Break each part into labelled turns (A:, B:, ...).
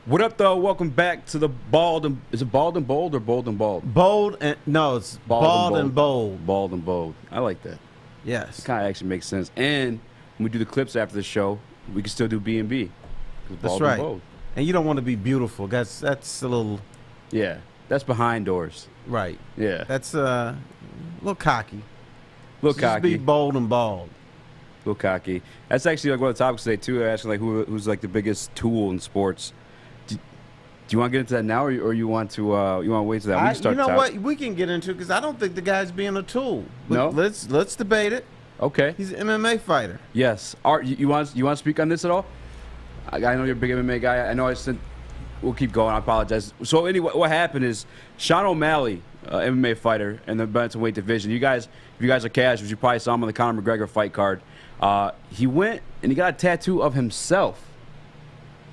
A: What up, though? Welcome back to the Bald and... Is it Bald and Bold or Bold and Bald?
B: Bold and... No, it's Bald and Bold.
A: Bald and Bold. I like that.
B: Yes.
A: It kind of actually makes sense. And when we do the clips after the show, we can still do B&B.
B: That's right. And you don't want to be beautiful. That's a little...
A: Yeah. That's behind doors.
B: Right.
A: Yeah.
B: That's a little cocky.
A: Little cocky.
B: Just be bold and bald.
A: Little cocky. That's actually like one of the topics today, too. Asking like who's like the biggest tool in sports. Do you want to get into that now, or you want to wait till that? We can start.
B: You know what? We can get into it because I don't think the guy's being a tool.
A: No.
B: Let's debate it.
A: Okay.
B: He's an MMA fighter.
A: Yes. Art, you want to speak on this at all? I know you're a big MMA guy. I know I said we'll keep going. I apologize. So anyway, what happened is Sean O'Malley, MMA fighter in the bantamweight division. If you guys are casuals, you probably saw him on the Conor McGregor fight card. He went and he got a tattoo of himself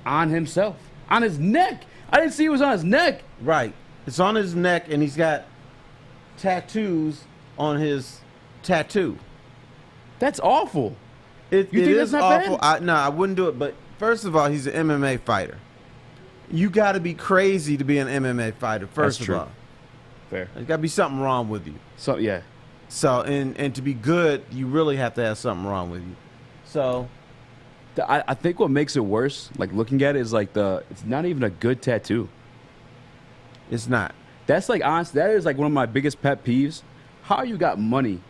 A: on his neck. I didn't see it was on his neck.
B: Right. It's on his neck, and he's got tattoos on his tattoo.
A: That's awful.
B: You think
A: that's not
B: awful?
A: bad?
B: No, I wouldn't do it. But first of all, he's an MMA fighter. You got to be crazy to be an MMA fighter. First of all,
A: fair.
B: There's got to be something wrong with you.
A: So yeah.
B: So and to be good, you really have to have something wrong with you. So.
A: I think what makes it worse, like looking at it, is like it's not even a good tattoo.
B: It's not.
A: That's like honestly, that is like one of my biggest pet peeves. How you got money,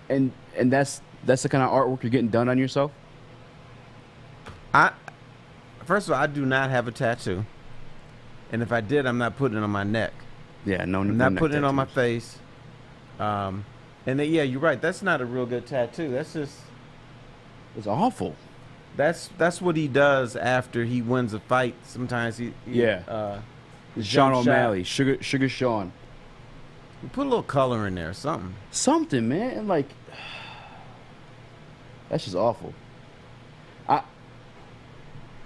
A: and that's the kind of artwork you're getting done on yourself.
B: First of all, I do not have a tattoo, and if I did, I'm not putting it on my neck.
A: Yeah, no,
B: I'm not putting it on my face. Yeah, you're right. That's not a real good tattoo. That's just.
A: It's awful.
B: That's what he does after he wins a fight. Sometimes he
A: Sean O'Malley, Sugar Sean.
B: You put a little color in there, something.
A: Something, man. And like that's just awful.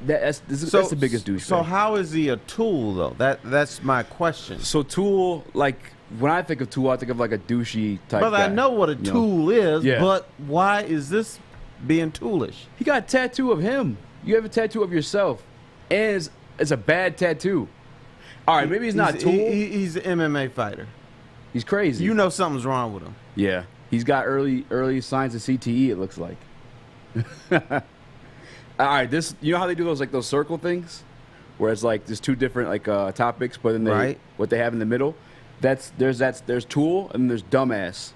A: That's the biggest douche.
B: So how is he a tool though? That's my question.
A: So tool, like when I think of tool, I think of like a douchey type.
B: But
A: guy,
B: I know what a tool is.
A: Yeah.
B: But why is this being toolish?
A: He got a tattoo of him. You have a tattoo of yourself, and it's a bad tattoo. All right, maybe he's not a tool.
B: He's an MMA fighter.
A: He's crazy.
B: You know something's wrong with him.
A: Yeah, he's got early signs of CTE. It looks like. All right, you know how they do those circle things, where it's like there's two different topics, but then what they have in the middle. There's tool and there's dumbass.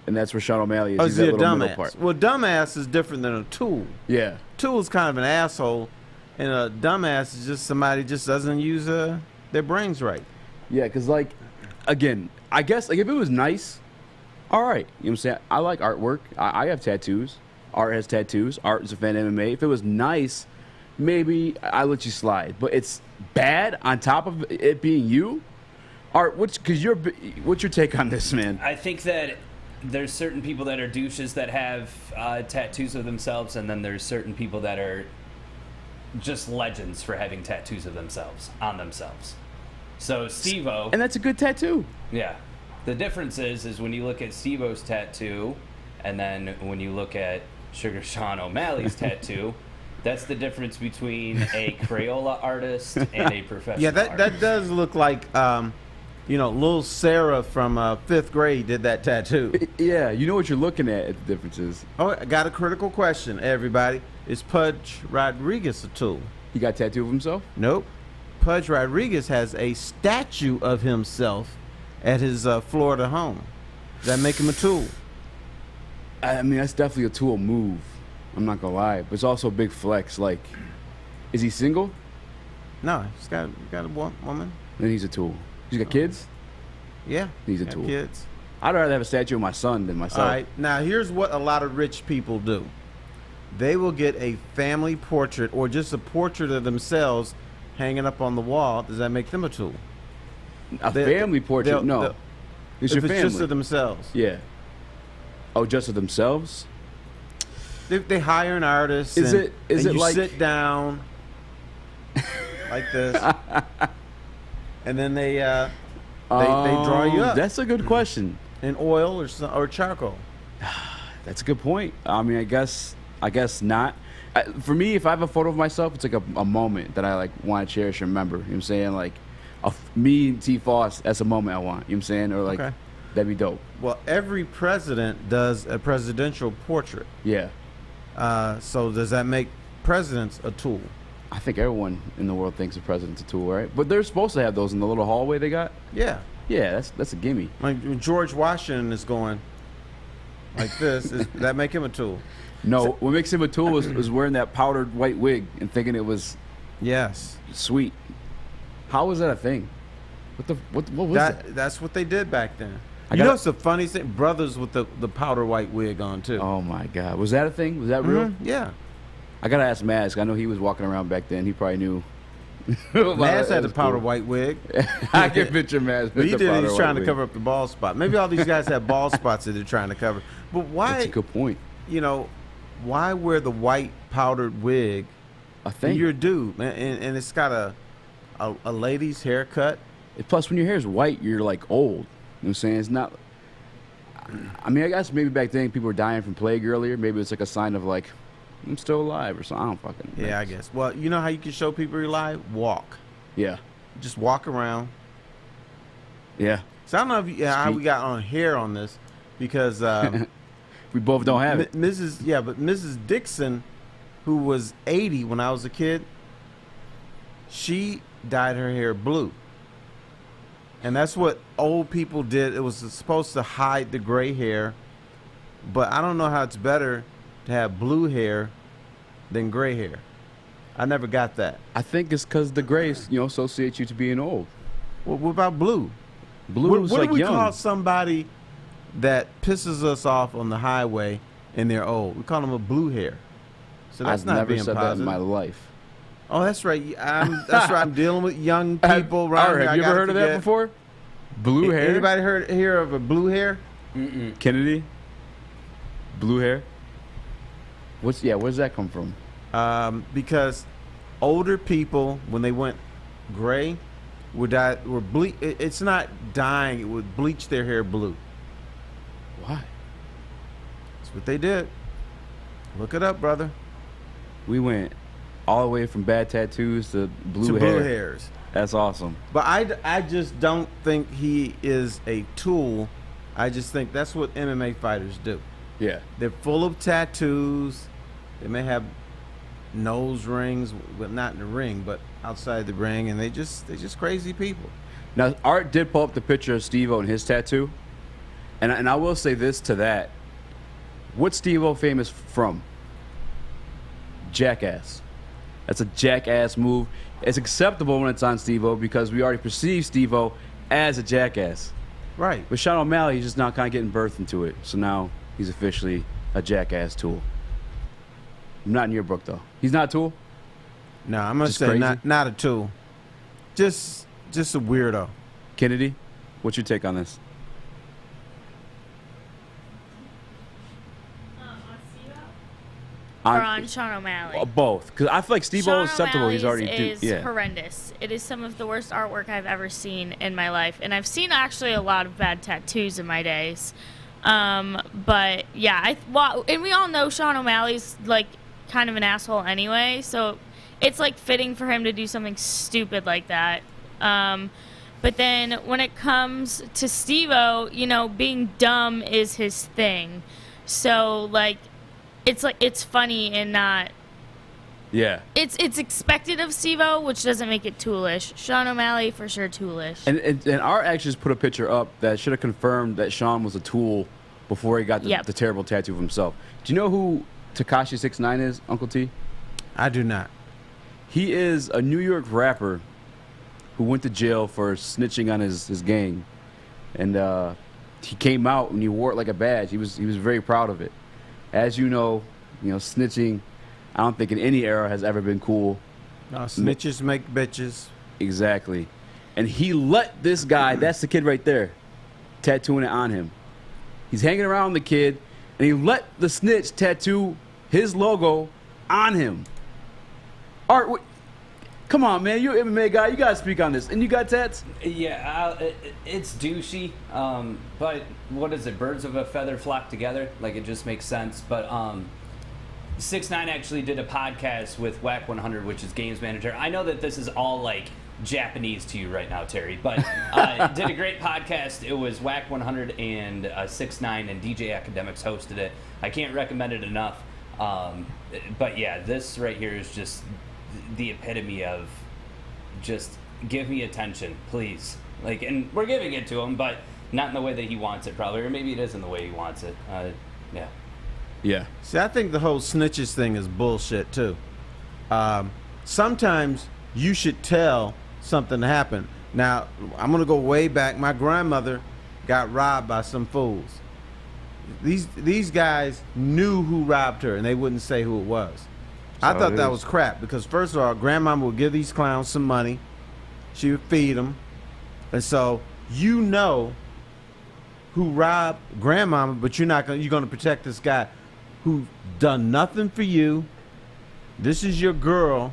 A: And that's where Sean O'Malley is.
B: Oh,
A: he's
B: he
A: that
B: a
A: little
B: dumbass?
A: middle part.
B: Well, dumbass is different than a tool.
A: Yeah.
B: Tool is kind of an asshole, and a dumbass is just somebody just doesn't use their brains right.
A: Yeah, because, again, I guess, if it was nice, all right. You know what I'm saying? I like artwork. I have tattoos. Art has tattoos. Art is a fan of MMA. If it was nice, maybe I let you slide. But it's bad on top of it being you? Art, what's your take on this, man?
C: I think that there's certain people that are douches that have tattoos of themselves, and then there's certain people that are just legends for having tattoos of themselves on themselves. So Steve-O,
A: and that's a good tattoo.
C: Yeah. The difference is when you look at Steve-O's tattoo, and then when you look at Sugar Sean O'Malley's tattoo, that's the difference between a Crayola artist and a professional.
B: Yeah,
C: artist.
B: that does look like. Little Sarah from 5th grade did that tattoo.
A: Yeah, you know what you're looking at the differences.
B: Oh, I got a critical question, everybody. Is Pudge Rodriguez a tool?
A: He got a tattoo of himself?
B: Nope. Pudge Rodriguez has a statue of himself at his Florida home. Does that make him a tool?
A: I mean, that's definitely a tool move. I'm not going to lie. But it's also a big flex. Is he single?
B: No, he's got a woman.
A: Then he's a tool. He's got kids?
B: Yeah.
A: He's a tool.
B: Kids.
A: I'd rather have a statue of my son than myself.
B: All right. Now, here's what a lot of rich people do. They will get a family portrait or just a portrait of themselves hanging up on the wall. Does that make them a tool?
A: Family portrait? No. It's your family.
B: It's just of themselves.
A: Yeah. Oh, just of themselves?
B: They hire an artist.
A: Is it like
B: sit down like this? And then they draw you up.
A: That's a good question.
B: In oil or charcoal.
A: That's a good point. I mean, I guess not. For me, if I have a photo of myself, it's like a moment that I like want to cherish and remember. You know what I'm saying? Like me and T. Foss, that's a moment I want. You know what I'm saying? Or like that'd be dope.
B: Well, every president does a presidential portrait.
A: Yeah.
B: So does that make presidents a tool?
A: I think everyone in the world thinks a president's a tool, right? But they're supposed to have those in the little hallway they got.
B: Yeah.
A: Yeah, that's a gimme.
B: Like when George Washington is going like this, does that make him a tool?
A: No, what makes him a tool is wearing that powdered white wig and thinking it was sweet. How was that a thing? What was that?
B: That's what they did back then. It's the funny thing? Brothers with the powder white wig on too.
A: Oh my God, was that a thing? Was that real?
B: Yeah.
A: I gotta ask Maz. I know he was walking around back then. He probably knew.
B: Maz had the powder white wig.
A: I can picture Maz.
B: But he's trying to cover up the bald spot. Maybe all these guys have bald spots that they're trying to cover. But why?
A: That's a good point.
B: Why wear the white powdered wig?
A: A thing.
B: You're a dude, man, and it's got a lady's haircut.
A: Plus, when your hair is white, you're like old. You know what I'm saying? It's not. I mean, I guess maybe back then people were dying from plague earlier. Maybe it's like a sign of like, I'm still alive or something. I don't fucking know.
B: Yeah, I guess. Well, you know how you can show people you're alive? Walk.
A: Yeah.
B: Just walk around.
A: Yeah.
B: So I don't know how we got on hair on this because
A: we both don't have it.
B: But Mrs. Dixon, who was 80 when I was a kid, she dyed her hair blue. And that's what old people did. It was supposed to hide the gray hair. But I don't know how it's better to have blue hair than gray hair. I never got that.
A: I think it's because the grays, associate you to being old.
B: Well, what about blue?
A: Blue is
B: what
A: like
B: do we
A: young.
B: call somebody that pisses us off on the highway and they're old? We call them a blue hair. So that's
A: I've
B: not
A: never
B: being
A: said
B: positive.
A: that in my life.
B: Oh, that's right. That's right. I'm dealing with young people around here.
A: Have you ever heard of that before? Blue hair?
B: Anybody hear of a blue hair?
C: Mm-mm.
A: Kennedy? Blue hair? Where does that come from?
B: Because older people, when they went gray, it's not dyeing, it would bleach their hair blue.
A: Why?
B: That's what they did. Look it up, brother.
A: We went all the way from bad tattoos to blue
B: hairs.
A: That's awesome.
B: But I just don't think he is a tool. I just think that's what MMA fighters do.
A: Yeah.
B: They're full of tattoos. They may have nose rings, but not in the ring, but outside the ring, and they just crazy people.
A: Now, Art did pull up the picture of Steve-O and his tattoo, and I will say this to that. What's Steve-O famous from? Jackass. That's a jackass move. It's acceptable when it's on Steve-O because we already perceive Steve-O as a jackass.
B: Right.
A: With Sean O'Malley, he's just now kind of getting birthed into it. So now he's officially a jackass tool. Not in your book, though. He's not a tool?
B: No, I'm going to say not a tool. Just a weirdo.
A: Kennedy, what's your take on this?
D: Or on Sean O'Malley?
A: Both. Because I feel like Steve-O is acceptable. He's already
D: is horrendous. It is some of the worst artwork I've ever seen in my life. And I've seen actually a lot of bad tattoos in my days. But, yeah. And we all know Sean O'Malley's, like, kind of an asshole anyway. So it's, like, fitting for him to do something stupid like that. But then when it comes to Steve-O, being dumb is his thing. So, like, it's funny and not.
A: Yeah.
D: It's expected of Steve-O, which doesn't make it toolish. Sean O'Malley for sure toolish.
A: And Art actually just put a picture up that should have confirmed that Sean was a tool before he got the terrible tattoo of himself. Do you know who Tekashi 6ix9ine is, Uncle T?
B: I do not.
A: He is a New York rapper who went to jail for snitching on his gang, and he came out and he wore it like a badge. He was very proud of it. As you know, snitching, I don't think in any era has ever been cool.
B: No, snitches make bitches.
A: Exactly. And he let this guy, that's the kid right there, tattooing it on him. He's hanging around the kid, and he let the snitch tattoo his logo on him. Art, come on, man. You're an MMA guy. You got to speak on this. And you got tats?
C: Yeah, it's douchey. But what is it? Birds of a feather flock together. Like, it just makes sense. But 6ix9ine actually did a podcast with Whack 100, which is games manager. I know that this is all like Japanese to you right now, Terry, but did a great podcast. It was Whack 100 and 6ix9ine and DJ Academics hosted it. I can't recommend it enough. But yeah, this right here is just the epitome of just give me attention, please. Like, and we're giving it to him, but not in the way that he wants it, probably, or maybe it is in the way he wants it. Yeah.
A: Yeah.
B: See, I think the whole snitches thing is bullshit too. Sometimes you should tell something happened. Now, I'm gonna go way back. My grandmother got robbed by some fools. These guys knew who robbed her, and they wouldn't say who it was. I thought that was crap because, first of all, grandmama would give these clowns some money. She would feed them, and so you know who robbed grandmama, but you're gonna protect this guy who done nothing for you. This is your girl,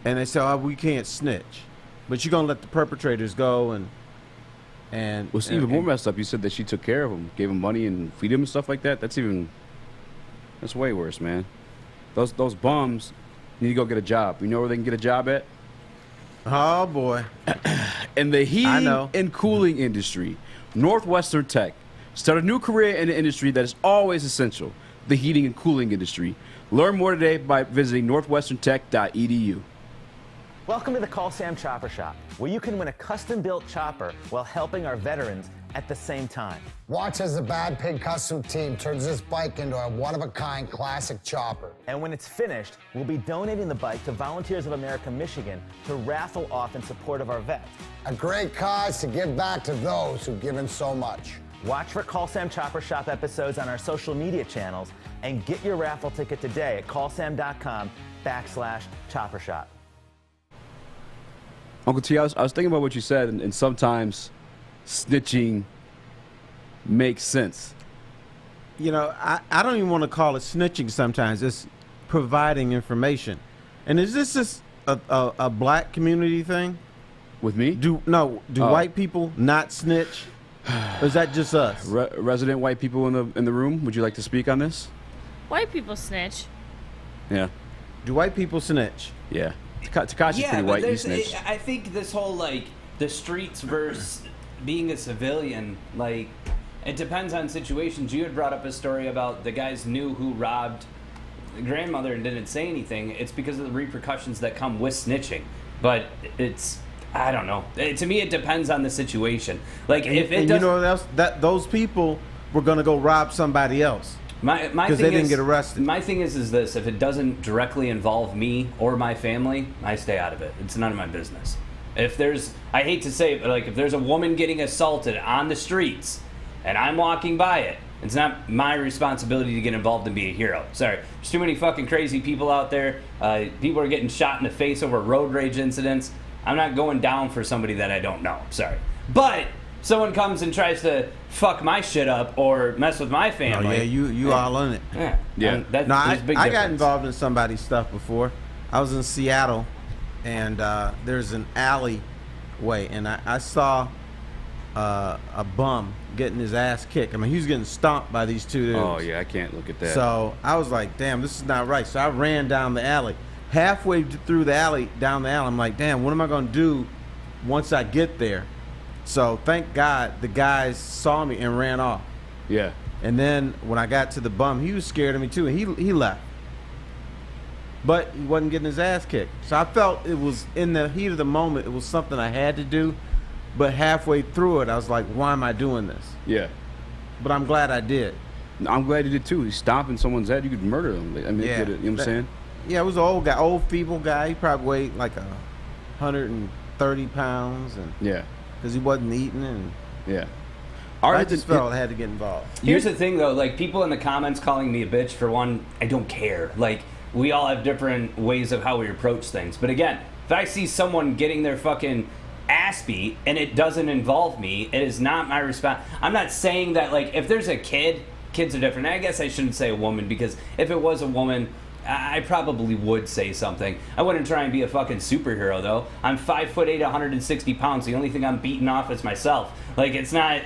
B: and they say, "Oh, we can't snitch," but you're gonna let the perpetrators go and
A: What's even more messed up, you said that she took care of him, gave him money and feed him and stuff like that. That's way worse, man. Those bums need to go get a job. You know where they can get a job at?
B: Oh boy.
A: In the heating and cooling industry, Northwestern Tech started a new career in an industry that is always essential, the heating and cooling industry. Learn more today by visiting northwesterntech.edu.
E: Welcome to the Call Sam Chopper Shop, where you can win a custom-built chopper while helping our veterans at the same time.
F: Watch as the Bad Pig Custom team turns this bike into a one-of-a-kind classic chopper.
E: And when it's finished, we'll be donating the bike to Volunteers of America Michigan to raffle off in support of our vets.
F: A great cause to give back to those who've given so much.
E: Watch for Call Sam Chopper Shop episodes on our social media channels and get your raffle ticket today at callsam.com/chopper shop.
A: Uncle T, I was thinking about what you said, and sometimes snitching makes sense.
B: You know, I don't even want to call it snitching sometimes. It's providing information. And is this just a black community thing?
A: With me?
B: Do white people not snitch? Or is that just us?
A: Resident white people in the room, would you like to speak on this?
D: White people snitch.
A: Yeah.
B: Do white people snitch?
A: Yeah. Takashi's pretty white. He snitched.
C: I think this whole, like, the streets versus being a civilian, like, it depends on situations. You had brought up a story about the guys knew who robbed the grandmother and didn't say anything. It's because of the repercussions that come with snitching. But I don't know. To me, it depends on the situation. Like, if it doesn't...
B: you know what else? Those people were going to go rob somebody else. Because they didn't get arrested.
C: My thing is this: if it doesn't directly involve me or my family, I stay out of it. It's none of my business. If there's, I hate to say it, but like if there's a woman getting assaulted on the streets and I'm walking by it, it's not my responsibility to get involved and be a hero. Sorry, there's too many fucking crazy people out there. People are getting shot in the face over road rage incidents. I'm not going down for somebody that I don't know. Sorry, but someone comes and tries to fuck my shit up or mess with my family.
B: Oh, yeah, you all in it.
C: Yeah.
B: I got involved in somebody's stuff before. I was in Seattle, and there's an alleyway, and I saw a bum getting his ass kicked. I mean, he was getting stomped by these two dudes.
A: Oh, yeah, I can't look at that.
B: So I was like, damn, this is not right. So I ran down the alley. Halfway through the alley, I'm like, damn, what am I going to do once I get there? So thank God the guys saw me and ran off.
A: Yeah.
B: And then when I got to the bum, he was scared of me too, and he left. But he wasn't getting his ass kicked. So I felt it was in the heat of the moment, it was something I had to do. But halfway through it, I was like, why am I doing this?
A: Yeah.
B: But I'm glad I did.
A: I'm glad you did too. He's stomping someone's head, you could murder them. I mean,
B: Yeah.
A: you know what I'm saying?
B: Yeah, it was an old feeble guy. He probably weighed like 130 pounds, and
A: Yeah.
B: because he wasn't eating, and
A: Yeah.
B: I just felt I had to get involved.
C: Here's the thing, though. Like, people in the comments calling me a bitch, for one, I don't care. Like, we all have different ways of how we approach things. But again, if I see someone getting their fucking ass beat and it doesn't involve me, it is not my response. I'm not saying that, like, if there's a kid, kids are different. I guess I shouldn't say a woman, because if it was a woman, I probably would say something. I wouldn't try and be a fucking superhero, though. I'm 5'8", 160 pounds. The only thing I'm beating off is myself. Like, it's not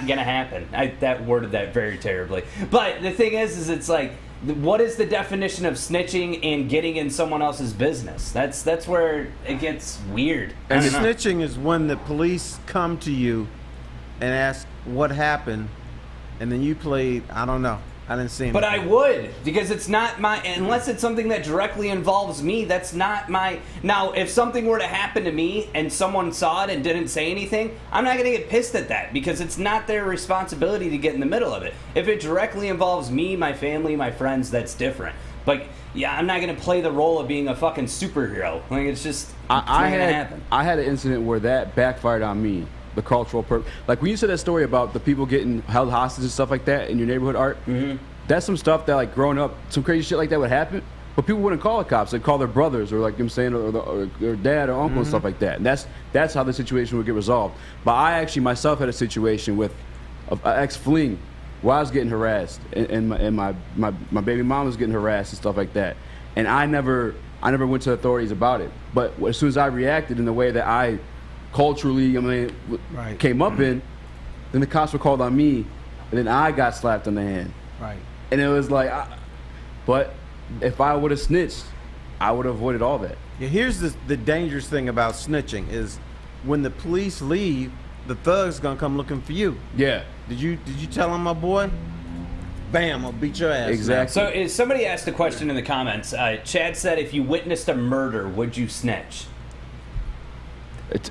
C: gonna happen. That worded that very terribly. But the thing is it's like, what is the definition of snitching and getting in someone else's business? That's where it gets weird.
B: And snitching is when the police come to you and ask what happened, and then you played, I don't know. I didn't see anything.
C: But I would, because it's not my, unless it's something that directly involves me, that's not my, now if something were to happen to me and someone saw it and didn't say anything, I'm not going to get pissed at that, because it's not their responsibility to get in the middle of it. If it directly involves me, my family, my friends, that's different. But yeah, I'm not going to play the role of being a fucking superhero. Like, it's just, it's not going to happen.
A: I had an incident where that backfired on me. The cultural like when you said that story about the people getting held hostage and stuff like that in your neighborhood, Art, that's some stuff that, like, growing up, some crazy shit like that would happen, but people wouldn't call the cops. They'd call their brothers, or, like I'm saying, or their dad or uncle and stuff like that. And that's how the situation would get resolved. But I actually myself had a situation with an ex-fling where I was getting harassed, and my baby mom was getting harassed and stuff like that. And I never went to the authorities about it. But as soon as I reacted in the way that I culturally, came up in, then the cops were called on me, and then I got slapped on the hand.
B: Right.
A: And it was like, but if I would have snitched, I would have avoided all that.
B: Yeah, here's the dangerous thing about snitching is when the police leave, the thug's gonna come looking for you.
A: Yeah.
B: Did you tell him, my boy? Bam, I'll beat your ass.
A: Exactly.
C: So somebody asked a question in the comments. Chad said, if you witnessed a murder, would you snitch?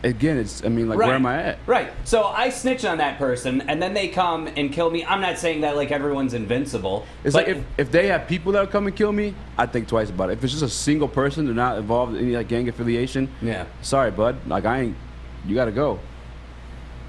A: Where am I at?
C: Right. So I snitch on that person, and then they come and kill me. I'm not saying that, like, everyone's invincible.
A: It's like if they have people that come and kill me, I think twice about it. If it's just a single person, they're not involved in any, like, gang affiliation.
C: Yeah.
A: Sorry, bud. Like, you gotta go.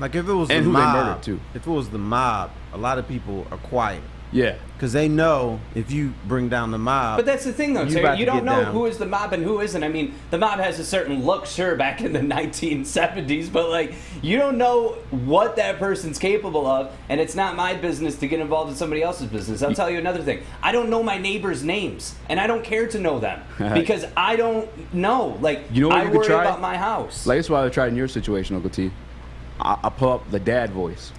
B: Like, if it was
A: and
B: the
A: who
B: mob,
A: they murdered too.
B: If it was the mob, a lot of people are quiet.
A: Yeah.
B: Because they know if you bring down the mob.
C: But that's the thing, though, Terry. You don't know who is the mob and who isn't. I mean, the mob has a certain look, sure, back in the 1970s, but, like, you don't know what that person's capable of, and it's not my business to get involved in somebody else's business. I'll tell you another thing. I don't know my neighbors' names, and I don't care to know them, because I don't know. Like,
A: you know what
C: I worry about my house.
A: Like, that's why I tried in your situation, Uncle T. I pull up the dad voice.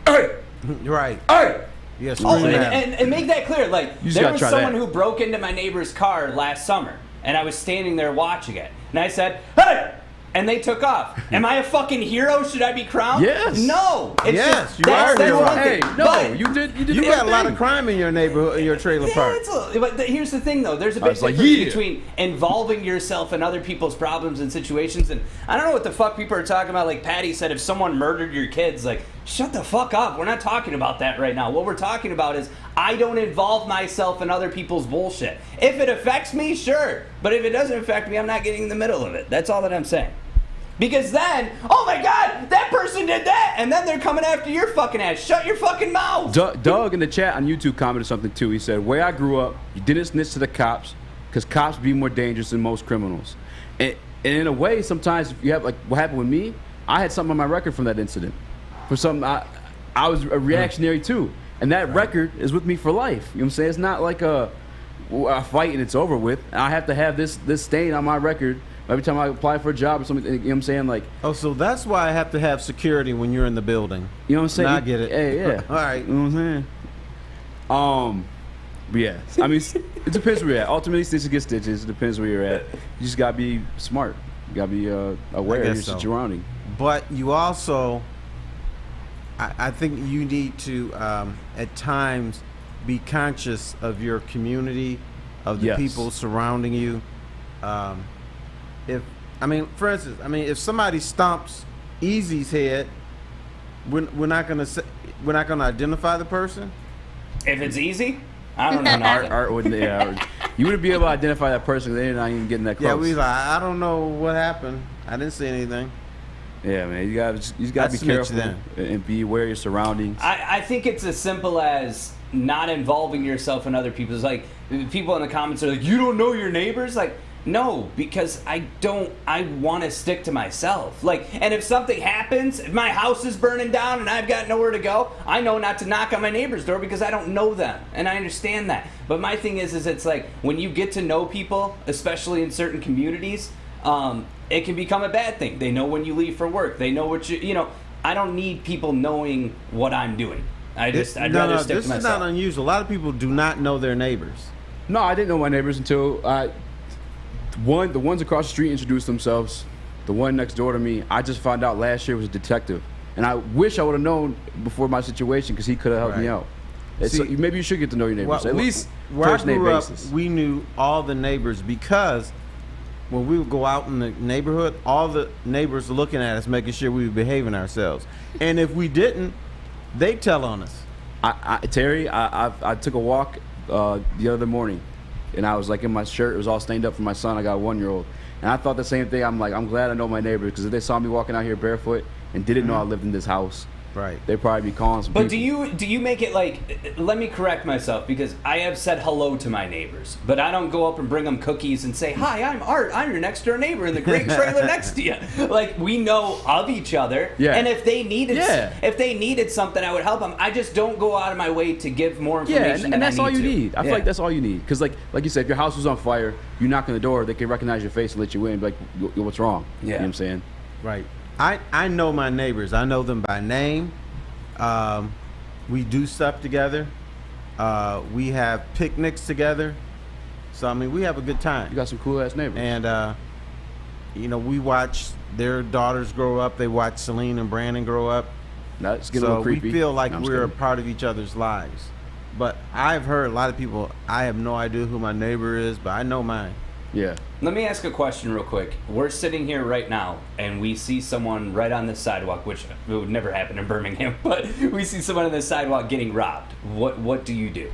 B: Hey! Right.
C: Hey!
B: Yes.
C: And make that clear. Like, there was someone
A: who
C: who broke into my neighbor's car last summer, and I was standing there watching it, and I said, "Hey!" And they took off. Am I a fucking hero? Should I be crowned?
A: Yes.
C: No. It's
B: yes,
C: just,
B: you are a hero.
A: Hey, no,
C: but
A: you did.
B: You got a lot of crime in your neighborhood, in your trailer park.
C: But here's the thing, though. There's a big difference between involving yourself in other people's problems and situations. And I don't know what the fuck people are talking about. Like Patty said, if someone murdered your kids, like, shut the fuck up. We're not talking about that right now. What we're talking about is I don't involve myself in other people's bullshit. If it affects me, sure. But if it doesn't affect me, I'm not getting in the middle of it. That's all that I'm saying. Because then, oh my God, that person did that, and then they're coming after your fucking ass. Shut your fucking mouth.
A: Doug in the chat on YouTube commented something too. He said, "Where I grew up, you didn't snitch to the cops because cops be more dangerous than most criminals." And in a way, sometimes if you have, like what happened with me, I had something on my record from that incident. For something I was a reactionary too, and that record is with me for life. You know what I'm saying? It's not like a fight and it's over with. I have to have this stain on my record every time I apply for a job or something. You know what I'm saying? Like,
B: oh, so that's why I have to have security when you're in the building.
A: You know what I'm saying?
B: I get it.
A: Hey, yeah.
B: All right.
A: You know what I'm saying? But yeah, I mean, it depends where you're at. Ultimately, stitches get stitches. It depends where you're at. You just gotta be smart. You gotta be aware of your surrounding.
B: But you also, I think you need to, at times, be conscious of your community, of the people surrounding you. For instance, if somebody stomps Easy's head, we're not gonna identify the person.
C: If it's Easy, I don't know.
A: Art wouldn't. Yeah, you wouldn't be able to identify that person because they're not even getting that close.
B: Yeah, we like, I don't know what happened. I didn't see anything.
A: Yeah, man, you gotta be careful and be aware of your surroundings.
C: I think it's as simple as not involving yourself in other people's. Like, people in the comments are like, "You don't know your neighbors?" Like, no, because I want to stick to myself. Like, and if something happens, if my house is burning down and I've got nowhere to go, I know not to knock on my neighbor's door because I don't know them, and I understand that. But my thing is it's like when you get to know people, especially in certain communities, it can become a bad thing. They know when you leave for work. They know what you know. I don't need people knowing what I'm doing. I'd rather stick to myself.
B: This is not unusual. A lot of people do not know their neighbors.
A: No, I didn't know my neighbors until the ones across the street introduced themselves. The one next door to me, I just found out last year was a detective. And I wish I would have known before my situation because he could have helped me out.
B: See,
A: so maybe you should get to know your neighbors, at least
B: where
A: first
B: I
A: name
B: grew up,
A: basis.
B: we knew all the neighbors because when we would go out in the neighborhood, all the neighbors were looking at us, making sure we were behaving ourselves. And if we didn't, they'd tell on us.
A: Terry, I took a walk the other morning, and I was like in my shirt. It was all stained up for my son. I got a 1-year-old. And I thought the same thing. I'm like, I'm glad I know my neighbors because if they saw me walking out here barefoot and didn't know I lived in this house,
B: right,
A: they'd probably be calling some
C: But
A: people.
C: do you make it like, let me correct myself because I have said hello to my neighbors, but I don't go up and bring them cookies and say, hi, I'm Art, I'm your next door neighbor in the great trailer next to you. Like, we know of each other, and if they needed something, I would help them. I just don't go out of my way to give more information.
A: And that's all you need. I feel like that's all you need. Because like you said, if your house was on fire, you knock on the door, they can recognize your face and let you in. Be like, what's wrong? You know what I'm saying?
B: Right. I know my neighbors. I know them by name. We do stuff together. We have picnics together. So, I mean, we have a good time.
A: You got some cool-ass neighbors.
B: And, we watch their daughters grow up. They watch Celine and Brandon grow up.
A: That's getting a little creepy.
B: We feel like we're a part of each other's lives. But I've heard a lot of people, I have no idea who my neighbor is, but I know mine.
A: Yeah.
C: Let me ask a question real quick. We're sitting here right now, and we see someone right on this sidewalk, which it would never happen in Birmingham, but we see someone on the sidewalk getting robbed. What do you do?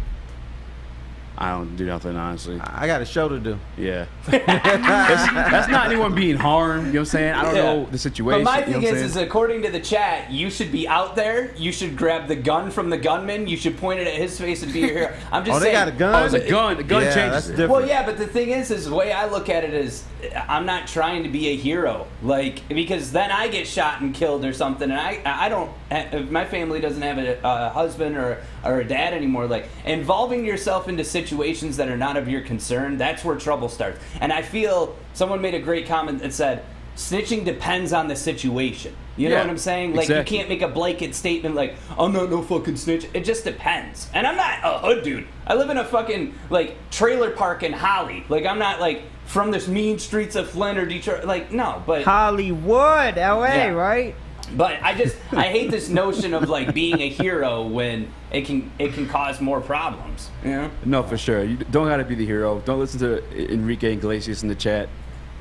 A: I don't do nothing, honestly.
B: I got a show to do.
A: Yeah. that's not anyone being harmed, you know what I'm saying? I don't know the situation.
C: But my thing is according to the chat, you should be out there. You should grab the gun from the gunman. You should point it at his face and be your hero. I'm just saying.
B: They got a gun?
A: Oh, it's a gun. The gun
B: yeah,
A: changes
B: that's
A: it.
B: different.
C: Well, yeah, but the thing is the way I look at it is I'm not trying to be a hero. Like, because then I get shot and killed or something, and I don't, if my family doesn't have a husband or a dad anymore, like, involving yourself into situations that are not of your concern, that's where trouble starts. And I feel someone made a great comment that said, snitching depends on the situation. You know what I'm saying? Like, you can't make a blanket statement like, I'm not no fucking snitch. It just depends. And I'm not a hood dude. I live in a fucking, like, trailer park in Holly. Like, I'm not, like, from the mean streets of Flint or Detroit. Like, no, but...
G: Hollywood, L.A., right?
C: But I hate this notion of, like, being a hero when it can cause more problems. You know?
A: No, for sure. You don't got to be the hero. Don't listen to Enrique Iglesias in the chat.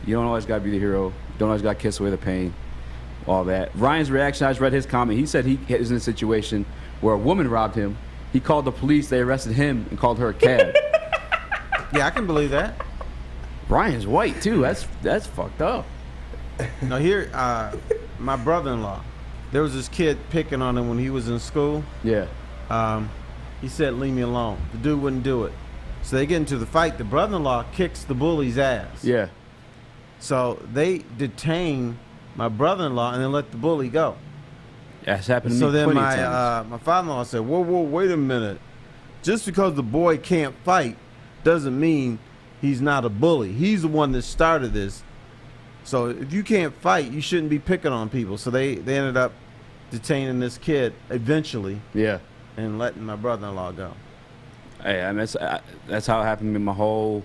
A: You don't always got to be the hero. You don't always got to kiss away the pain. All that. Ryan's reaction, I just read his comment. He said he was in a situation where a woman robbed him. He called the police. They arrested him and called her a cab.
B: Yeah, I can believe that.
A: Ryan's white, too. That's fucked up.
B: No, here, my brother-in-law, there was this kid picking on him when he was in school.
A: Yeah.
B: He said, leave me alone. The dude wouldn't do it. So they get into the fight. The brother-in-law kicks the bully's ass.
A: Yeah.
B: So they detain my brother-in-law and then let the bully go.
A: That's happened to
B: So
A: me
B: then
A: plenty of times.
B: my father-in-law said, whoa, wait a minute. Just because the boy can't fight doesn't mean he's not a bully. He's the one that started this. So if you can't fight, you shouldn't be picking on people. So they ended up detaining this kid eventually.
A: Yeah.
B: And letting my brother-in-law go.
A: Hey, I mean, that's how it happened to me. My whole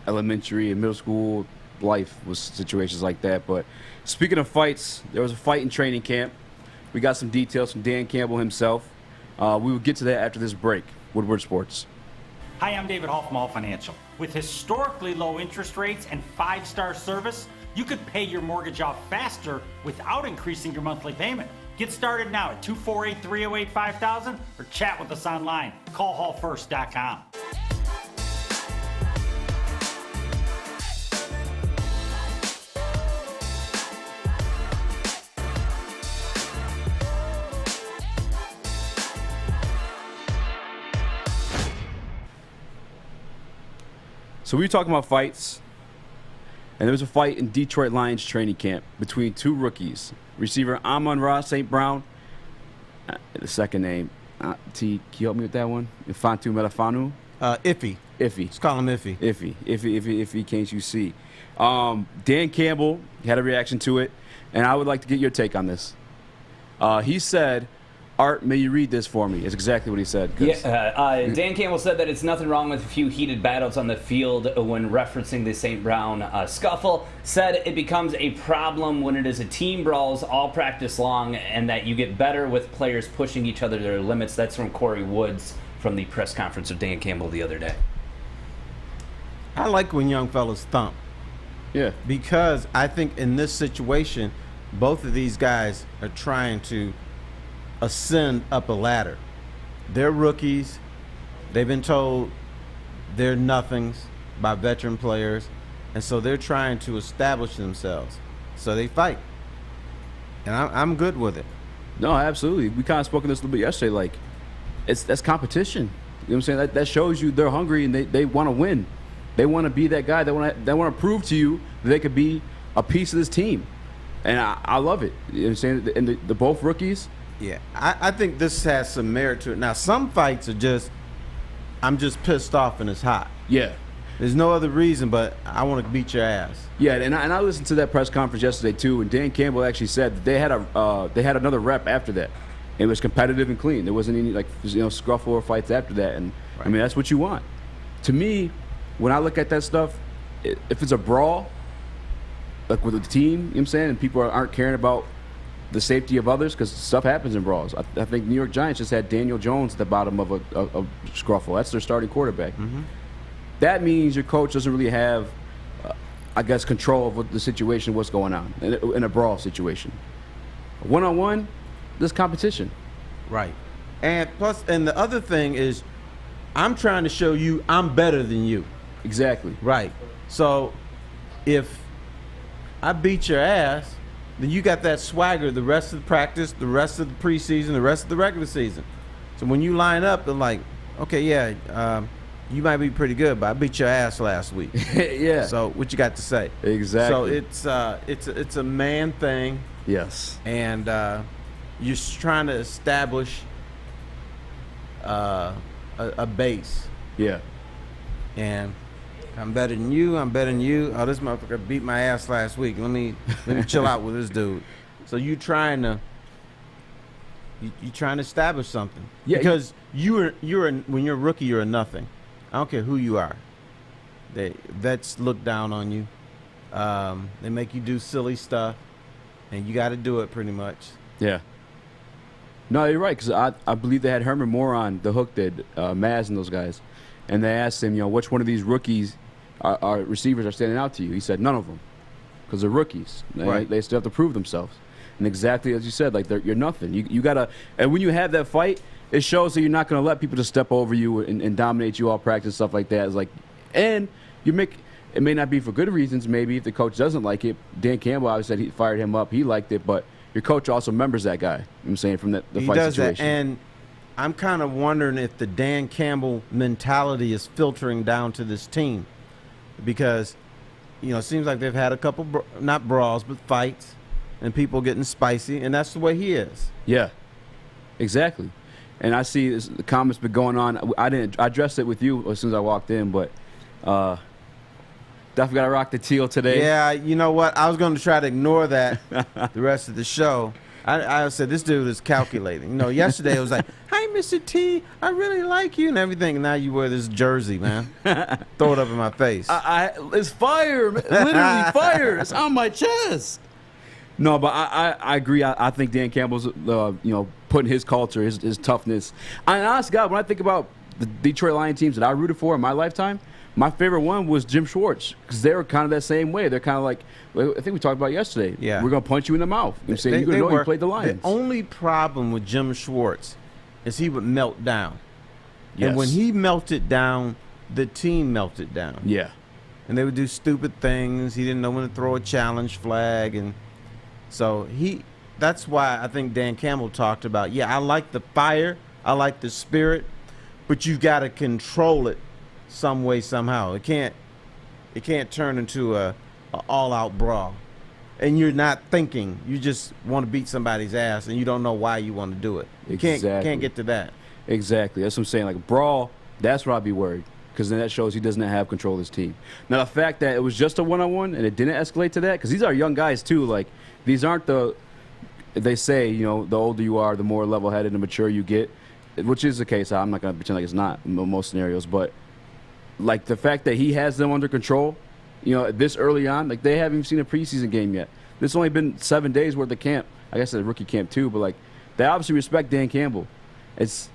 A: elementary and middle school life was situations like that. But speaking of fights, there was a fight in training camp. We got some details from Dan Campbell himself. We will get to that after this break. Woodward Sports.
H: Hi, I'm David Hall from All Financial. With historically low interest rates and 5-star service, you could pay your mortgage off faster without increasing your monthly payment. Get started now at 248-308-5000 or chat with us online. Call hallfirst.com.
A: So we were talking about fights, and there was a fight in Detroit Lions training camp between two rookies. Receiver Amon-Ra St. Brown, the second name, can you help me with that one? Infantu Melafanu?
B: Iffy.
A: Let's
B: call him Iffy.
A: Iffy, can't you see? Dan Campbell had a reaction to it, and I would like to get your take on this. He said, Art, may you read this for me. It's exactly what he said.
C: Dan Campbell said that it's nothing wrong with a few heated battles on the field when referencing the St. Brown scuffle. Said it becomes a problem when it is a team brawls all practice long, and that you get better with players pushing each other to their limits. That's from Corey Woods from the press conference of Dan Campbell the other day.
B: I like when young fellas thump.
A: Yeah.
B: Because I think in this situation, both of these guys are trying to ascend up a ladder. They're rookies. They've been told they're nothings by veteran players, and so they're trying to establish themselves. So they fight, and I'm good with it.
A: No, absolutely. We kind of spoke on this a little bit yesterday. Like, that's competition. You know what I'm saying? That shows you they're hungry and they want to win. They want to be that guy. They want to prove to you that they could be a piece of this team, and I love it. You know what I'm saying? And the both rookies.
B: Yeah, I think this has some merit to it. Now, some fights are just, I'm just pissed off and it's hot.
A: Yeah.
B: There's no other reason, but I want to beat your ass.
A: Yeah, and I listened to that press conference yesterday too, and Dan Campbell actually said that they had another rep after that. It was competitive and clean. There wasn't any scruffle or fights after that, and right. I mean that's what you want. To me, when I look at that stuff, if it's a brawl, like with the team, you know what I'm saying, and people aren't caring about the safety of others, because stuff happens in brawls. I think New York Giants just had Daniel Jones at the bottom of a scruffle. That's their starting quarterback. Mm-hmm. That means your coach doesn't really have, I guess, control of what the situation, what's going on in a brawl situation. One-on-one, there's competition.
B: Right. And plus, and the other thing is, I'm trying to show you I'm better than you.
A: Exactly.
B: Right. So if I beat your ass, then you got that swagger the rest of the practice, the rest of the preseason, the rest of the regular season. So when you line up, they're like, okay, yeah, you might be pretty good, but I beat your ass last week.
A: Yeah.
B: So what you got to say?
A: Exactly.
B: So it's a man thing.
A: Yes.
B: And you're trying to establish a base.
A: Yeah.
B: And I'm better than you. I'm better than you. Oh, this motherfucker beat my ass last week. Let me chill out with this dude. So you trying to establish something.
A: Yeah.
B: Because when you're a rookie, you're a nothing. I don't care who you are. Vets look down on you. They make you do silly stuff, and you got to do it pretty much.
A: Yeah. No, you're right, because I believe they had Herman Moore on the hook, did Maz and those guys, and they asked him, which one of these rookies our receivers are standing out to you? He said none of them, because they're rookies.
B: Right.
A: They still have to prove themselves. And exactly as you said, like you're nothing. You gotta, and when you have that fight, it shows that you're not gonna let people just step over you and dominate you all practice, stuff like that. It's like, and you make. It may not be for good reasons. Maybe if the coach doesn't like it. Dan Campbell obviously said he fired him up. He liked it, but your coach also remembers that guy. You know what I'm saying, from the
B: he
A: fight
B: does
A: situation.
B: That. And I'm kind of wondering if the Dan Campbell mentality is filtering down to this team, because it seems like they've had a couple not brawls but fights, and people getting spicy, and that's the way he is.
A: Yeah, exactly. And I see the comments been going on. I addressed it with you as soon as I walked in, but definitely got to rock the teal today.
B: Yeah, you know what? I was going to try to ignore that the rest of the show. I said, this dude is calculating. Yesterday it was like, hi, Mr. T, I really like you and everything. And now you wear this jersey, man. Throw it up in my face.
A: It's fire, literally fire. It's on my chest. No, but I agree. I think Dan Campbell's, putting his culture, his toughness. And honest God, when I think about the Detroit Lions teams that I rooted for in my lifetime, my favorite one was Jim Schwartz, because they were kind of that same way. They're kind of like, I think we talked about yesterday.
B: Yeah.
A: We're going to punch you in the mouth. You're saying you're going to know you played the Lions.
B: The only problem with Jim Schwartz is he would melt down.
A: Yes.
B: And when he melted down, the team melted down.
A: Yeah.
B: And they would do stupid things. He didn't know when to throw a challenge flag. And so that's why I think Dan Campbell talked about, I like the fire, I like the spirit, but you've got to control it some way, somehow. It can't turn into a all-out brawl, and you're not thinking. You just want to beat somebody's ass, and you don't know why you want to do it. You can't get to that.
A: Exactly. That's what I'm saying. Like a brawl, that's where I'd be worried, because then that shows he doesn't have control of his team. Now the fact that it was just a one-on-one and it didn't escalate to that, because these are young guys too. Like these aren't the they say, you know, the older you are, the more level-headed and mature you get, which is the case. I'm not going to pretend like it's not in most scenarios, but like the fact that he has them under control, you know, this early on, like they haven't even seen a preseason game yet. There's only been 7 days worth of camp. I guess it's rookie camp too, but like they obviously respect Dan Campbell. It's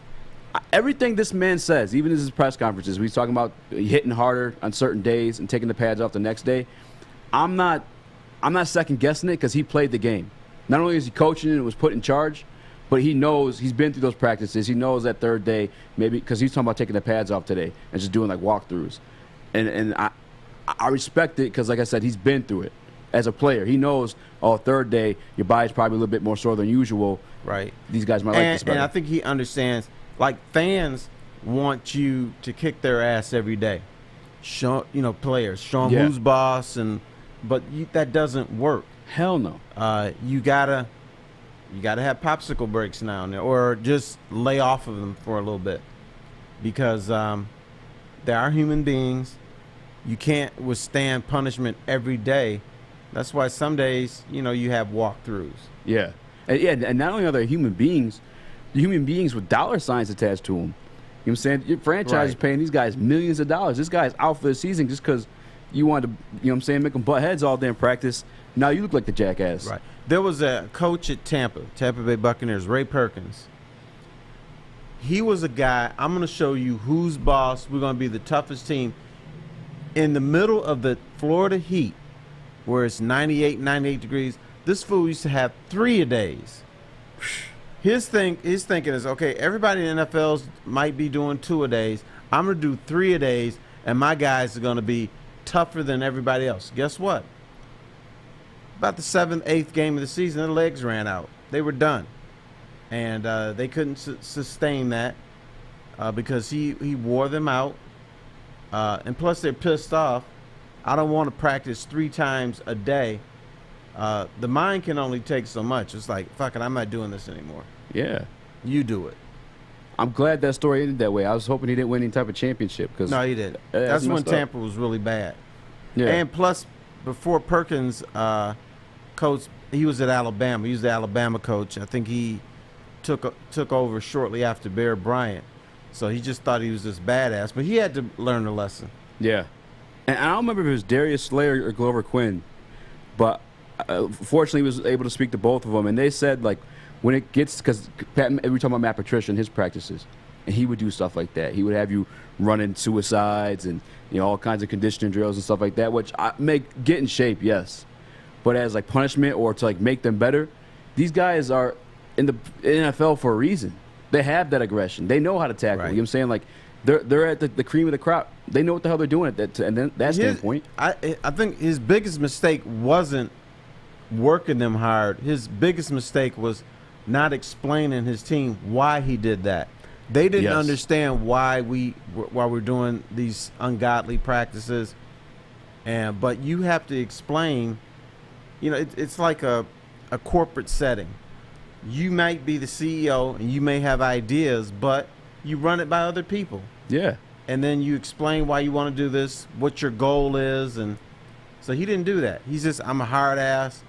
A: everything this man says, even in his press conferences, he's talking about hitting harder on certain days and taking the pads off the next day. I'm not second guessing it because he played the game. Not only is he coaching and was put in charge, but he knows he's been through those practices. He knows that third day, maybe because he's talking about taking the pads off today and just doing like walkthroughs. And I respect it because, like I said, he's been through it as a player. He knows, third day, your body's probably a little bit more sore than usual.
B: Right.
A: These guys might like this better.
B: And I think he understands, like, fans want you to kick their ass every day. Show, players, show them who's boss, but that doesn't work.
A: Hell no.
B: You gotta have popsicle breaks now and then, or just lay off of them for a little bit, because they are human beings. You can't withstand punishment every day. That's why some days, you have walkthroughs.
A: Yeah. And not only are they human beings, the human beings with dollar signs attached to them. You know what I'm saying? Your franchise is paying these guys millions of dollars. This guy's out for the season just because you wanted to, make them butt heads all day in practice. Now you look like the jackass.
B: Right. There was a coach at Tampa Bay Buccaneers, Ray Perkins. He was a guy, I'm going to show you who's boss. We're going to be the toughest team. In the middle of the Florida heat, where it's 98 degrees, this fool used to have 3-a-days. His thinking is, okay, everybody in the NFL might be doing 2-a-days. I'm going to do 3-a-days, and my guys are going to be tougher than everybody else. Guess what? About the 7th, 8th game of the season, their legs ran out. They were done. And they couldn't sustain that because he wore them out. And plus, they're pissed off. I don't want to practice 3 times a day. The mind can only take so much. It's like, fuck it, I'm not doing this anymore.
A: Yeah.
B: You do it.
A: I'm glad that story ended that way. I was hoping he didn't win any type of championship.
B: No, he didn't. That's when Tampa was really bad.
A: Yeah.
B: And plus, before Perkins coach, he was at Alabama. He was the Alabama coach. I think he took over shortly after Bear Bryant. So he just thought he was this badass. But he had to learn the lesson.
A: Yeah. And I don't remember if it was Darius Slayer or Glover Quinn, but fortunately he was able to speak to both of them. And they said, like, when it gets, because we were talking about Matt Patricia and his practices, and he would do stuff like that. He would have you running suicides and, all kinds of conditioning drills and stuff like that, which get in shape, yes. But as, like, punishment or to, like, make them better, these guys are in the NFL for a reason. They have that aggression. They know how to tackle.
B: Right.
A: You know what I'm saying? Like, they're at the cream of the crop. They know what the hell they're doing at that standpoint.
B: I think his biggest mistake wasn't working them hard. His biggest mistake was not explaining his team why he did that. They didn't understand why we're doing these ungodly practices. But you have to explain. It's like a corporate setting. You might be the CEO and you may have ideas, but you run it by other people.
A: Yeah.
B: And then you explain why you want to do this, what your goal is. And so he didn't do that. He's just, I'm a hard ass.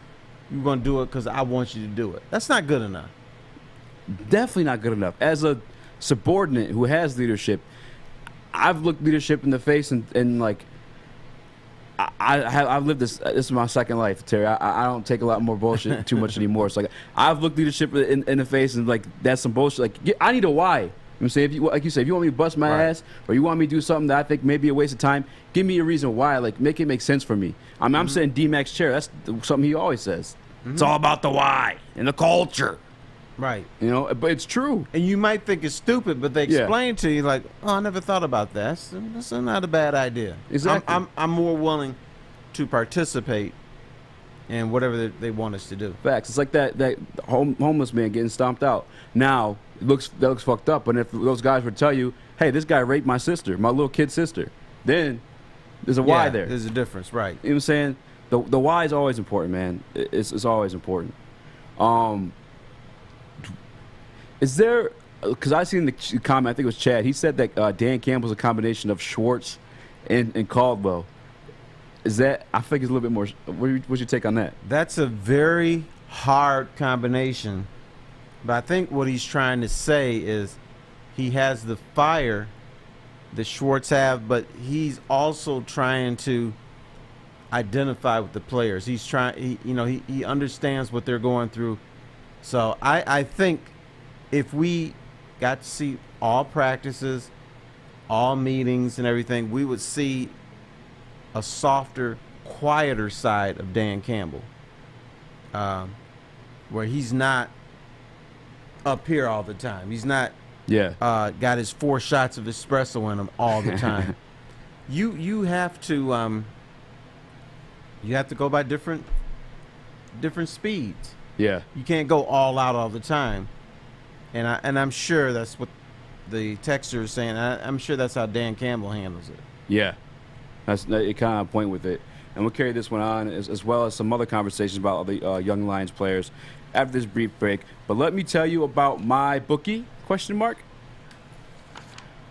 B: You're going to do it because I want you to do it. That's not good enough.
A: Definitely not good enough. As a subordinate who has leadership, I've looked leadership in the face and like, I've lived this. This is my second life, Terry. I don't take a lot more bullshit too much anymore. So like, I've looked leadership in the face and like, that's some bullshit. Like, I need a why. You know what I'm saying? Like you said, if you want me to bust my ass or you want me to do something that I think may be a waste of time, give me a reason why. Like, make it make sense for me. I'm sitting D-Mac's chair. That's something he always says. It's all about the why and the culture.
B: Right.
A: But it's true.
B: And you might think it's stupid, but they explain to you like, oh, I never thought about that. That's not a bad idea.
A: Exactly.
B: I'm more willing to participate in whatever they want us to do.
A: Facts. It's like that homeless man getting stomped out. Now, that looks fucked up, but if those guys would tell you, hey, this guy raped my sister, my little kid's sister, then there's a why there.
B: There's a difference, right.
A: You know what I'm saying? The why is always important, man. It's always important. Is there, because I seen the comment, I think it was Chad, he said that Dan Campbell's a combination of Schwartz and Caldwell. Is that, I think it's a little bit more, what's your take on that?
B: That's a very hard combination. But I think what he's trying to say is he has the fire that Schwartz have, but he's also trying to identify with the players. He's trying, he understands what they're going through. So I think if we got to see all practices, all meetings and everything, we would see a softer, quieter side of Dan Campbell, where he's not up here all the time. He's not got his 4 shots of espresso in him all the time. You have to go by different speeds.
A: Yeah.
B: You can't go all out all the time. And I'm sure that's what the texter is saying. I'm sure that's how Dan Campbell handles it.
A: Yeah. That's it. Kind of point with it. And we'll carry this one on as well as some other conversations about the young Lions players after this brief break. But let me tell you about MyBookie, ?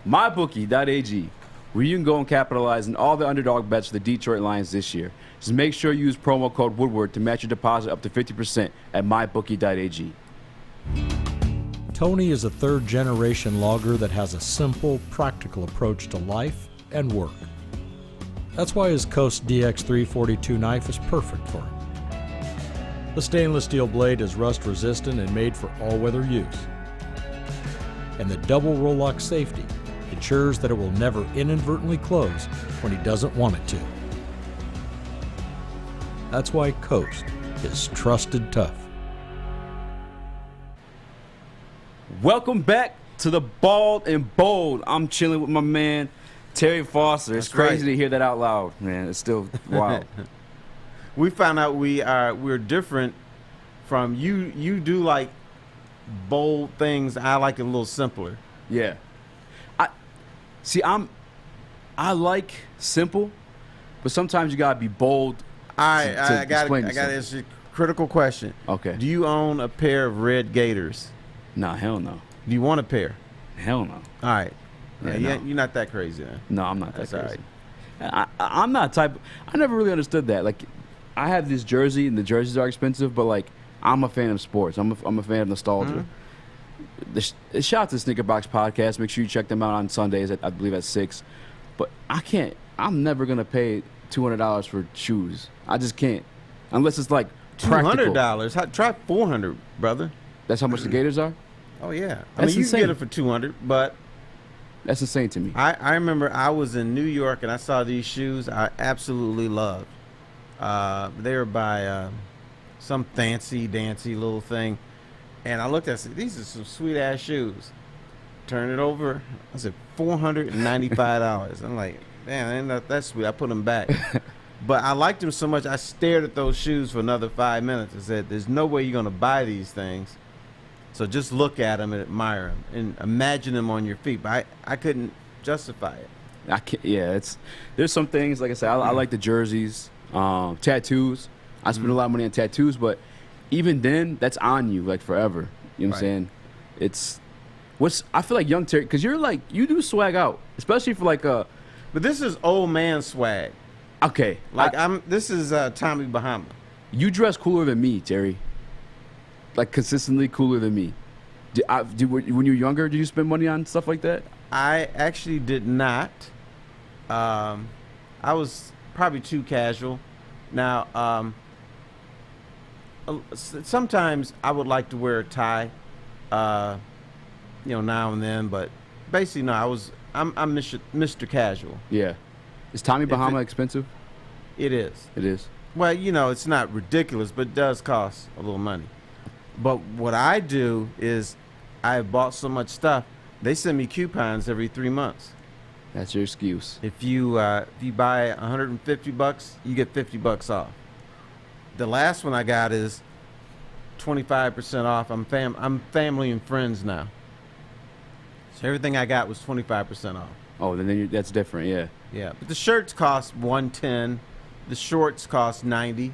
A: MyBookie.ag, where you can go and capitalize on all the underdog bets for the Detroit Lions this year. Just make sure you use promo code Woodward to match your deposit up to 50% at MyBookie.ag.
I: Tony is a third-generation logger that has a simple, practical approach to life and work. That's why his Coast DX342 knife is perfect for him. The stainless steel blade is rust-resistant and made for all-weather use. And the double roll-lock safety ensures that it will never inadvertently close when he doesn't want it to. That's why Coast is trusted tough.
A: Welcome back to the Bald and Bold. I'm chilling with my man, Terry Foster. It's crazy to hear that out loud, man. It's still wild.
B: We found out we're different from you. You do like bold things. I like it a little simpler.
A: Yeah. I like simple, but sometimes you gotta be bold.
B: I got to ask you a critical question.
A: Okay.
B: Do you own a pair of red Gators?
A: Nah, hell no.
B: Do you want a pair?
A: Hell no.
B: All right.
A: Yeah,
B: You're not that crazy then.
A: No, I'm not that
B: That's
A: crazy.
B: all right.
A: I'm not type. I never really understood that. Like, I have this jersey, and the jerseys are expensive, but like, I'm a fan of sports. I'm a fan of nostalgia. Mm-hmm. Shout out to Sneaker Box Podcast. Make sure you check them out on Sundays. I believe at 6. But I can't. I'm never gonna pay $200 for shoes. I just can't, unless it's like practical.
B: $200. Try $400, brother.
A: That's how much the Gators are.
B: Oh yeah.
A: I mean,
B: you can get it for $200, but
A: that's insane to me.
B: I remember I was in New York and I saw these shoes I absolutely loved. They were by some fancy dancy little thing, and I looked at it and said, these are some sweet ass shoes. Turn it over. I said $495. I'm like, man, ain't not that sweet. I put them back. But I liked them so much, I stared at those shoes for another 5 minutes. I said, there's no way you're going to buy these things. So just look at them and admire them and imagine them on your feet. But I couldn't justify it.
A: I can't, yeah, there's some things, like I said, I like the jerseys, tattoos. I spend a lot of money on tattoos, but even then, that's on you, like, forever. You know what I'm saying? I feel like young Terry, because you do swag out, especially for like a.
B: But this is old man swag.
A: Okay.
B: Like this is Tommy Bahama.
A: You dress cooler than me, Terry. Like consistently cooler than me. When you were younger, did you spend money on stuff like that?
B: I actually did not. I was probably too casual. Now, sometimes I would like to wear a tie, now and then. But basically, no. I'm Mr. Casual.
A: Yeah. Is Tommy Bahama expensive?
B: It is.
A: It is.
B: Well, it's not ridiculous, but it does cost a little money. But what I do is I have bought so much stuff, they send me coupons every 3 months.
A: That's your excuse.
B: If you buy $150, you get $50 off. The last one I got is 25% off. I'm family and friends now. So everything I got was 25% off.
A: Oh, then that's different, yeah.
B: Yeah, but the shirts cost $110. The shorts cost $90.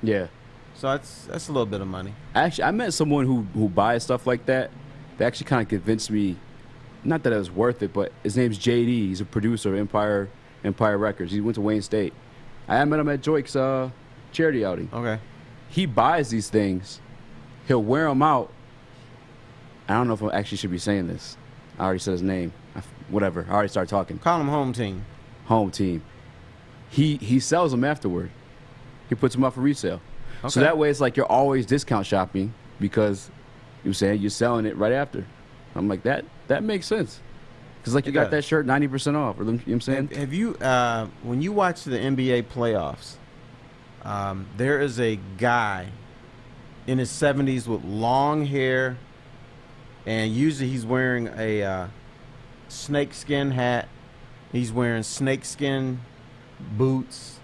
A: Yeah.
B: So that's a little bit of money.
A: Actually, I met someone who buys stuff like that. They actually kind of convinced me, not that it was worth it, but his name's JD. He's a producer of Empire Records. He went to Wayne State. I met him at Joike's charity outing.
B: Okay.
A: He buys these things, he'll wear him out. I don't know if I actually should be saying this. I already said his name. Whatever. I already started talking.
B: Call him home team.
A: Home team. He sells them afterward. He puts them up for resale.
B: Okay.
A: So that way it's like you're always discount shopping because you're saying you're selling it right after. I'm like, that makes sense. Because like you got that shirt 90% off. Or, you know what I'm saying?
B: Have you, when you watch the NBA playoffs, there is a guy in his 70s with long hair, and usually he's wearing a snakeskin hat. He's wearing snakeskin boots,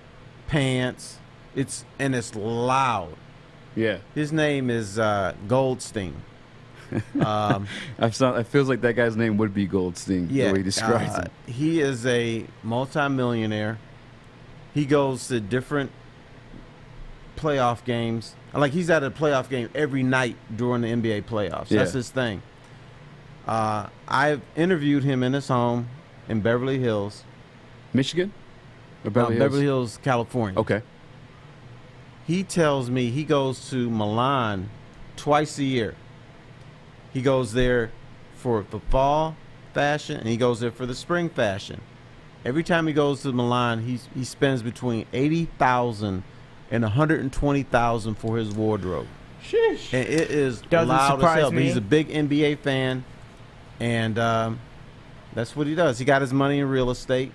B: pants. It's loud.
A: Yeah.
B: His name is Goldstein.
A: It feels like that guy's name would be Goldstein, the way he describes it.
B: He is a multimillionaire. He goes to different playoff games. Like, he's at a playoff game every night during the NBA playoffs.
A: Yeah.
B: That's his thing. I've interviewed him in his home in Beverly Hills.
A: Michigan? Or
B: Beverly Hills, California.
A: Okay.
B: He tells me he goes to Milan twice a year. He goes there for the fall fashion, and he goes there for the spring fashion. Every time he goes to Milan, he spends between $80,000 and $120,000 for his wardrobe.
G: Sheesh.
B: And it is
G: Doesn't
B: loud as
G: surprise
B: hell. But
G: me.
B: he's a big NBA fan, and that's what he does. He got his money in real estate,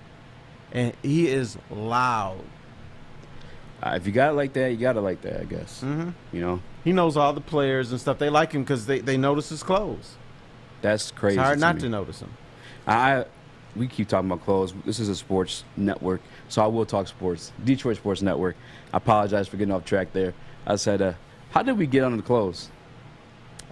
B: and he is loud.
A: If you got it like that, you got it like that, I guess.
B: Mm-hmm.
A: You know?
B: He knows all the players and stuff. They like him because they notice his clothes.
A: That's crazy.
B: It's hard not
A: me.
B: to notice him.
A: We keep talking about clothes. This is a sports network, so I will talk sports. Detroit Sports Network. I apologize for getting off track there. I said, how did we get on the clothes?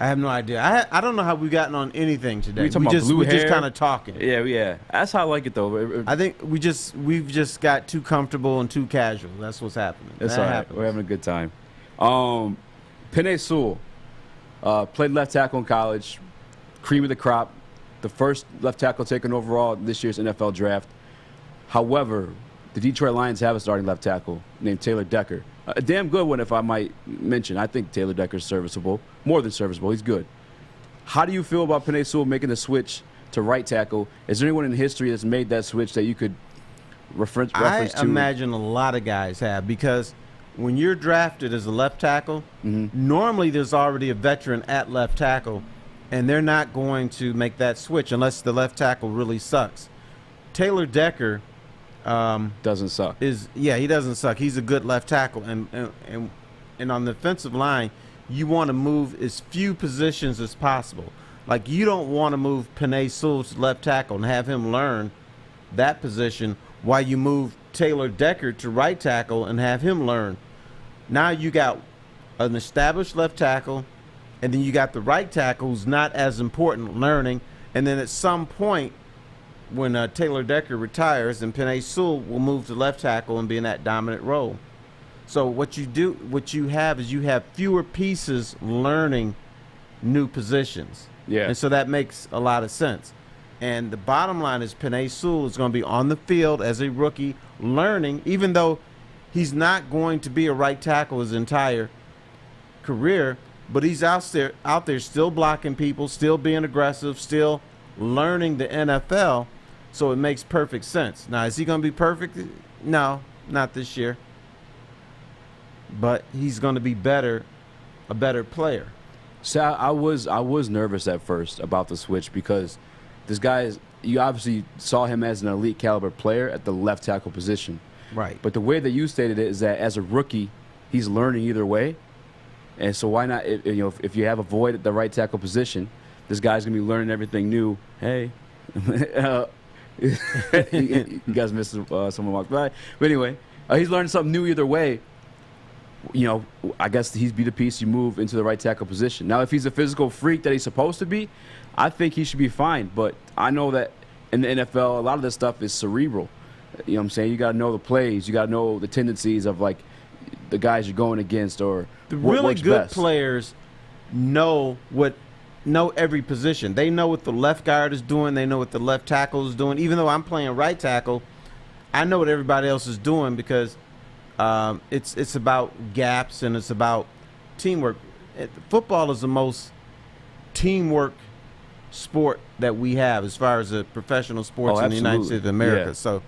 B: I have no idea. I don't know how we've gotten on anything today.
A: We talking about blue
B: we're just
A: hair?
B: kind of talking.
A: Yeah. That's how I like it, though.
B: I think we've just got too comfortable and too casual. That's what's happening.
A: It's
B: that
A: all right.
B: happens.
A: We're having a good time. Penei Sewell played left tackle in college, cream of the crop, the first left tackle taken overall this year's NFL draft. However, the Detroit Lions have a starting left tackle named Taylor Decker. A damn good one, if I might mention. I think Taylor Decker's serviceable, more than serviceable. He's good. How do you feel about Penei Sewell making the switch to right tackle? Is there anyone in history that's made that switch that you could reference to?
B: I imagine a lot of guys have, because when you're drafted as a left tackle, normally there's already a veteran at left tackle, and they're not going to make that switch unless the left tackle really sucks. Taylor Decker
A: doesn't suck.
B: He doesn't suck. He's a good left tackle, and on the defensive line, you want to move as few positions as possible. Like, you don't want to move Penei Sewell to left tackle and have him learn that position while you move Taylor Decker to right tackle and have him learn. Now you got an established left tackle, and then you got the right tackle who's not as important learning, and then at some point when Taylor Decker retires, and Penei Sewell will move to left tackle and be in that dominant role. So what you have fewer pieces learning new positions.
A: Yeah.
B: And so that makes a lot of sense. And the bottom line is Penei Sewell is going to be on the field as a rookie learning, even though he's not going to be a right tackle his entire career, but he's out there still blocking people, still being aggressive, still learning the NFL. So it makes perfect sense. Now, is he going to be perfect? No, not this year. But he's going to be a better player.
A: So I was nervous at first about the switch because this guy you obviously saw him as an elite caliber player at the left tackle position.
B: Right.
A: But the way that you stated it is that as a rookie, he's learning either way. And so why not, if you have a void at the right tackle position, this guy's going to be learning everything new. Hey. You guys missed someone walked by. But anyway, he's learning something new either way. I guess he'd be the piece you move into the right tackle position. Now, if he's a physical freak that he's supposed to be, I think he should be fine. But I know that in the NFL, a lot of this stuff is cerebral. You know what I'm saying? You got to know the plays. You got to know the tendencies of, like, the guys you're going against or
B: the
A: what
B: really
A: works
B: good
A: best.
B: Players know every position. They know what the left guard is doing. They know what the left tackle is doing. Even though I'm playing right tackle, I know what everybody else is doing because it's about gaps and it's about teamwork. football is the most teamwork sport that we have as far as the professional sports in the United States of America.
A: Yeah.
B: So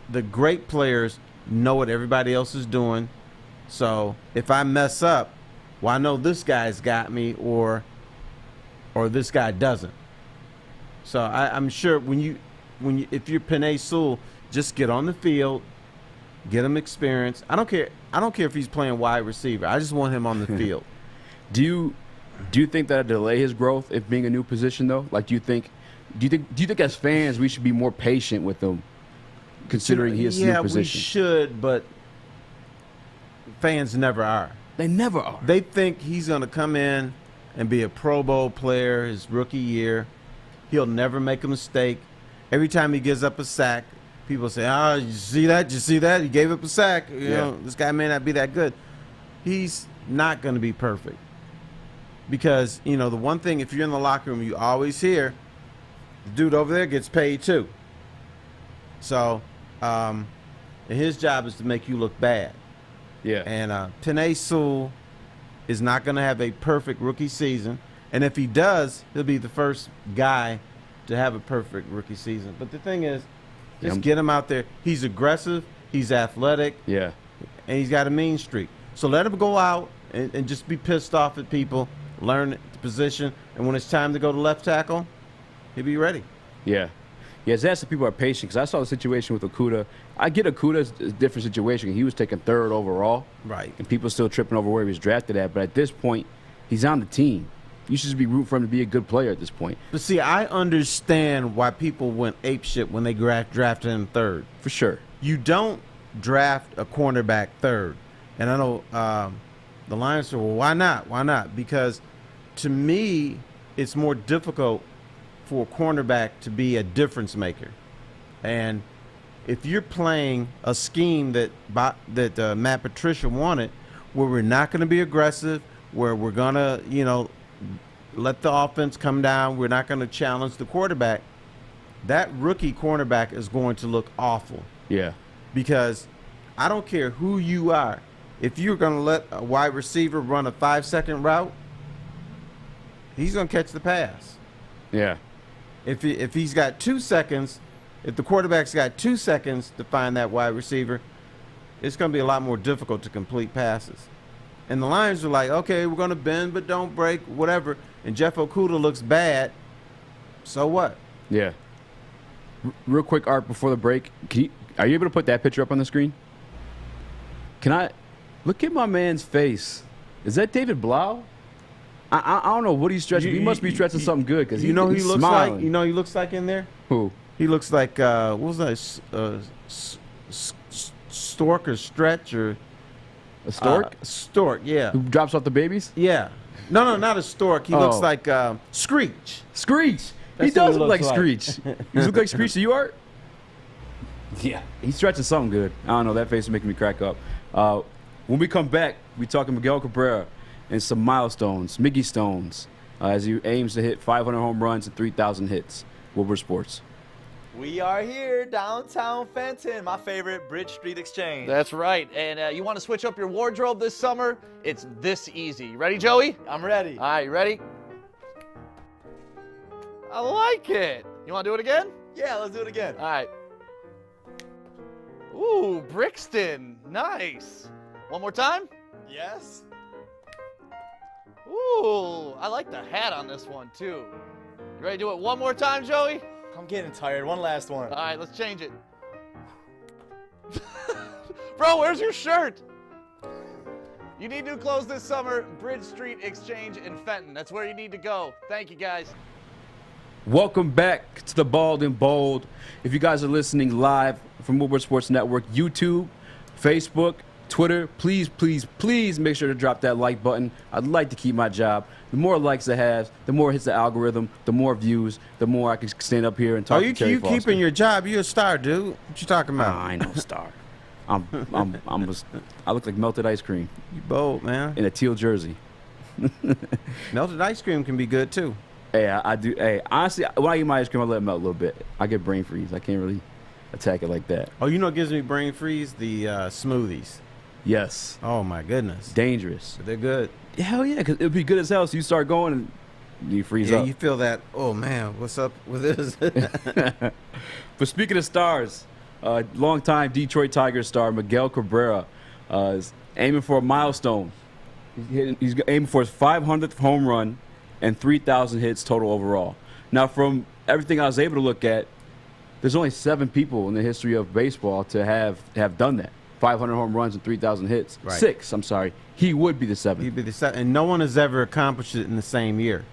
B: the great players know what everybody else is doing. So if I mess up, well, I know this guy's got me, or this guy doesn't. So I'm sure if you're Penei Sewell, just get on the field, get him experience. I don't care if he's playing wide receiver. I just want him on the field.
A: Do you think that delay his growth if being a new position though? Like, do you think as fans we should be more patient with him, considering he is a new position?
B: Yeah, we should, but fans never are.
A: They never are.
B: They think he's going to come in and be a Pro Bowl player his rookie year. He'll never make a mistake. Every time he gives up a sack, people say, "Oh, you see that? You see that? He gave up a sack. You know, this guy may not be that good." He's not going to be perfect. Because, the one thing, if you're in the locker room, you always hear, the dude over there gets paid too. So, and his job is to make you look bad.
A: Yeah.
B: And Penei Sewell is not going to have a perfect rookie season. And if he does, he'll be the first guy to have a perfect rookie season. But the thing is, just get him out there. He's aggressive. He's athletic.
A: Yeah.
B: And he's got a mean streak. So let him go out and just be pissed off at people. Learn the position, and when it's time to go to left tackle, he'll be ready.
A: Yeah. Yeah, it's that people are patient, because I saw the situation with Okudah. I get Okudah's a different situation. He was taken 3rd overall.
B: Right.
A: And people still tripping over where he was drafted at. But at this point, he's on the team. You should just be rooting for him to be a good player at this point.
B: But see, I understand why people went apeshit when they drafted him 3rd.
A: For sure.
B: You don't draft a cornerback 3rd. And I know the Lions said, well, why not? Why not? Because to me, it's more difficult for a cornerback to be a difference maker. And if you're playing a scheme that Matt Patricia wanted, where we're not going to be aggressive, where we're going to, let the offense come down, we're not going to challenge the quarterback, that rookie cornerback is going to look awful.
A: Yeah.
B: Because I don't care who you are. If you're going to let a wide receiver run a 5-second route, he's going to catch the pass.
A: Yeah.
B: If he's got 2 seconds, if the quarterback's got 2 seconds to find that wide receiver, it's going to be a lot more difficult to complete passes. And the Lions are like, okay, we're going to bend but don't break, whatever. And Jeff Okudah looks bad. So what?
A: Yeah. Real quick, Art, before the break, are you able to put that picture up on the screen? Can I look at my man's face? Is that David Blau? I don't know what he's stretching. He must be stretching something good, because
B: he looks
A: smiling.
B: like. You know, he looks like in there.
A: Who?
B: He looks like what was that? Stork or Stretch or
A: a stork?
B: Stork, yeah.
A: Who drops off the babies?
B: Yeah. No, not a stork. He looks like Screech.
A: Screech.
B: That's
A: He does
B: what
A: look
B: he
A: like
B: looks
A: Screech. You look like Screech to you, Art?
C: Yeah.
A: He's stretching something good. I don't know. That face is making me crack up. When we come back, we talking Miguel Cabrera and some milestones, Miggy Stones, as he aims to hit 500 home runs and 3,000 hits. Woodward Sports.
J: We are here, downtown Fenton, my favorite Bridge Street Exchange.
K: That's right. And you want to switch up your wardrobe this summer? It's this easy. You ready, Joey?
J: I'm ready.
K: All right, you ready? I like it. You want to do it again?
J: Yeah, let's do it again.
K: All right. Ooh, Brixton. Nice. One more time?
J: Yes.
K: Ooh, I like the hat on this one, too. You ready to do it one more time, Joey?
J: I'm getting tired. One last one.
K: All right, let's change it. Bro, where's your shirt? You need new clothes this summer. Bridge Street Exchange in Fenton. That's where you need to go. Thank you, guys.
A: Welcome back to the Bald and Bold. If you guys are listening live from Woodward Sports Network, YouTube, Facebook, Twitter, please, please, please make sure to drop that like button. I'd like to keep my job. The more likes it has, the more it hits the algorithm, the more views, the more I can stand up here and talk to Terry Foster.
B: Keeping your job? You're a star, dude. What you talking about?
A: I ain't no star. I look like melted ice cream.
B: You bold, man.
A: In a teal jersey.
B: Melted ice cream can be good, too.
A: Hey, I do. Hey, honestly, when I eat my ice cream, I let it melt a little bit. I get brain freeze. I can't really attack it like that.
B: Oh, you know what gives me brain freeze? The smoothies.
A: Yes.
B: Oh, my goodness.
A: Dangerous.
B: They're good.
A: Hell yeah, because it'd be good as hell. So you start going and you freeze up.
B: You feel that, oh man, what's up with this?
A: But speaking of stars, longtime Detroit Tigers star Miguel Cabrera is aiming for a milestone. He's aiming for his 500th home run and 3,000 hits total overall. Now, from everything I was able to look at, there's only 7 people in the history of baseball to have done that. 500 home runs and 3,000 hits.
B: Right.
A: 6, I'm sorry. He would be the 7th.
B: He'd be the 7th, and no one has ever accomplished it in the same year.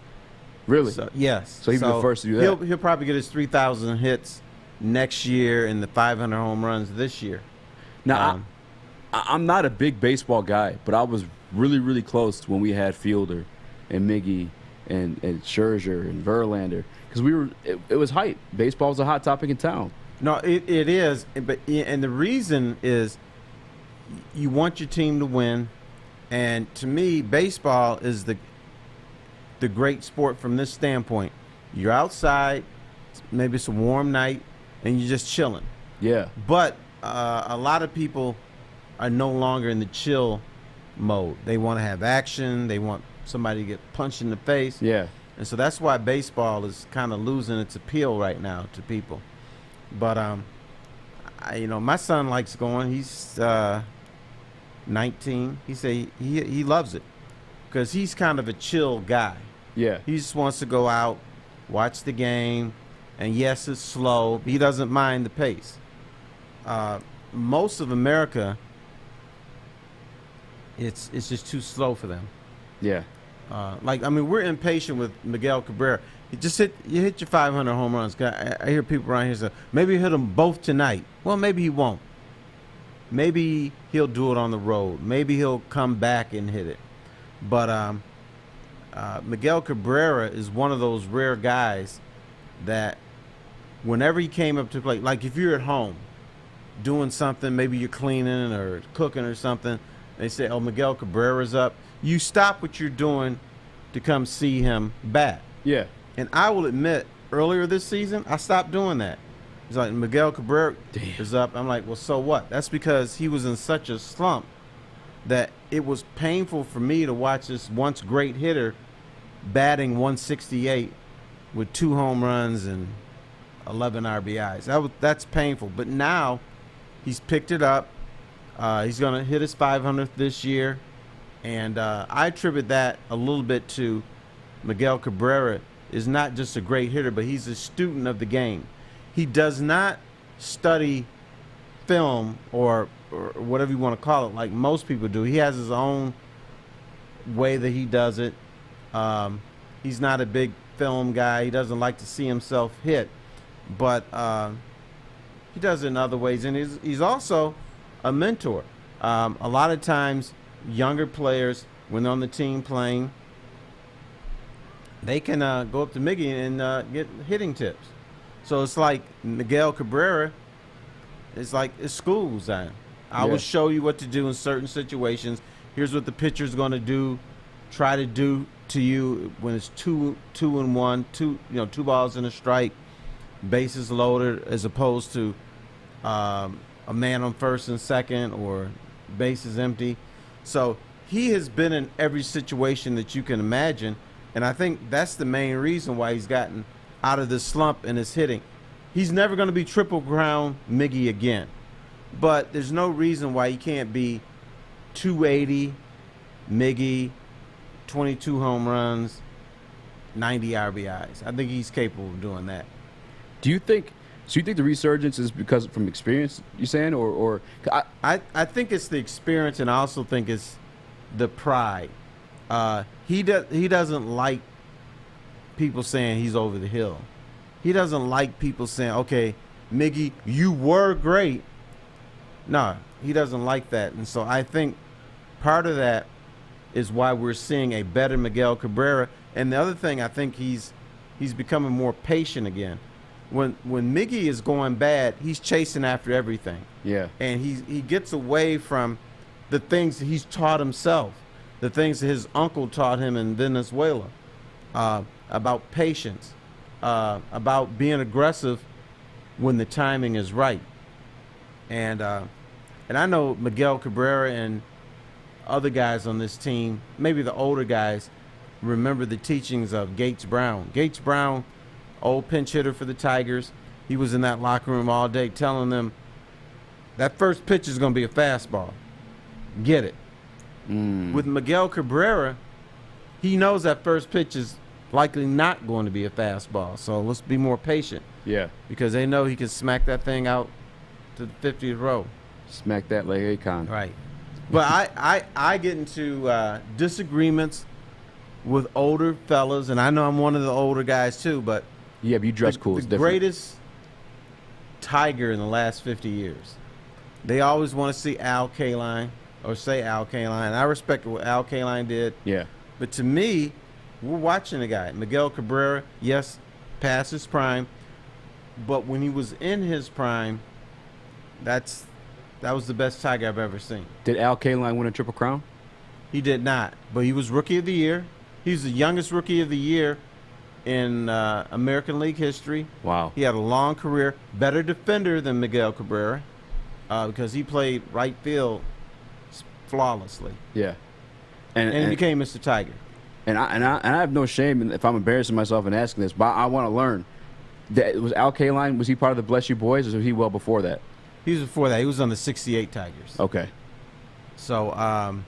A: Really?
B: So, yes.
A: So he'd be the first to do that.
B: He'll probably get his 3,000 hits next year and the 500 home runs this year.
A: Now, I'm not a big baseball guy, but I was really, really close when we had Fielder and Miggy and Scherzer and Verlander, because it was hype. Baseball was a hot topic in town.
B: No, it is, and the reason is you want your team to win, and to me, baseball is the great sport from this standpoint. You're outside, maybe it's a warm night, and you're just chilling.
A: Yeah.
B: But a lot of people are no longer in the chill mode. They want to have action. They want somebody to get punched in the face.
A: Yeah.
B: And so that's why baseball is kind of losing its appeal right now to people. But my son likes going. He's 19. He say he loves it because he's kind of a chill guy.
A: Yeah.
B: He just wants to go out, watch the game, and yes, it's slow. He doesn't mind the pace. Most of America, it's just too slow for them.
A: Yeah.
B: We're impatient with Miguel Cabrera. You hit your 500 home runs. I hear people around here say, maybe he'll hit them both tonight. Well, maybe he won't. Maybe he'll do it on the road. Maybe he'll come back and hit it. But Miguel Cabrera is one of those rare guys that whenever he came up to play, like if you're at home doing something, maybe you're cleaning or cooking or something, they say, oh, Miguel Cabrera's up. You stop what you're doing to come see him bat.
A: Yeah.
B: And I will admit, earlier this season, I stopped doing that. It's like Miguel Cabrera is up. I'm like, well, so what? That's because he was in such a slump that it was painful for me to watch this once great hitter batting 168 with 2 home runs and 11 RBIs. That's painful. But now he's picked it up. He's going to hit his 500th this year. And I attribute that a little bit to Miguel Cabrera is not just a great hitter, but he's a student of the game. He does not study film or whatever you want to call it like most people do. He has his own way that he does it. He's not a big film guy. He doesn't like to see himself hit. But he does it in other ways. And he's also a mentor. A lot of times, younger players, when they're on the team playing, they can go up to Miggy and get hitting tips. So it's like Miguel Cabrera is like it's school time. I will show you what to do in certain situations. Here's what the pitcher's going to do. Try to do to you when it's 2-1, 2 balls and a strike, bases loaded, as opposed to a man on first and second or bases empty. So he has been in every situation that you can imagine, and I think that's the main reason why he's gotten out of this slump in his hitting. He's never going to be Triple Crown Miggy again, but there's no reason why he can't be 280 Miggy, 22 home runs, 90 RBIs. I think he's capable of doing that.
A: Do you think the resurgence is because from experience, you saying, or
B: I think it's the experience, and I also think it's the pride. He doesn't like people saying he's over the hill. He doesn't like people saying, okay, Miggy, you were great. No, he doesn't like that. And so I think part of that is why we're seeing a better Miguel Cabrera. And the other thing, I think he's becoming more patient again. When Miggy is going bad, he's chasing after everything.
A: Yeah.
B: And he gets away from the things that he's taught himself, the things that his uncle taught him in Venezuela, about patience, about being aggressive when the timing is right. And I know Miguel Cabrera and other guys on this team, maybe the older guys, remember the teachings of Gates Brown. Gates Brown, old pinch hitter for the Tigers, he was in that locker room all day telling them that first pitch is going to be a fastball. Get it. With Miguel Cabrera, he knows that first pitch is likely not going to be a fastball. So let's be more patient.
A: Yeah.
B: Because they know he can smack that thing out to the 50th row.
A: Smack that like Akon.
B: Right. But I get into disagreements with older fellas, and I know I'm one of the older guys too, but
A: yeah, but you dress cool. It's
B: the
A: different.
B: greatest Tiger in the last 50 years. They always want to see Al Kaline or say Al Kaline. I respect what Al Kaline did.
A: Yeah.
B: But to me, we're watching a guy, Miguel Cabrera, yes, past his prime, but when he was in his prime, that was the best Tiger I've ever seen.
A: Did Al Kaline win a Triple Crown?
B: He did not, but he was Rookie of the Year. He's the youngest Rookie of the Year in American League history.
A: Wow.
B: He had a long career, better defender than Miguel Cabrera because he played right field flawlessly.
A: Yeah.
B: And he became Mr. Tiger.
A: And I have no shame if I'm embarrassing myself in asking this, but I want to learn. Was Al Kaline, was he part of the Bless You Boys, or was he well before that?
B: He was before that. He was on the 68 Tigers.
A: Okay.
B: So,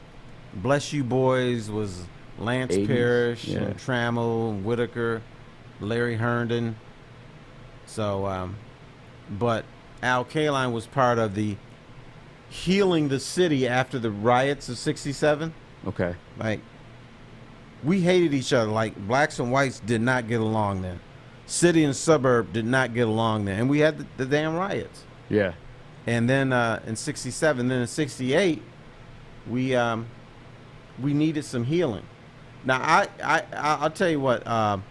B: Bless You Boys was Lance
A: 80s,
B: Parrish,
A: yeah.
B: and Trammell, and Whitaker, Larry Herndon. So, but Al Kaline was part of the healing the city after the riots of 67.
A: Okay.
B: Like, we hated each other. Like, blacks and whites did not get along then. City and suburb did not get along then. And we had the damn riots.
A: Yeah.
B: And then in 67, then in 68, we needed some healing. Now, I'll tell you what. I'll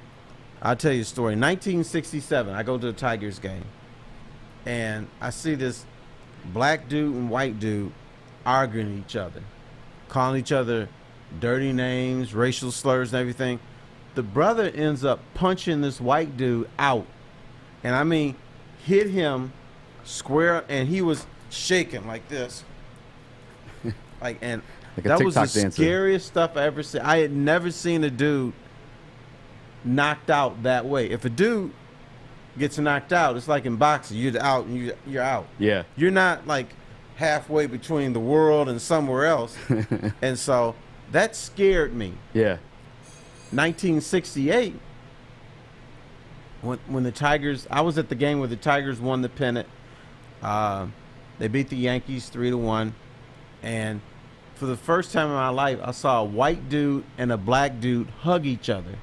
B: tell you a story. 1967, I go to a Tigers game, and I see this black dude and white dude arguing each other, calling each other dirty names, racial slurs, and everything. The brother ends up punching this white dude out, and I mean, hit him square, and he was shaking like this, like, and
A: like a
B: that was
A: TikTok
B: the
A: dancer.
B: scariest stuff I ever seen. I had never seen a dude knocked out that way. If a dude gets knocked out, it's like in boxing, you're out and you're out.
A: Yeah.
B: You're not like halfway between the world and somewhere else. And so that scared me.
A: Yeah.
B: 1968, when the Tigers, I was at the game where the Tigers won the pennant. They beat the Yankees 3-1, and for the first time in my life, I saw a white dude and a black dude hug each other.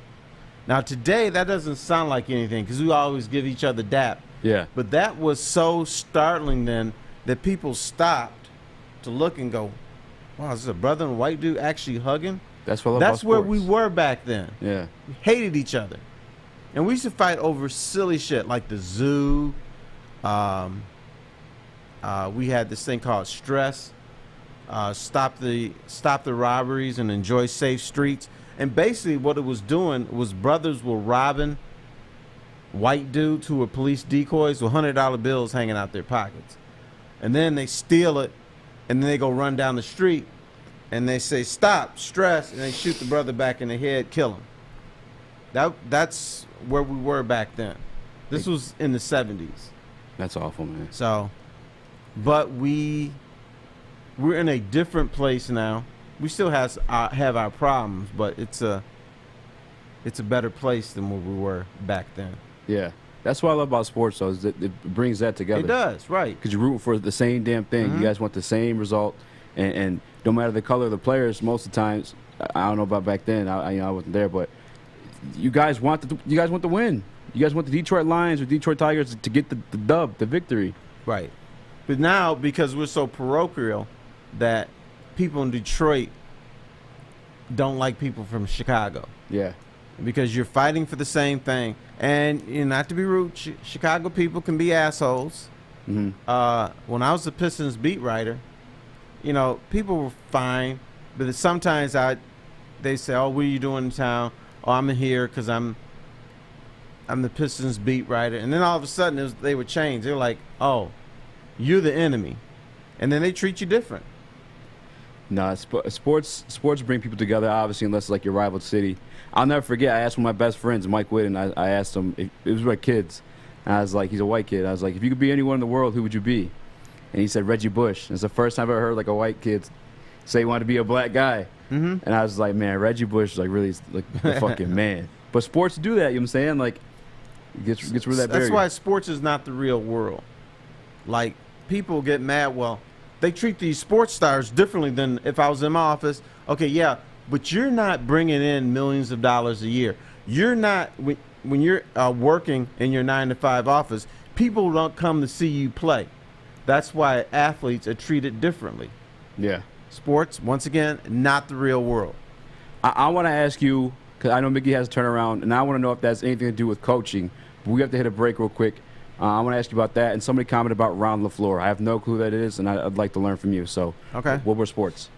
B: Now today, that doesn't sound like anything because we always give each other dap.
A: Yeah.
B: But that was so startling then that people stopped to look and go, "Wow, is this a brother and a white dude actually hugging?"
A: That's what I love
B: That's
A: about
B: where
A: sports.
B: we were back then.
A: Yeah.
B: We hated each other. And we used to fight over silly shit like the zoo. We had this thing called stress. Stop the robberies and enjoy safe streets. And basically what it was doing was brothers were robbing white dudes who were police decoys with $100 bills hanging out their pockets. And then they steal it, and then they go run down the street, and they say, "Stop, stress," and they shoot the brother back in the head, kill him. That's where we were back then. This was in the 70s.
A: That's awful, man.
B: So, but we're in a different place now. We still have our problems, but it's a better place than where we were back then.
A: Yeah. That's what I love about sports, though, is that it brings that together.
B: It does, right.
A: Because you're rooting for the same damn thing.
B: Mhm.
A: You guys want the same result. And no matter the color of the players, most of the times, I don't know about back then. I wasn't there, but you guys want the win. You guys want the Detroit Lions or Detroit Tigers to get the dub, the victory.
B: Right. But now, because we're so parochial that people in Detroit don't like people from Chicago.
A: Yeah.
B: Because you're fighting for the same thing. And not to be rude, Chicago people can be assholes.
A: Mm-hmm.
B: When I was the Pistons beat writer, people were fine. But sometimes they say, "Oh, what are you doing in town?" "Oh, I'm here because I'm the Pistons beat writer." And then all of a sudden they would change. They were like, "Oh, you're the enemy." And then they treat you different.
A: No, sports bring people together, obviously, unless it's like your rival city. I'll never forget, I asked one of my best friends, Mike Whitten, I asked him, it was my kids, and I was like, he's a white kid. I was like, if you could be anyone in the world, who would you be? And he said Reggie Bush. It's the first time I've ever heard like a white kid say he wanted to be a black guy. And I was like, man, Reggie Bush is like really like the fucking man. But sports do that, you know what I'm saying? Like, gets rid of that barrier.
B: That's why sports is not the real world. Like, people get mad, well, they treat these sports stars differently than if I was in my office. Okay, yeah, but you're not bringing in millions of dollars a year. You're not, when you're working in your 9-to-5 office, people don't come to see you play. That's why athletes are treated differently.
A: Yeah.
B: Sports, once again, not the real world.
A: I want to ask you, because I know Mickey has a turnaround, and I want to know if that's anything to do with coaching. But we have to hit a break real quick. I want to ask you about that. And somebody commented about Ron LeFlore. I have no clue who that is, and I'd like to learn from you. So,
B: okay.
A: Woodward Sports.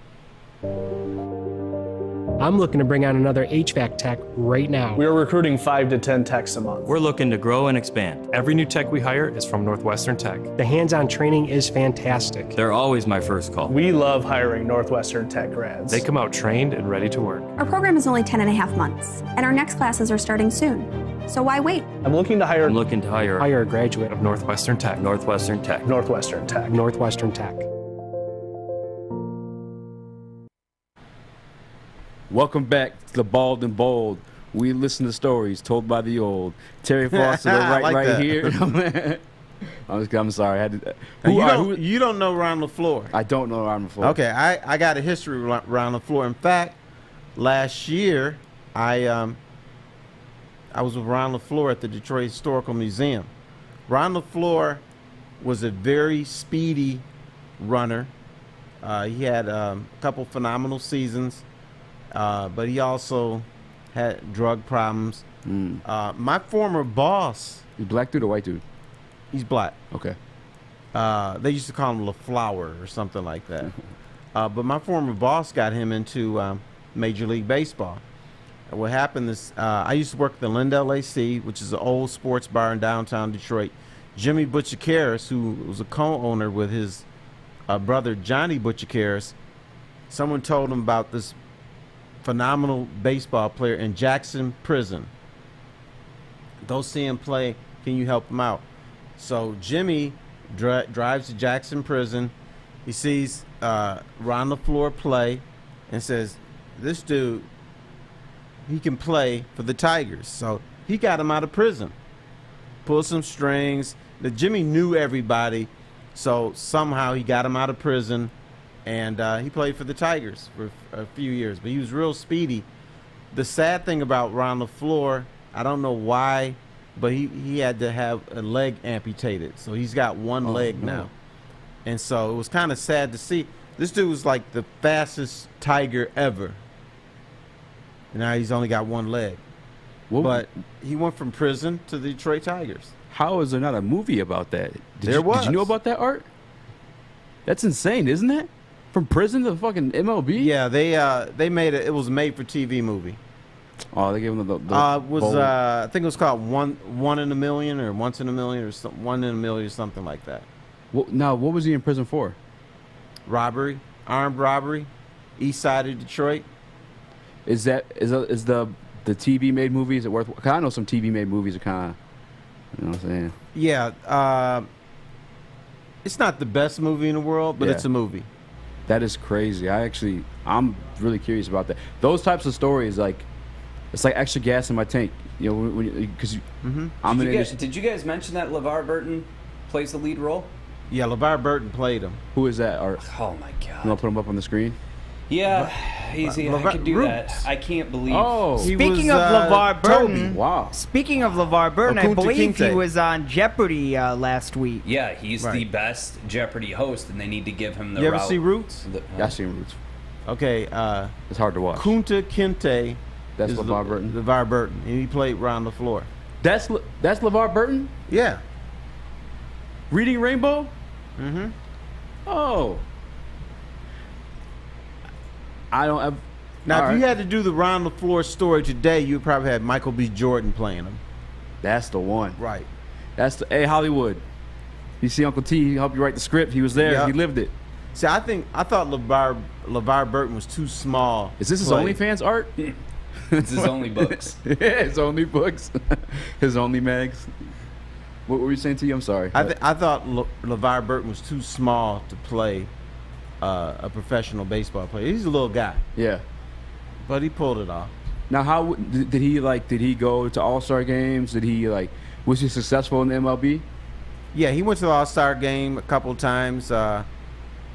L: I'm looking to bring on another HVAC tech right now.
M: We are recruiting 5 to 10 techs a month.
N: We're looking to grow and expand. Every new tech we hire is from Northwestern Tech.
L: The hands-on training is fantastic.
N: They're always my first call.
M: We love hiring Northwestern Tech grads.
N: They come out trained and ready to work.
O: Our program is only 10.5 months, and our next classes are starting soon. So why wait?
M: I'm looking to hire
L: a graduate
N: of Northwestern Tech. Northwestern Tech.
M: Northwestern Tech.
L: Northwestern Tech.
A: Welcome back to the Bald and Bold. We listen to stories told by the old. Terry Foster, right here. I'm sorry. I had to,
B: you don't know Ron LeFlore.
A: I don't know Ron LeFlore.
B: Okay, I got a history with Ron LeFlore. In fact, last year I was with Ron LeFlore at the Detroit Historical Museum. Ron LeFlore was a very speedy runner. He had a couple phenomenal seasons. But he also had drug problems. My former boss.
A: He's black dude or white dude?
B: He's black.
A: Okay.
B: They used to call him LeFlore or something like that. But my former boss got him into Major League Baseball. And what happened is I used to work at the Lindell AC, which is an old sports bar in downtown Detroit. Jimmy Butcher-Karras, who was a co-owner with his brother Johnny Butcher-Karras, someone told him about this phenomenal baseball player in Jackson Prison. Don't see him play. Can you help him out? So Jimmy drives to Jackson Prison. He sees Ron LeFlore play and says, this dude, he can play for the Tigers. So he got him out of prison. Pulled some strings. Now, Jimmy knew everybody, so somehow he got him out of prison. And he played for the Tigers for a few years, but he was real speedy. The sad thing about Ron LeFlore, I don't know why, but he had to have a leg amputated. So he's got one leg now. And so it was kind of sad to see. This dude was like the fastest Tiger ever. And now he's only got one leg. But he went from prison to the Detroit Tigers.
A: How is there not a movie about that? Did
B: There was.
A: Did you know about that, Art? That's insane, isn't it? From prison to fucking MLB?
B: Yeah, they made it. It was a made-for-TV movie.
A: Oh, they gave him the
B: I think it was called One in a Million or Once in a Million or something. 1 in a Million or something like that.
A: Now, what was he in prison for?
B: Robbery, armed robbery, east side of Detroit.
A: Is the TV made movie? Is it worth? Cause I know some TV made movies are kind of, you know what I'm saying?
B: Yeah, it's not the best movie in the world, but it's a movie.
A: That is crazy. I'm really curious about that. Those types of stories, like, it's like extra gas in my tank. You know, because
C: Did you guys mention that LeVar Burton plays the lead role?
B: Yeah, LeVar Burton played him.
A: Who is that? Art?
C: Oh my God!
A: You want to put him up on the screen?
C: Yeah, easy. I can do that. I can't believe.
G: Oh, speaking of LeVar Burton,
A: wow.
G: Speaking of LeVar Burton, I believe he was on Jeopardy last week.
C: Yeah, he's the best Jeopardy host, and they need to give him the.
B: You ever see Roots?
A: Yeah, I've seen Roots.
B: Okay,
A: it's hard to watch.
B: Kunta Kinte.
A: That's LeVar Burton.
B: LeVar Burton, and he played Ron LeFlore.
A: That's LeVar Burton.
B: Yeah.
A: Reading Rainbow.
B: Mm-hmm.
A: Oh. I don't have.
B: Now, if you had to do the Ron LeFlore story today, you'd probably have Michael B. Jordan playing him.
A: That's the one.
B: Right.
A: That's the Hollywood. You see Uncle T, he helped you write the script. He was there.
B: Yep.
A: He lived it.
B: See, I thought LeVar Burton was too small.
A: Is this his OnlyFans art?
C: It's his only books.
A: Yeah, his only books. His only mags. What were you saying to you? I'm sorry.
B: I thought LeVar Burton was too small to play a professional baseball player. He's a little guy.
A: Yeah.
B: But he pulled it off.
A: Now, how did he go to All-Star games? Was he successful in the MLB?
B: Yeah, he went to the All-Star game a couple of times.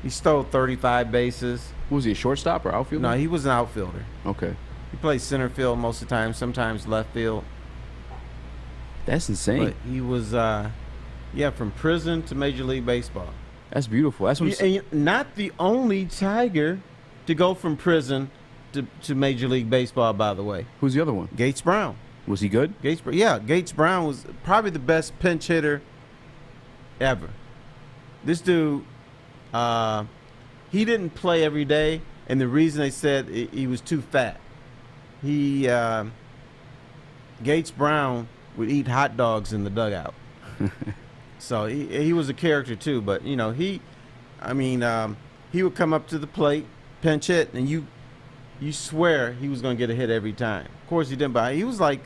B: He stole 35 bases.
A: Was he a shortstop or outfielder?
B: No, he was an outfielder.
A: Okay.
B: He played center field most of the time, sometimes left field.
A: That's insane.
B: But he was, from prison to Major League Baseball.
A: That's beautiful. That's what
B: not the only Tiger to go from prison to Major League Baseball, by the way.
A: Who's the other one?
B: Gates Brown.
A: Was he good?
B: Gates Brown was probably the best pinch hitter ever. This dude, he didn't play every day, and the reason they said he was too fat. Gates Brown would eat hot dogs in the dugout. So he was a character too, but he would come up to the plate, pinch hit, and you swear he was going to get a hit every time. Of course he didn't, but he was like,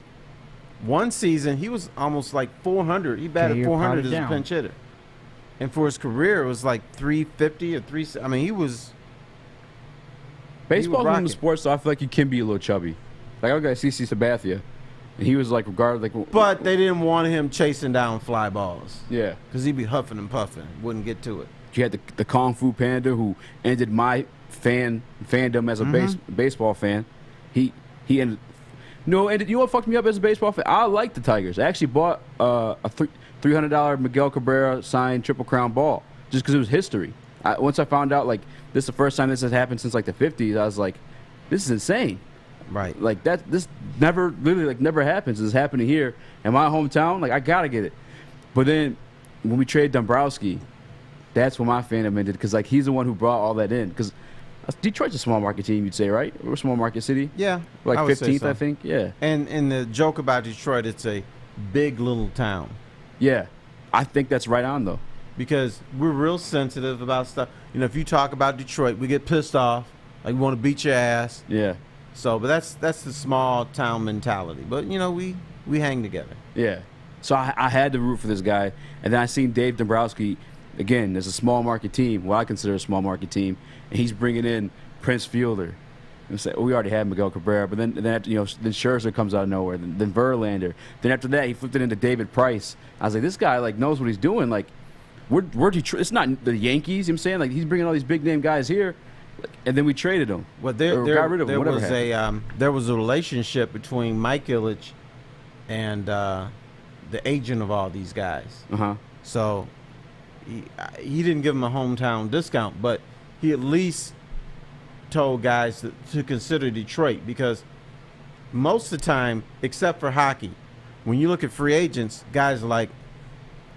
B: one season he was almost like 400. He batted 400 as a pinch hitter. And for his career, it was like 350 or 3. I mean, he was.
A: Baseball's one of the sports, so I feel like you can be a little chubby. Like I got CC Sabathia, and he was like regarded like.
B: But they didn't want him chasing down fly balls.
A: Yeah,
B: because he'd be huffing and puffing, wouldn't get to it.
A: You had the Kung Fu Panda, who ended my fandom as a baseball fan. He ended. No, and you know what fucked me up as a baseball fan? I like the Tigers. I actually bought a $300 Miguel Cabrera signed Triple Crown ball just because it was history. Once I found out, like, this is the first time this has happened since, like, the 50s, I was like, this is insane.
B: Right.
A: Like, this never happens. It's happening here in my hometown. Like, I got to get it. But then when we traded Dombrowski, that's when my fandom ended because, like, he's the one who brought all that in. Because Detroit's a small market team, you'd say, right? We're a small market city.
B: Yeah.
A: Like
B: I would
A: 15th,
B: say so.
A: I think. Yeah.
B: And the joke about Detroit, it's a big little town.
A: Yeah. I think that's right on, though.
B: Because we're real sensitive about stuff. If you talk about Detroit, we get pissed off. Like, we want to beat your ass.
A: Yeah.
B: So, but that's the small town mentality. But, we hang together.
A: Yeah. So I had to root for this guy. And then I seen Dave Dombrowski. Again, there's a small market team, what I consider a small market team, and he's bringing in Prince Fielder. And say, we already had Miguel Cabrera, but then after, then Scherzer comes out of nowhere, then Verlander. Then after that, he flipped it into David Price. I was like, this guy like knows what he's doing. Like, we're Detroit. It's not the Yankees. You know what I'm saying, like, he's bringing all these big name guys here, and then we traded him.
B: Well,
A: got rid of him.
B: There was a relationship between Mike Ilitch and the agent of all these guys. So. He didn't give him a hometown discount, but he at least told guys to consider Detroit because most of the time, except for hockey, when you look at free agents, guys are like,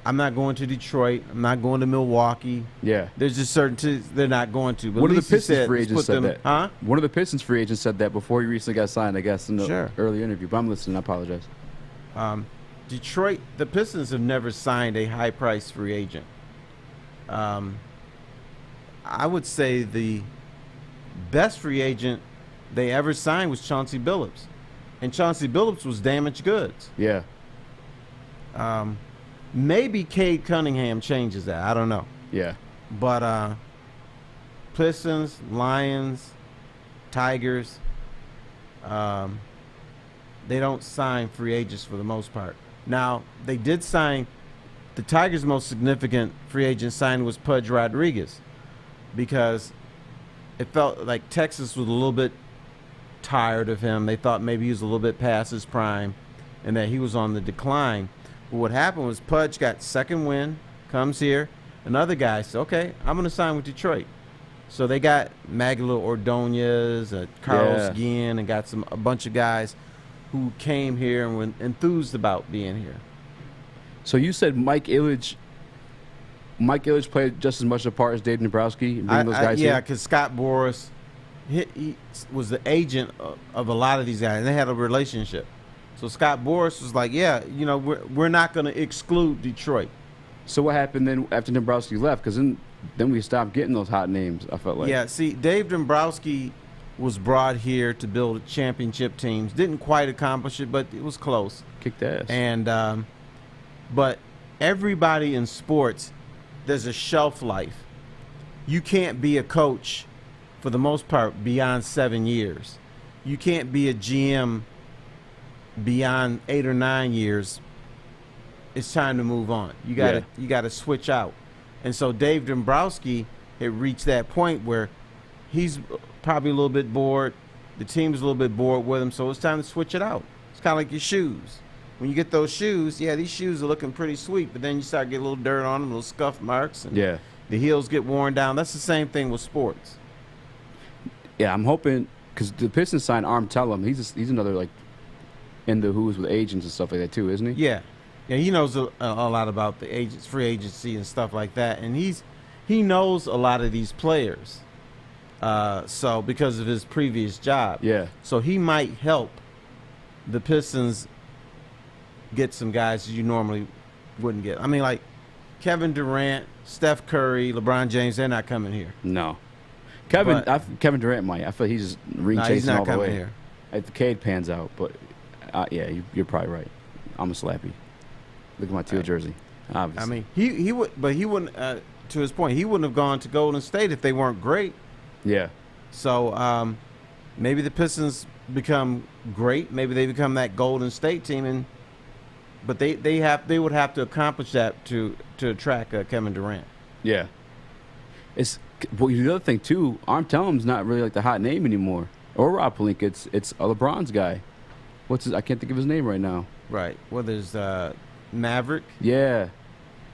B: I'm not going to Detroit. I'm not going to Milwaukee.
A: Yeah.
B: There's just certain they're not going to. But
A: one of the Pistons free agents said that.
B: Huh?
A: One of the Pistons free agents said that before he recently got signed, I guess, in the early interview. But I'm listening. I apologize.
B: Detroit, the Pistons have never signed a high-priced free agent. I would say the best free agent they ever signed was Chauncey Billups. And Chauncey Billups was damaged goods.
A: Yeah.
B: Maybe Cade Cunningham changes that. I don't know.
A: Yeah.
B: But Pistons, Lions, Tigers, they don't sign free agents for the most part. Now, they did sign. The Tigers' most significant free agent signing was Pudge Rodriguez because it felt like Texas was a little bit tired of him. They thought maybe he was a little bit past his prime and that he was on the decline. But what happened was Pudge got second win, comes here. Another guy said, okay, I'm going to sign with Detroit. So they got Magdaleno Ordonez, Carlos Guillen, and got a bunch of guys who came here and were enthused about being here.
A: So you said Mike Ilitch played just as much a part as Dave Dombrowski?
B: Yeah, because Scott Boras, he was the agent of a lot of these guys, and they had a relationship. So Scott Boras was like, yeah, we're not going to exclude Detroit.
A: So what happened then after Dombrowski left? Because then then we stopped getting those hot names. I felt like.
B: Yeah. See, Dave Dombrowski was brought here to build championship teams. Didn't quite accomplish it, but it was close.
A: Kicked ass.
B: And but everybody in sports, there's a shelf life. You can't be a coach, for the most part, beyond 7 years. You can't be a GM beyond 8 or 9 years. It's time to move on. You gotta switch out. And so Dave Dombrowski had reached that point where he's probably a little bit bored. The team's a little bit bored with him, so it's time to switch it out. It's kind of like your shoes. When you get those shoes, yeah, these shoes are looking pretty sweet, but then you start getting a little dirt on them, little scuff marks, and the heels get worn down. That's the same thing with sports.
A: Yeah, I'm hoping, because the Pistons signed Arm Tellem. He's another, like, in the who's with agents and stuff like that too, isn't he?
B: Yeah. Yeah, he knows a lot about the agents, free agency and stuff like that, and he knows a lot of these players. So because of his previous job, so he might help the Pistons get some guys you normally wouldn't get. I mean, like Kevin Durant, Steph Curry, LeBron James, they're not coming here.
A: No, Kevin Durant might. I feel he's ring chasing
B: he's not
A: all the
B: coming
A: way.
B: Here.
A: If the Cade pans out, but yeah, you're probably right. I'm a slappy. Look at my teal jersey. Obviously.
B: I mean, he would, but he wouldn't. To his point, he wouldn't have gone to Golden State if they weren't great.
A: Yeah.
B: So maybe the Pistons become great. Maybe they become that Golden State team, but they would have to accomplish that to attract Kevin Durant.
A: Yeah. Well, the other thing too, Arm Tellem's not really like the hot name anymore, or Rob Pelinka. It's a LeBron's guy. I can't think of his name right now.
B: Right. Well, there's Maverick.
A: Yeah.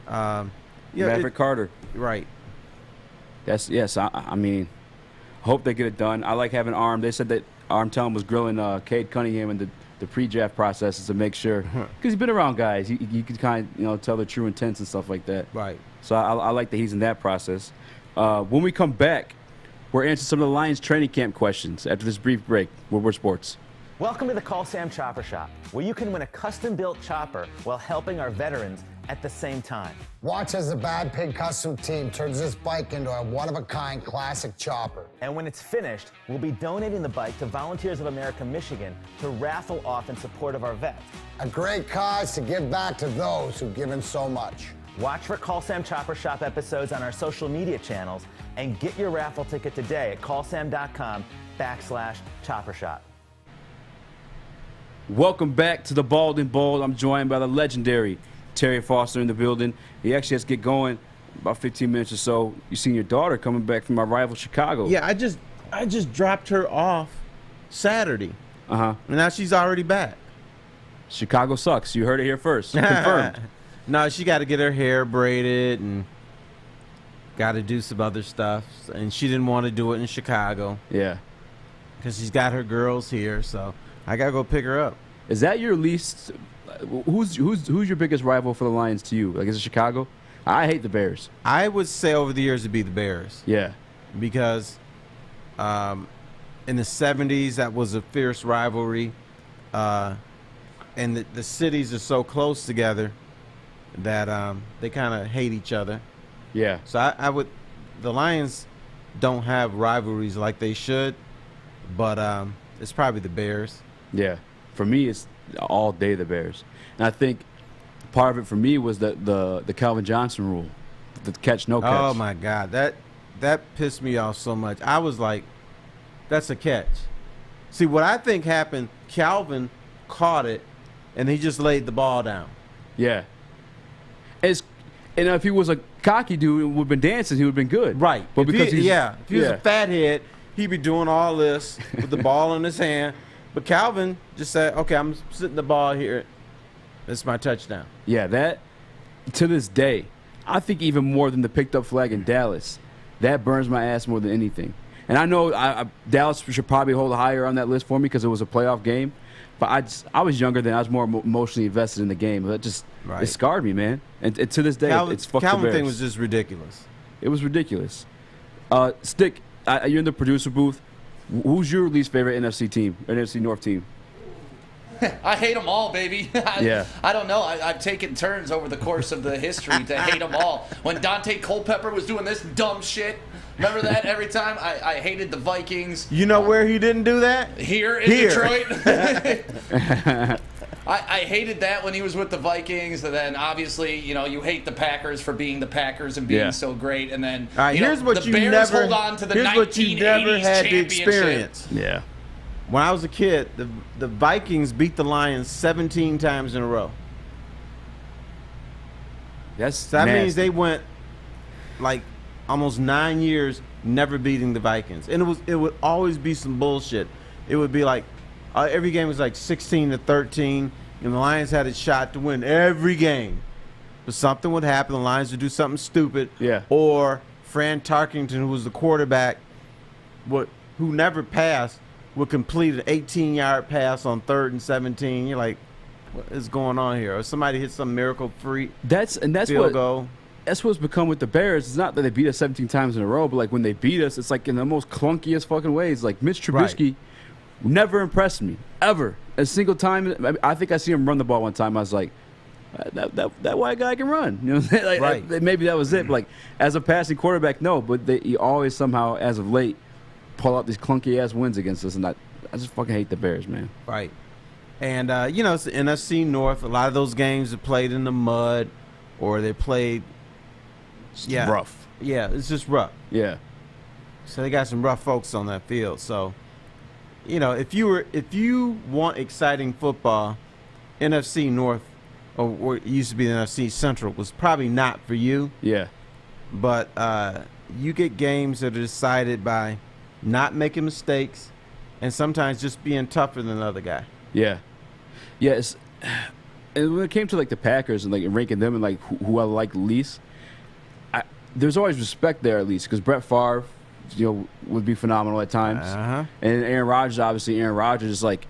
B: Yeah,
A: Maverick Carter.
B: Right.
A: I mean, hope they get it done. I like having Arm. They said that Arm Tellem was grilling Cade Cunningham in the pre-draft processes to make sure, because he's been around guys. You can kind of tell their true intents and stuff like that.
B: Right.
A: So I like that he's in that process. When we come back, we're answering some of the Lions training camp questions after this brief break. Woodward Sports.
E: Welcome to the Call Sam Chopper Shop, where you can win a custom-built chopper while helping our veterans at the same time.
F: Watch as the Bad Pig Custom team turns this bike into a one-of-a-kind classic chopper.
E: And when it's finished, we'll be donating the bike to Volunteers of America, Michigan to raffle off in support of our vets.
F: A great cause to give back to those who've given so much.
E: Watch for Call Sam Chopper Shop episodes on our social media channels and get your raffle ticket today at callsam.com/chopper shop.
A: Welcome back to the Bald and Bold. I'm joined by the legendary Terry Foster in the building. He actually has to get going about 15 minutes or so. You seen your daughter coming back from our rival Chicago.
B: Yeah, I just dropped her off Saturday. And now she's already back.
A: Chicago sucks. You heard it here first. Confirmed.
B: No, she got to get her hair braided and got to do some other stuff. And she didn't want to do it in Chicago.
A: Yeah.
B: Because she's got her girls here, so I got to go pick her up.
A: Is that your least who's your biggest rival for the Lions to you? Like, is it Chicago? I hate the Bears.
B: I would say over the years it'd be the Bears.
A: Yeah.
B: Because in the 70s, that was a fierce rivalry. And the cities are so close together that they kind of hate each other.
A: Yeah.
B: So the Lions don't have rivalries like they should, but it's probably the Bears.
A: Yeah. For me, it's all day the Bears. And I think part of it for me was the Calvin Johnson rule, the catch, no catch.
B: Oh, my God. That pissed me off so much. I was like, that's a catch. See, what I think happened, Calvin caught it, and he just laid the ball down.
A: Yeah. And if he was a cocky dude who would have been dancing, he would have been good.
B: Right.
A: But
B: if he was a fathead, he'd be doing all this with the ball in his hand. But Calvin just said, okay, I'm sitting the ball here. That's my touchdown.
A: Yeah, that, to this day, I think even more than the picked up flag in Dallas, that burns my ass more than anything. And I know Dallas should probably hold higher on that list for me because it was a playoff game. But I was younger then. I was more emotionally invested in the game. That just it scarred me, man. And to this day, it's fucked the Bears.
B: Calvin thing was just ridiculous.
A: It was ridiculous. Stick, you're in the producer booth. Who's your least favorite NFC team, NFC North team?
K: I hate them all, baby.
A: Yeah.
K: I don't know. I've taken turns over the course of the history to hate them all. When Dante Culpepper was doing this dumb shit, remember that every time? I hated the Vikings.
B: You know where he didn't do that?
K: Here in Detroit. I hated that when he was with the Vikings, and then obviously, you hate the Packers for being the Packers and being so great, and then
B: here's what
K: the
B: you
K: Bears
B: never,
K: hold on to the
B: here's
K: 1980s
B: what you never had to
K: championship.
B: experience.
A: Yeah.
B: When I was a kid, the Vikings beat the Lions 17 times in a row.
A: So
B: that means they went like almost 9 years never beating the Vikings, and it would always be some bullshit. It would be like every game was like 16-13, and the Lions had a shot to win every game, but something would happen. The Lions would do something stupid, or Fran Tarkington, who was the quarterback, who never passed, would complete an 18-yard pass on 3rd and 17. You're like, what is going on here? Or somebody hit some miracle free field goal.
A: That's what's become with the Bears. It's not that they beat us 17 times in a row, but like when they beat us, it's like in the most clunkiest fucking ways. Like Mitch Trubisky never impressed me ever. A single time, I think I see him run the ball one time. I was like, that white guy can run. You know what I'm saying? Like, maybe that was it. But like as a passing quarterback, no. But he always somehow, as of late, pull out these clunky ass wins against us, and I just fucking hate the Bears, man.
B: Right. And it's the NFC North. A lot of those games are played in the mud, or they played
A: rough.
B: Yeah, it's just rough.
A: Yeah.
B: So they got some rough folks on that field. So, if you want exciting football, NFC North, or it used to be the NFC Central, was probably not for you.
A: Yeah.
B: But you get games that are decided by not making mistakes, and sometimes just being tougher than the other guy.
A: Yeah. Yes. And when it came to like the Packers and like ranking them and like who I like least, there's always respect there at least, because Brett Favre, would be phenomenal at times, and Aaron Rodgers, obviously Aaron Rodgers is like,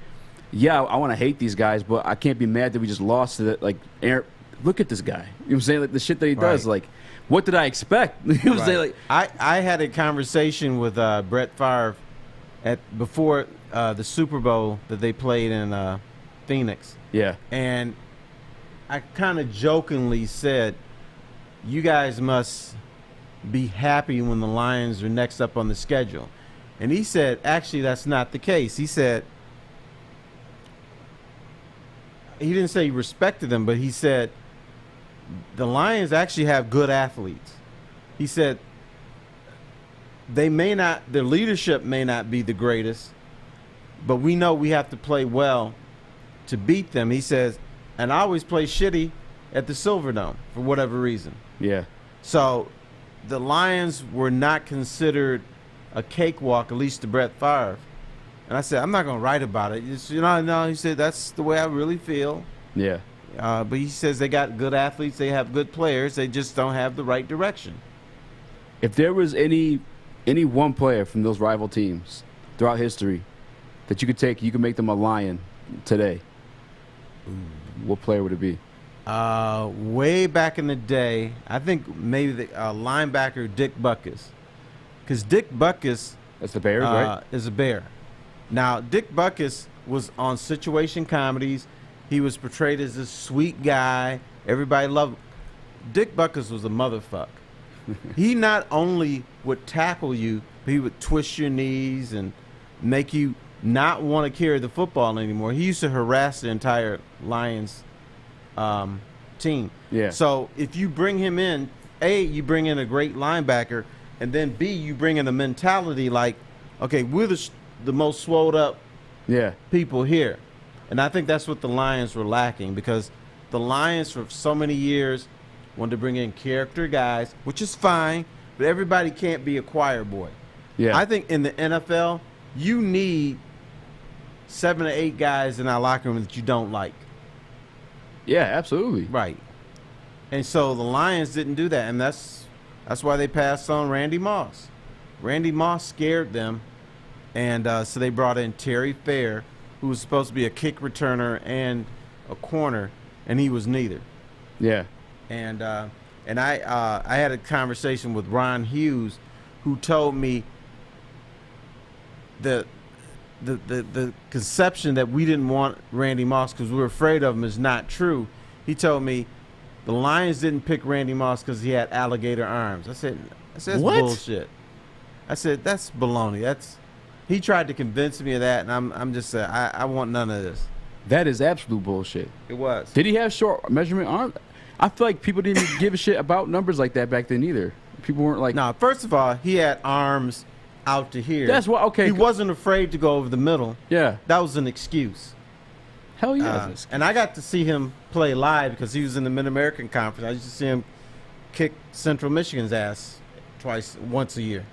A: I want to hate these guys, but I can't be mad that we just lost to that. Like Aaron, look at this guy. You know what I'm saying? Like the shit that he does. Like, what did I expect? You know what I'm saying? Like,
B: I had a conversation with Brett Favre before the Super Bowl that they played in Phoenix.
A: Yeah.
B: And I kind of jokingly said, you guys must be happy when the Lions are next up on the schedule. And he said, actually, that's not the case. He said, he didn't say he respected them, but he said, the Lions actually have good athletes. He said, their leadership may not be the greatest, but we know we have to play well to beat them. He says, and I always play shitty at the Silverdome for whatever reason.
A: Yeah.
B: So the Lions were not considered a cakewalk, at least to Brett Favre. And I said, I'm not going to write about it. No, he said, that's the way I really feel.
A: Yeah.
B: But he says they got good athletes, they have good players, they just don't have the right direction.
A: If there was any one player from those rival teams throughout history that you could take, you could make them a Lion today, what player would it be?
B: Way back in the day, I think maybe the linebacker Dick Butkus. Because Dick Butkus...
A: That's the Bears, right?
B: Is a Bear. Now, Dick Butkus was on situation comedies. He was portrayed as this sweet guy. Everybody loved him. Dick Butkus was a motherfucker. He not only would tackle you, but he would twist your knees and make you not want to carry the football anymore. He used to harass the entire Lions team.
A: Yeah.
B: So if you bring him in, A, you bring in a great linebacker, and then B, you bring in a mentality like, okay, we're the most swolled up people here. And I think that's what the Lions were lacking, because the Lions for so many years wanted to bring in character guys, which is fine, but everybody can't be a choir boy.
A: Yeah.
B: I think in the NFL, you need 7 or 8 guys in our locker room that you don't like.
A: Yeah, absolutely.
B: Right. And so the Lions didn't do that, and that's why they passed on Randy Moss. Randy Moss scared them, and so they brought in Terry Fair, who was supposed to be a kick returner and a corner, and he was neither.
A: Yeah.
B: And I had a conversation with Ron Hughes, who told me that the conception that we didn't want Randy Moss because we were afraid of him is not true. He told me the Lions didn't pick Randy Moss because he had alligator arms. I said that's
A: What?
B: bullshit. I said that's baloney. He tried to convince me of that, and I'm just saying I want none of this.
A: That is absolute bullshit.
B: It was.
A: Did he have short measurement arms? I feel like people didn't give a shit about numbers like that back then either. People weren't like.
B: No, first of all, he had arms out to here.
A: That's what. Okay.
B: He wasn't afraid to go over the middle.
A: Yeah.
B: That was an excuse.
A: Hell yeah.
B: And I got to see him play live because he was in the Mid-American Conference. I used to see him kick Central Michigan's ass once a year.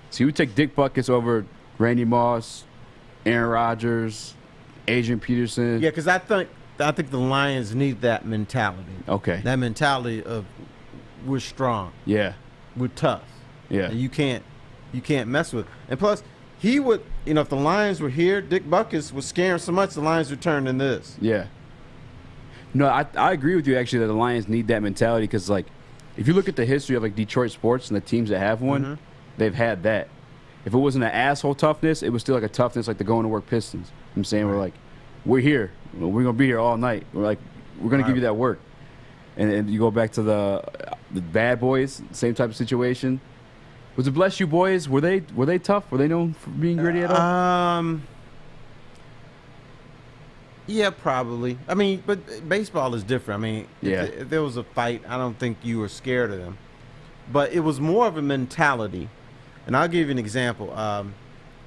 A: So you would take Dick Buckets over Randy Moss, Aaron Rodgers, Adrian Peterson.
B: Yeah, because I think the Lions need that mentality.
A: Okay.
B: That mentality of we're strong.
A: Yeah.
B: We're tough.
A: Yeah.
B: And you can't mess with it. And plus, he would, if the Lions were here, Dick Buckets was scaring so much the Lions would turn into this.
A: Yeah. No, I agree with you actually that the Lions need that mentality because like if you look at the history of like Detroit sports and the teams that have one, they've had that. If it wasn't an asshole toughness, it was still like a toughness like the going to work Pistons. I'm saying we're like, we're here. We're gonna be here all night. We're gonna give you that work. And you go back to the Bad Boys, same type of situation. Was it Bless You Boys? Were they tough? Were they known for being gritty at all?
B: Yeah, probably. I mean, but baseball is different. I mean,
A: yeah.
B: If there was a fight, I don't think you were scared of them. But it was more of a mentality. And I'll give you an example.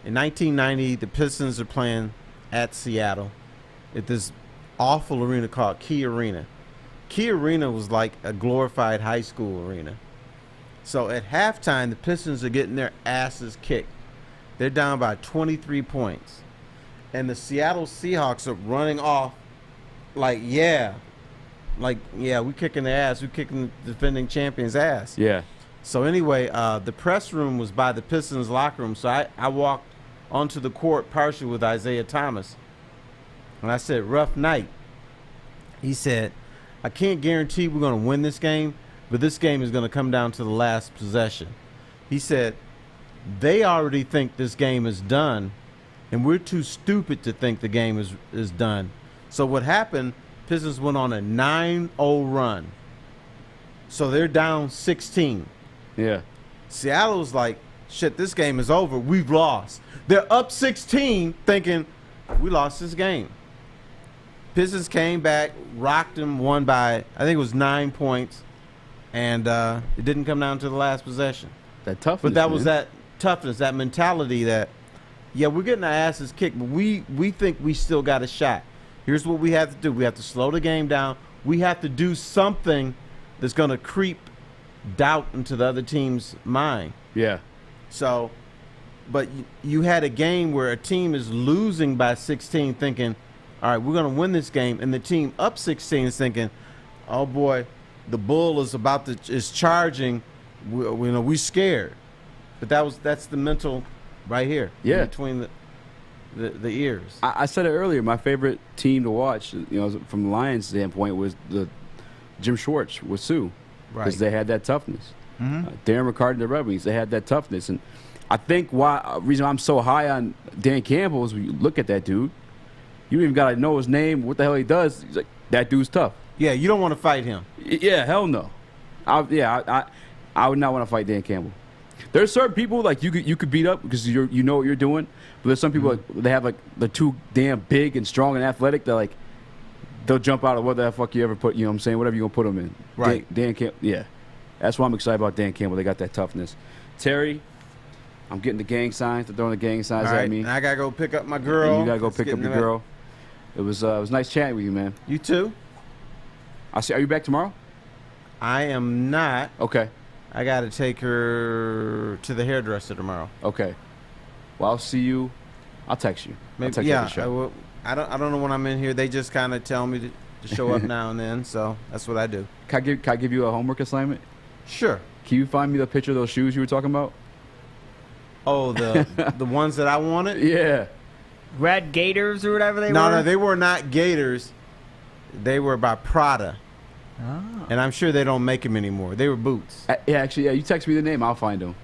B: In 1990, the Pistons are playing at Seattle at this awful arena called Key Arena. Key Arena was like a glorified high school arena. So at halftime, the Pistons are getting their asses kicked. They're down by 23 points. And the Seattle Seahawks are running off like, yeah, we're kicking their ass. We're kicking the defending champion's ass.
A: Yeah.
B: So anyway, the press room was by the Pistons locker room. So I walked onto the court partially with Isaiah Thomas. And I said, rough night. He said, I can't guarantee we're going to win this game, but this game is going to come down to the last possession. He said, they already think this game is done, and we're too stupid to think the game is done. So what happened, Pistons went on a 9-0 run. So they're down 16.
A: Yeah.
B: Seattle's like, shit, this game is over. We've lost. They're up 16 thinking, we lost this game. Pistons came back, rocked them, won by, I think it was 9 points, and it didn't come down to the last possession.
A: That toughness.
B: But that was that toughness, that mentality that, yeah, we're getting our asses kicked, but we think we still got a shot. Here's what we have to do. We have to slow the game down. We have to do something that's going to creep doubt into the other team's mind.
A: Yeah.
B: So, but you had a game where a team is losing by 16 thinking, all right, we're going to win this game. And the team up 16 is thinking, oh, boy, the bull is charging. We're scared. But that's the mental right here.
A: Yeah.
B: Between the ears.
A: I said it earlier. My favorite team to watch, from the Lions' standpoint, was the Jim Schwartz with Sue. Because they had that toughness. Darren McCarty and the Rivalries, they had that toughness. And I think reason I'm so high on Dan Campbell is when you look at that dude, you even got to know his name, what the hell he does. He's like, that dude's tough.
B: Yeah, you don't want to fight him.
A: Yeah, hell no. I would not want to fight Dan Campbell. There's certain people like you could beat up because you know what you're doing, but there's some people like, they have like they're too damn big and strong and athletic. They're like they'll jump out of what the fuck you ever put. You know what I'm saying? Whatever you gonna put them in.
B: Right.
A: Dan Campbell. Yeah, that's why I'm excited about Dan Campbell. They got that toughness. Terry, I'm getting the gang signs. They're throwing the gang signs at me.
B: And I gotta go pick up my girl.
A: And you gotta go pick up your girl. It was nice chatting with you, man.
B: You too.
A: Are you back tomorrow?
B: I am not.
A: Okay.
B: I got to take her to the hairdresser tomorrow.
A: Okay. Well, I'll see you. I'll text you.
B: Maybe,
A: I'll text you after the show.
B: I don't know when I'm in here. They just kind of tell me to show up now and then, so that's what I do.
A: Can I give you a homework assignment?
B: Sure.
A: Can you find me the picture of those shoes you were talking about?
B: Oh, the ones that I wanted?
A: Yeah.
G: Red Gators or whatever they were?
B: No, they were not Gators. They were by Prada.
G: Oh.
B: And I'm sure they don't make them anymore. They were boots.
A: Yeah, actually, you text me the name. I'll find them.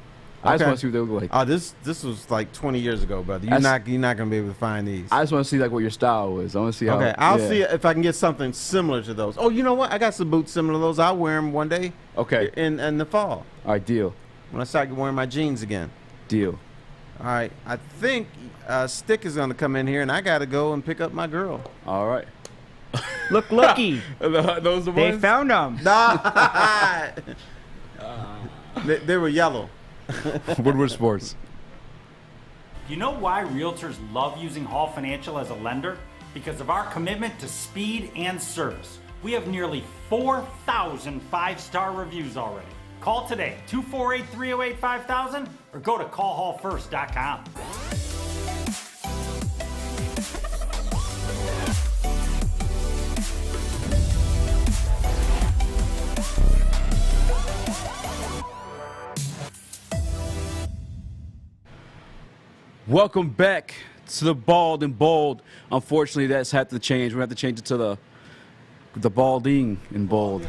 A: I just want to see what they look like.
B: Oh, this was like 20 years ago, brother. You're not gonna be able to find these.
A: I just want to see like what your style is. I want to see how.
B: Okay, I'll see if I can get something similar to those. Oh, you know what? I got some boots similar to those. I'll wear them one day.
A: Okay.
B: In the fall.
A: All right, deal.
B: When I start wearing my jeans again.
A: Deal.
B: All right. I think Stick is gonna come in here, and I gotta go and pick up my girl.
A: All right.
G: Looky.
A: Those the
G: They
A: ones?
G: found them.
B: They were yellow.
A: Woodward Sports.
H: You know why realtors love using Hall Financial as a lender? Because of our commitment to speed and service. We have nearly 4,000 five-star reviews already. Call today, 248-308-5000, or go to callhallfirst.com.
A: Welcome back to the Bald and Bold. Unfortunately, that's had to change. We have to change it to the Balding and Bold.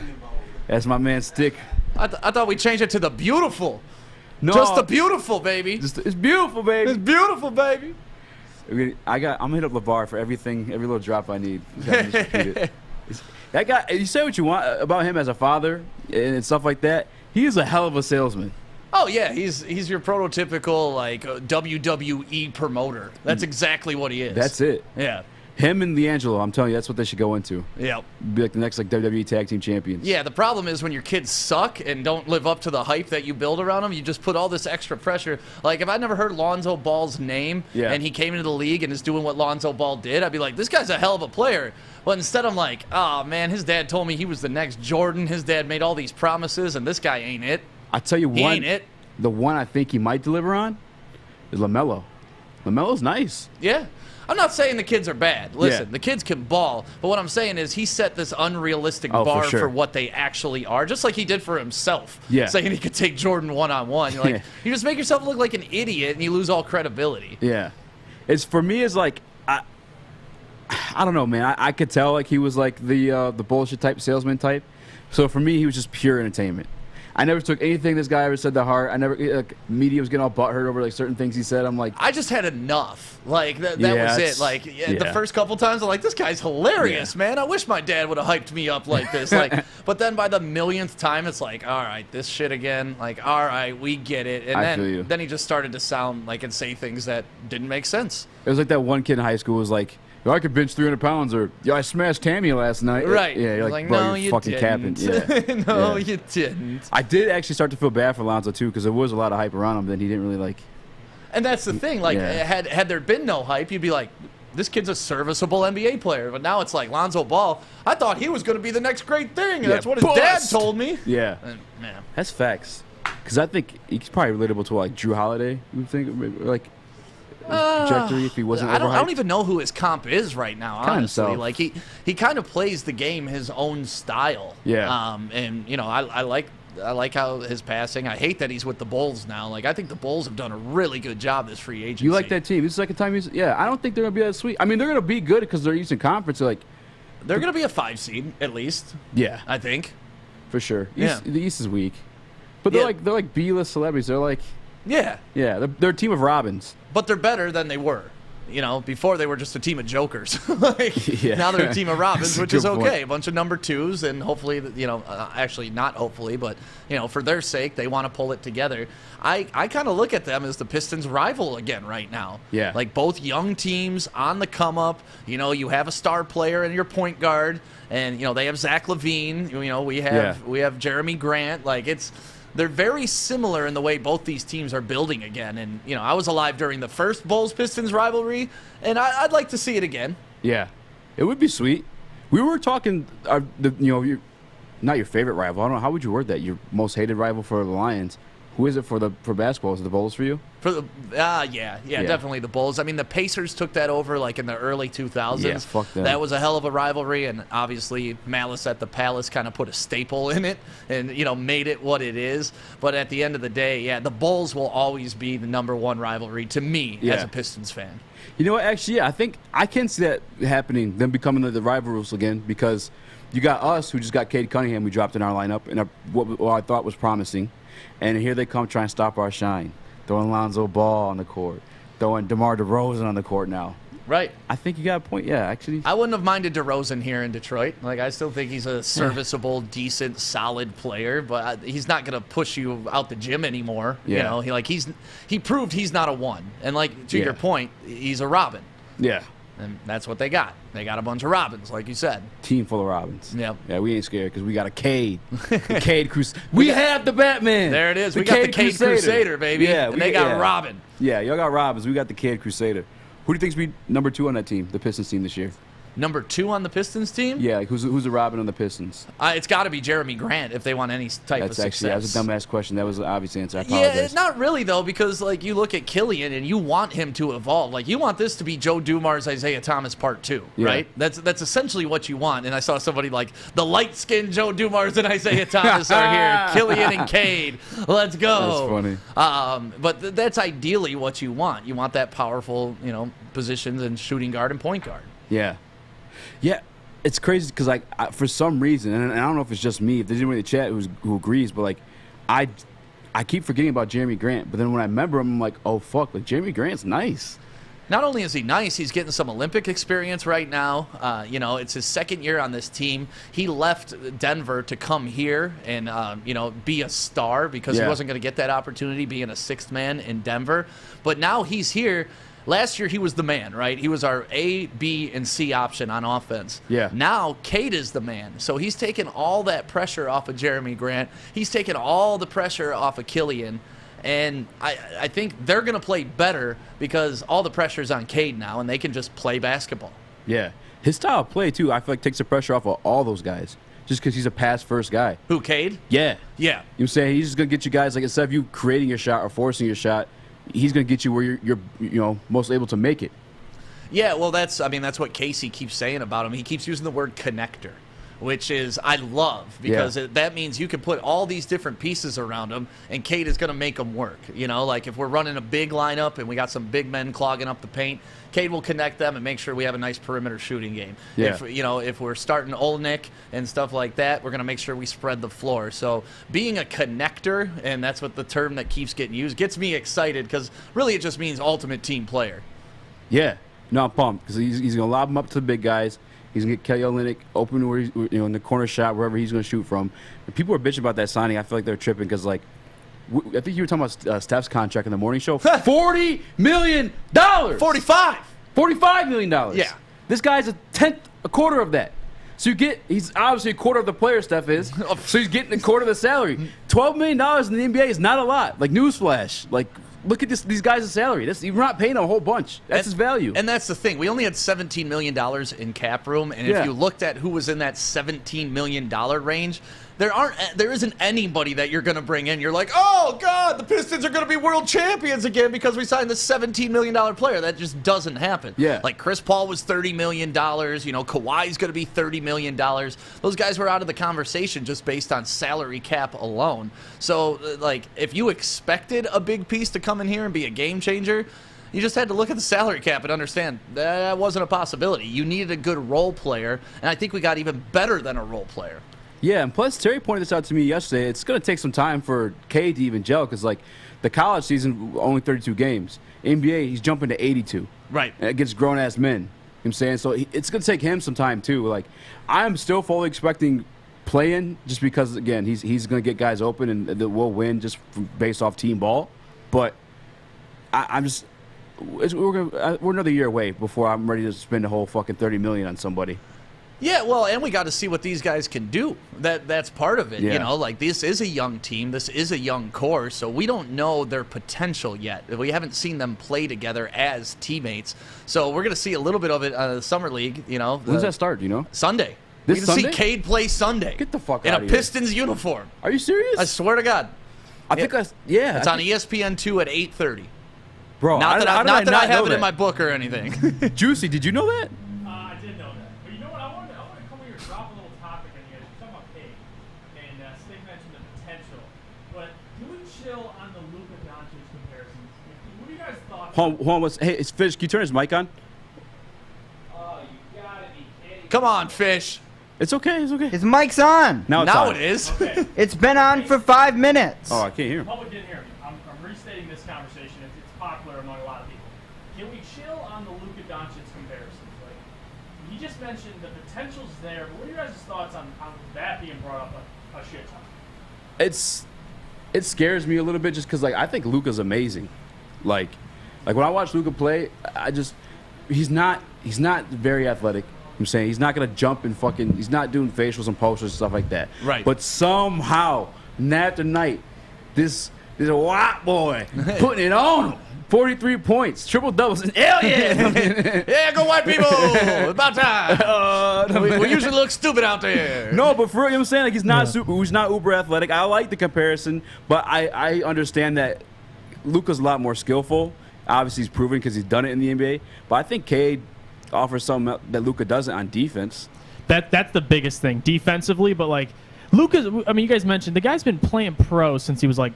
A: That's my man Stick.
K: I thought we changed it to the beautiful.
A: No,
K: just the beautiful, baby.
A: It's beautiful, baby.
K: It's beautiful, baby.
A: I'm gonna hit up Lavar for everything, every little drop I need. That guy, you say what you want about him as a father and stuff like that. He is a hell of a salesman.
K: Oh yeah, he's your prototypical like WWE promoter. That's exactly what he is.
A: That's it.
K: Yeah.
A: Him and D'Angelo, I'm telling you, that's what they should go into.
K: Yep.
A: Be like the next like WWE Tag Team Champions.
K: Yeah, the problem is when your kids suck and don't live up to the hype that you build around them, you just put all this extra pressure. Like if I never heard Lonzo Ball's name and he came into the league and is doing what Lonzo Ball did, I'd be like, this guy's a hell of a player. But instead I'm like, oh man, his dad told me he was the next Jordan. His dad made all these promises and this guy ain't it.
A: I tell you
K: He
A: one,
K: ain't it.
A: the one I think he might deliver on is LaMelo. LaMelo's nice.
K: Yeah. I'm not saying the kids are bad. Listen, the kids can ball. But what I'm saying is he set this unrealistic bar for what they actually are, just like he did for himself.
A: Yeah.
K: Saying he could take Jordan one-on-one. You're like, you just make yourself look like an idiot and you lose all credibility.
A: Yeah. It's for me is like I don't know, man. I could tell like he was like the bullshit type salesman type. So for me he was just pure entertainment. I never took anything this guy ever said to heart. I never media was getting all butthurt over like certain things he said. I'm like,
K: I just had enough. Like that was it. Like the first couple times, I'm like, this guy's hilarious, man. I wish my dad would have hyped me up like this. Like, but then by the millionth time, it's like, all right, this shit again. Like, all right, we get it. And then he just started to sound like and say things that didn't make sense.
A: It was like that one kid in high school was like, yo, I could bench 300 pounds, or yo, I smashed Tammy last night.
K: Right.
A: Yeah, you're like, bro,
K: no,
A: you're
K: you
A: fucking capping.
K: didn't.
A: Yeah.
K: No, you didn't.
A: I did actually start to feel bad for Lonzo too, because there was a lot of hype around him that he didn't really like.
K: And that's the thing. Like, had there been no hype, you'd be like, this kid's a serviceable NBA player. But now it's like Lonzo Ball. I thought he was going to be the next great thing. That's what his dad told me.
A: Yeah.
K: Man.
A: That's facts. Because I think he's probably relatable to like Drew Holiday. You would think like. Trajectory if he wasn't
K: I don't even know who his comp is right now, honestly.
A: Himself.
K: Like he kind of plays the game his own style.
A: Yeah.
K: And you know, I like how his passing. I hate that he's with the Bulls now. Like I think the Bulls have done a really good job this free agency.
A: You like that team? This is the second time I don't think they're gonna be that sweet. I mean, they're gonna be good because they're Eastern Conference. They're
K: gonna be a 5 seed at least.
A: Yeah.
K: I think.
A: For sure.
K: Yeah.
A: The East is weak. But they're like B-list celebrities. They're like
K: Yeah.
A: They're a team of Robins.
K: But they're better than they were. You know, before they were just a team of jokers. Now they're a team of Robins, which is okay. A bunch of number twos, and hopefully, actually not hopefully, but, for their sake, they want to pull it together. I kind of look at them as the Pistons' rival again right now.
A: Yeah.
K: Like both young teams on the come up. You have a star player in your point guard, and, they have Zach LaVine. We have Jeremy Grant. Like, they're very similar in the way both these teams are building again. And, I was alive during the first Bulls-Pistons rivalry, and I'd like to see it again.
A: Yeah. It would be sweet. We were talking, not your favorite rival. I don't know. How would you word that? Your most hated rival for the Lions. Who is it for basketball? Is it the Bulls for you?
K: Yeah, definitely the Bulls. I mean, the Pacers took that over like in the early 2000s.
A: Yeah, fuck them.
K: That was a hell of a rivalry, and obviously Malice at the Palace kind of put a staple in it and, made it what it is. But at the end of the day, the Bulls will always be the number one rivalry to me as a Pistons fan.
A: You know what? Actually, I think I can see that happening, them becoming the rivals again, because you got us who just got Cade Cunningham we dropped in our lineup, and what I thought was promising. And here they come trying to stop our shine. throwing Lonzo Ball on the court, throwing DeMar DeRozan on the court now.
K: Right.
A: I think you got a point. Yeah, actually.
K: I wouldn't have minded DeRozan here in Detroit. Like, I still think he's a serviceable, decent, solid player, but he's not going to push you out the gym anymore.
A: Yeah.
K: You know, he proved he's not a 1. And like to your point, he's a Robin.
A: Yeah.
K: And that's what they got. They got a bunch of Robins, like you said.
A: Team full of Robins.
K: Yep.
A: Yeah, we ain't scared because we got a Cade. The Cade Crusader. We have the Batman.
K: There it is. We got the Cade Crusader, baby.
A: Yeah,
K: and they got Robin.
A: Yeah, y'all got Robins. We got the Cade Crusader. Who do you think's be number 2 on that team, the Pistons team this year?
K: Number 2 on the Pistons team?
A: Yeah, like who's the Robin on the Pistons?
K: It's got to be Jeremy Grant if they want any type of success.
A: That was a dumbass question. That was an obvious answer. I apologize.
K: Yeah, not really, though, because like you look at Killian and you want him to evolve. Like, you want this to be Joe Dumars, Isaiah Thomas Part 2, right? That's essentially what you want. And I saw somebody like, the light-skinned Joe Dumars and Isaiah Thomas are here. Killian and Cade. Let's go.
A: That's funny.
K: But that's ideally what you want. You want that powerful, positions in shooting guard and point guard.
A: Yeah. Yeah, it's crazy because, like, for some reason, and I don't know if it's just me, if there's anyone in the chat who agrees, but, like, I keep forgetting about Jeremy Grant. But then when I remember him, I'm like, oh, fuck, like, Jeremy Grant's nice.
K: Not only is he nice, he's getting some Olympic experience right now. It's his second year on this team. He left Denver to come here and, be a star because he wasn't going to get that opportunity being a 6th man in Denver. But now he's here. Last year, he was the man, right? He was our A, B, and C option on offense.
A: Yeah.
K: Now, Cade is the man. So he's taken all that pressure off of Jeremy Grant. He's taken all the pressure off of Killian. And I think they're going to play better because all the pressure's on Cade now, and they can just play basketball.
A: Yeah. His style of play, too, I feel like takes the pressure off of all those guys just because he's a pass-first guy.
K: Who, Cade?
A: Yeah.
K: Yeah.
A: You know what I'm saying? He's just going to get you guys, like, instead of you creating your shot or forcing your shot, he's going to get you where you're most able to make it.
K: Yeah, well, that's what Casey keeps saying about him. He keeps using the word connector, which is I love because that means you can put all these different pieces around him, and Cade is going to make them work. Like if we're running a big lineup and we got some big men clogging up the paint, Cade will connect them and make sure we have a nice perimeter shooting game.
A: Yeah.
K: If we're starting Olenek and stuff like that, we're going to make sure we spread the floor. So being a connector, and that's what the term that keeps getting used, gets me excited because really it just means ultimate team player.
A: Yeah. No, I'm pumped because he's going to lob them up to the big guys. He's going to get Kelly Olynyk open where he's, in the corner shot, wherever he's going to shoot from. And people are bitching about that signing. I feel like they're tripping because, like, I think you were talking about Steph's contract in the morning show. $40 million. $45 million.
K: Yeah.
A: This guy's a quarter of that. So he's obviously a quarter of the player Steph is. So he's getting a quarter of the salary. $12 million in the NBA is not a lot. Like, newsflash. Like, look at these guys' salary. We're not paying them a whole bunch. That's his value.
K: And that's the thing. We only had $17 million in cap room, and if you looked at who was in that $17 million range, there isn't anybody that you're going to bring in. You're like, oh, God, the Pistons are going to be world champions again because we signed this $17 million player. That just doesn't happen.
A: Yeah.
K: Like, Chris Paul was $30 million. Kawhi's going to be $30 million. Those guys were out of the conversation just based on salary cap alone. So, like, if you expected a big piece to come in here and be a game changer, you just had to look at the salary cap and understand that wasn't a possibility. You needed a good role player, and I think we got even better than a role player.
A: Yeah, and plus Terry pointed this out to me yesterday. It's going to take some time for Cade to even gel because, like, the college season, only 32 games. NBA, he's jumping to 82.
K: Right.
A: Against grown-ass men. You know what I'm saying? So it's going to take him some time, too. Like, I'm still fully expecting play-in just because, again, he's going to get guys open and we'll win just based off team ball. But we're another year away before I'm ready to spend the whole fucking $30 million on somebody.
K: Yeah, well, and we got to see what these guys can do. That's part of it.
A: Yeah.
K: Like, this is a young team. This is a young core, so we don't know their potential yet. We haven't seen them play together as teammates. So we're going to see a little bit of it the Summer League,
A: When does that start, do you know?
K: Sunday.
A: This
K: we
A: Sunday?
K: See Cade play Sunday.
A: Get the fuck
K: out
A: of
K: here.
A: here.
K: In a Pistons uniform.
A: Are you serious?
K: I swear to God.
A: I think that's, yeah.
K: It's on ESPN2 at 8:30.
A: Bro,
K: not that I have it
A: that?
K: in my book or anything.
A: Juicy, did you know that?
P: I did know that. But you know what? I wanted to come here and drop a little topic on you guys. You're talking about Cade. And Stig mentioned the potential. But can we chill on the Luka Doncic comparisons? What are you guys' thoughts?
A: Hold on. Hey, it's Fish. Can you turn his mic on?
P: Oh, you gotta be kidding.
K: Come on, Fish.
A: It's okay. It's okay.
G: His mic's on.
A: Now
K: it is.
P: Okay.
G: It's been on for 5 minutes.
A: Oh, I can't hear him.
P: The public didn't hear me. I'm restating this conversation. just mentioned the potential's there, but what are your guys' thoughts on that being brought up a shit ton?
A: It scares me a little bit just because, like, I think Luka's amazing. Like when I watch Luka play, he's not very athletic. I'm saying he's not gonna jump and he's not doing facials and posters and stuff like that.
K: Right.
A: But somehow, night after night, this white boy putting it on him. 43 points, triple doubles, and hell yeah!
K: Yeah, go white people! About time. We usually look stupid out there.
A: No, but for real, you know what I'm saying? Like, he's not he's not uber athletic. I like the comparison, but I understand that Luka's a lot more skillful. Obviously, he's proven because he's done it in the NBA. But I think Cade offers something that Luka doesn't on defense.
P: That's the biggest thing defensively. But like Luka's, I mean, you guys mentioned the guy's been playing pro since he was like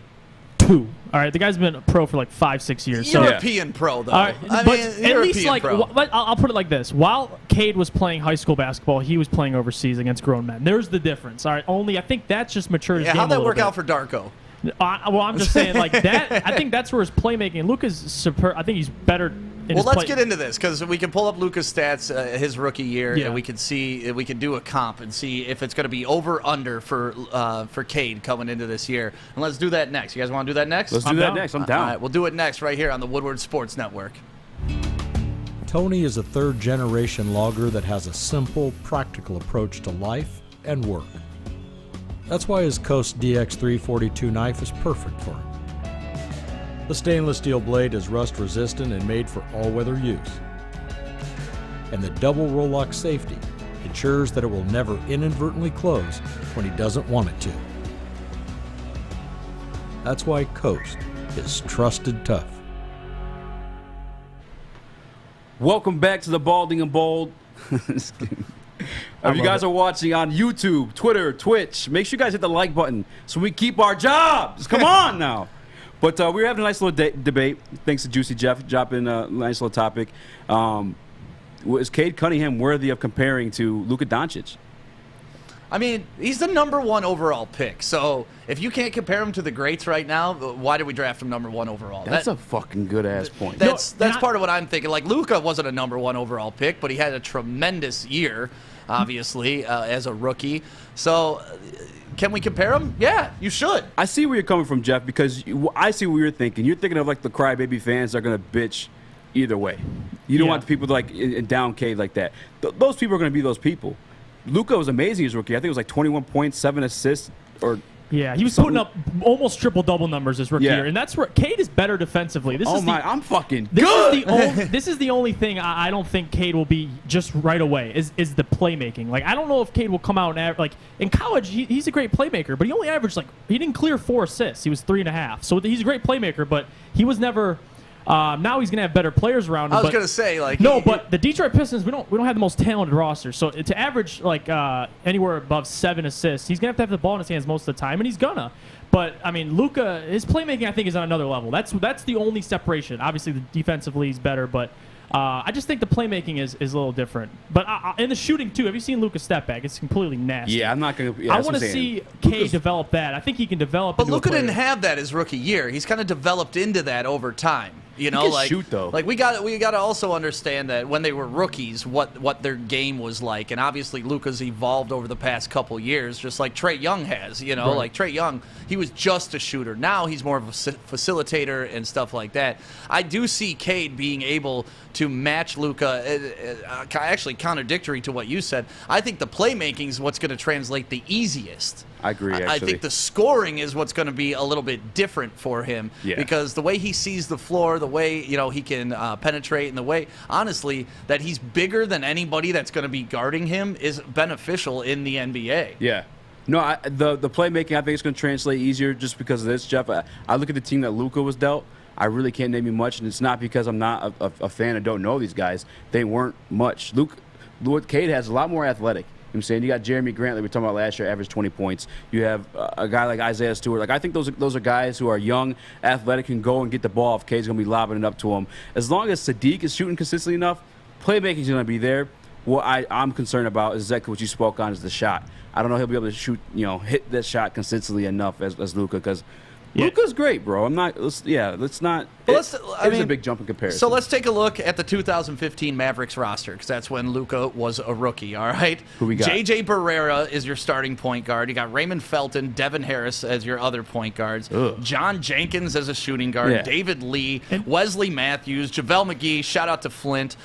P: 2. All right, the guy's been a pro for like 5-6 years.
K: European pro, though.
P: All right,
K: I
P: but
K: mean,
P: at least
K: European
P: like
K: pro.
P: I'll put it like this: while Cade was playing high school basketball, he was playing overseas against grown men. There's the difference. All right, only I think that's just matured his game
K: how'd that
P: a little
K: work
P: bit.
K: out for Darko?
P: Well, I'm just saying like that. I think that's where his playmaking. Luka's superb. I think he's better.
K: Well, let's get into this because we can pull up Luka's stats his rookie year, and we can see we can do a comp and see if it's going to be over under for Cade coming into this year. And let's do that next. You guys want to do that next?
A: Let's do that next. I'm down.
K: All right, we'll do it next right here on the Woodward Sports Network.
I: Tony is a third-generation logger that has a simple, practical approach to life and work. That's why his Coast DX342 knife is perfect for him. The stainless steel blade is rust-resistant and made for all-weather use. And the double roll-lock safety ensures that it will never inadvertently close when he doesn't want it to. That's why Coast is trusted tough.
A: Welcome back to the Balding and Bold. Just kidding. If you guys are watching on YouTube, Twitter, Twitch, make sure you guys hit the like button so we keep our jobs. Come on now. But we were having a nice little debate. Thanks to Juicy Jeff dropping a nice little topic. Was Cade Cunningham worthy of comparing to Luka Doncic?
K: I mean, he's the #1 overall pick. So if you can't compare him to the greats right now, why did we draft him #1 overall?
A: That's a fucking good ass point.
K: That's part of what I'm thinking. Like Luka wasn't a #1 overall pick, but he had a tremendous year, obviously, as a rookie. So can we compare them? Yeah, you should.
A: I see where you're coming from, Jeff, because I see what you're thinking. You're thinking of like the crybaby fans that are going to bitch either way. You don't want the people to like down Cade like that. Those people are going to be those people. Luka was amazing as rookie. I think it was like 21 points, 7 assists, or
P: yeah, he was putting up almost triple-double numbers his rookie year, and that's where Cade is better defensively.
A: I'm fucking good.
P: This is the only thing I don't think Cade will be just right away is the playmaking. Like I don't know if Cade will come out and like in college he's a great playmaker, but he only averaged he didn't clear 4 assists. He was 3.5. So he's a great playmaker, but he was never. Now he's gonna have better players around him.
K: I was gonna say
P: but the Detroit Pistons we don't have the most talented roster. So to average anywhere above 7 assists, he's gonna have the ball in his hands most of the time, and he's gonna. But I mean, Luka, his playmaking I think is on another level. That's the only separation. Obviously, the defensively he's better, but I just think the playmaking is a little different. But in the shooting too, have you seen Luka's step back? It's completely nasty.
A: Yeah, I'm not gonna. Yeah,
P: I want to see Cade develop that. I think he can develop.
K: But Luka didn't have that his rookie year. He's kind of developed into that over time. You know,
A: he can shoot though.
K: Like we got to also understand that when they were rookies, what their game was like, and obviously Luka's evolved over the past couple years, just like Trae Young has. You know, like Trae Young, he was just a shooter. Now he's more of a facilitator and stuff like that. I do see Cade being able to match Luka. Actually, contradictory to what you said. I think the playmaking is what's going to translate the easiest.
A: I agree, actually.
K: I think the scoring is what's going to be a little bit different for him because the way he sees the floor, the way he can penetrate, and the way, honestly, that he's bigger than anybody that's going to be guarding him is beneficial in the NBA.
A: Yeah. No, the playmaking, I think it's going to translate easier just because of this, Jeff. I look at the team that Luka was dealt. I really can't name you much, and it's not because I'm not a fan and don't know these guys. They weren't much. Cade has a lot more athletic. I'm saying you got Jeremy Grant, like we were talking about last year, averaged 20 points. You have a guy like Isaiah Stewart. Like I think those are guys who are young, athletic, can go and get the ball if Cade's going to be lobbing it up to him. As long as Sadiq is shooting consistently enough, playmaking's going to be there. What I'm concerned about is exactly what you spoke on is the shot. I don't know if he'll be able to shoot, hit that shot consistently enough as Luka because Luka's great, bro. I'm not. Let's not. It's a big jump in comparison.
K: So let's take a look at the 2015 Mavericks roster, because that's when Luka was a rookie. All right.
A: Who we got?
K: JJ Barrera is your starting point guard. You got Raymond Felton, Devin Harris as your other point guards.
A: Ugh.
K: John Jenkins as a shooting guard.
A: Yeah.
K: David Lee, Wesley Matthews, JaVale McGee. Shout out to Flint.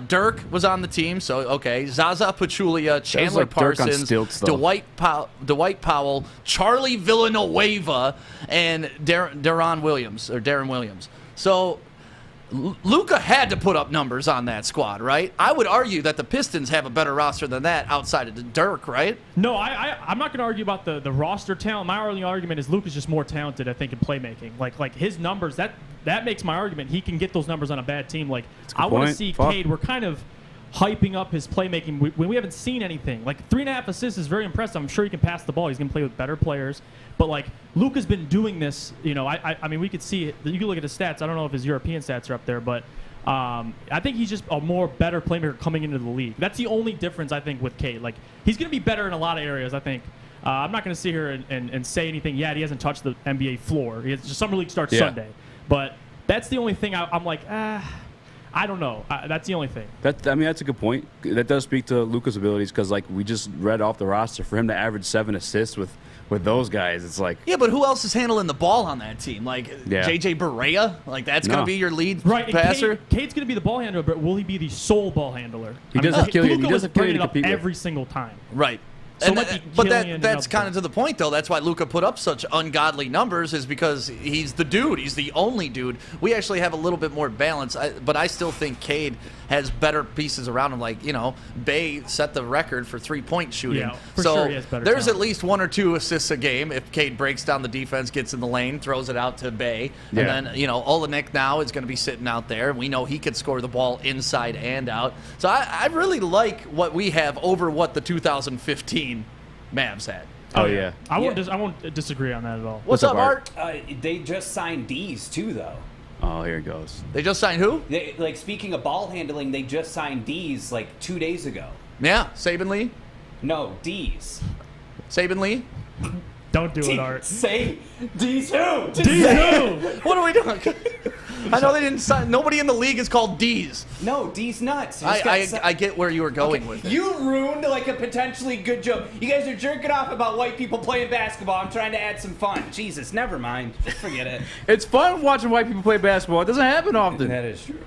K: Dirk was on the team, so okay. Zaza Pachulia, Chandler
A: like Dirk on
K: Parsons,
A: stilts, though.
K: Dwight Powell, Charlie Villanueva, and Darren Williams. So Luka had to put up numbers on that squad, right? I would argue that the Pistons have a better roster than that outside of Dirk, right?
P: No, I'm not going to argue about the roster talent. My only argument is Luka's just more talented, I think, in playmaking. Like his numbers, that makes my argument. He can get those numbers on a bad team. Like, I want to see Cade. We're kind of hyping up his playmaking when we haven't seen anything. Like 3.5 assists is very impressive. I'm sure he can pass the ball. He's going to play with better players. But like Luka's been doing this, I mean, we could see it. You can look at his stats. I don't know if his European stats are up there, but I think he's just a more better playmaker coming into the league. That's the only difference I think with Cade. Like he's going to be better in a lot of areas, I think. I'm not going to sit here and say anything yet. He hasn't touched the NBA floor. Summer League starts Sunday. But that's the only thing I'm like, I don't know. That's the only thing.
A: That's a good point. That does speak to Luka's abilities, because like we just read off the roster, for him to average 7 assists with those guys, it's like,
K: yeah, but who else is handling the ball on that team? Like JJ Barea, like that's going to be your lead passer.
P: Cade's going to be the ball handler, but will he be the sole ball handler?
A: He doesn't kill you. He
P: doesn't bring it up every single time.
K: Right.
P: So
K: but that's kind of to the point, though. That's why Luka put up such ungodly numbers, is because he's the dude. He's the only dude. We actually have a little bit more balance, but I still think Cade has better pieces around him. Like, Bay set the record for three-point shooting.
P: Yeah, for sure he has better
K: there's
P: talent.
K: at least 1 or 2 assists a game if Cade breaks down the defense, gets in the lane, throws it out to Bay.
A: Yeah.
K: And then, Olenek now is going to be sitting out there. We know he can score the ball inside and out. So I really like what we have over what the 2015 Mavs had.
P: Oh yeah, I won't disagree on that at all.
K: What's up, Art?
C: They just signed D's too, though.
A: Oh, here it goes.
K: They just signed who?
C: Speaking of ball handling, they just signed D's like 2 days ago.
K: Yeah, Saban Lee.
C: No, D's.
K: Saban Lee.
P: Don't do it, Art.
C: Say D's who?
P: D's who?
K: What are we doing? I know they didn't sign. Nobody in the league is called D's.
C: No, D's nuts.
K: I get where you were going with it.
C: You ruined like a potentially good joke. You guys are jerking off about white people playing basketball. I'm trying to add some fun. Jesus, never mind. Just forget it.
A: It's fun watching white people play basketball. It doesn't happen often.
C: That is true.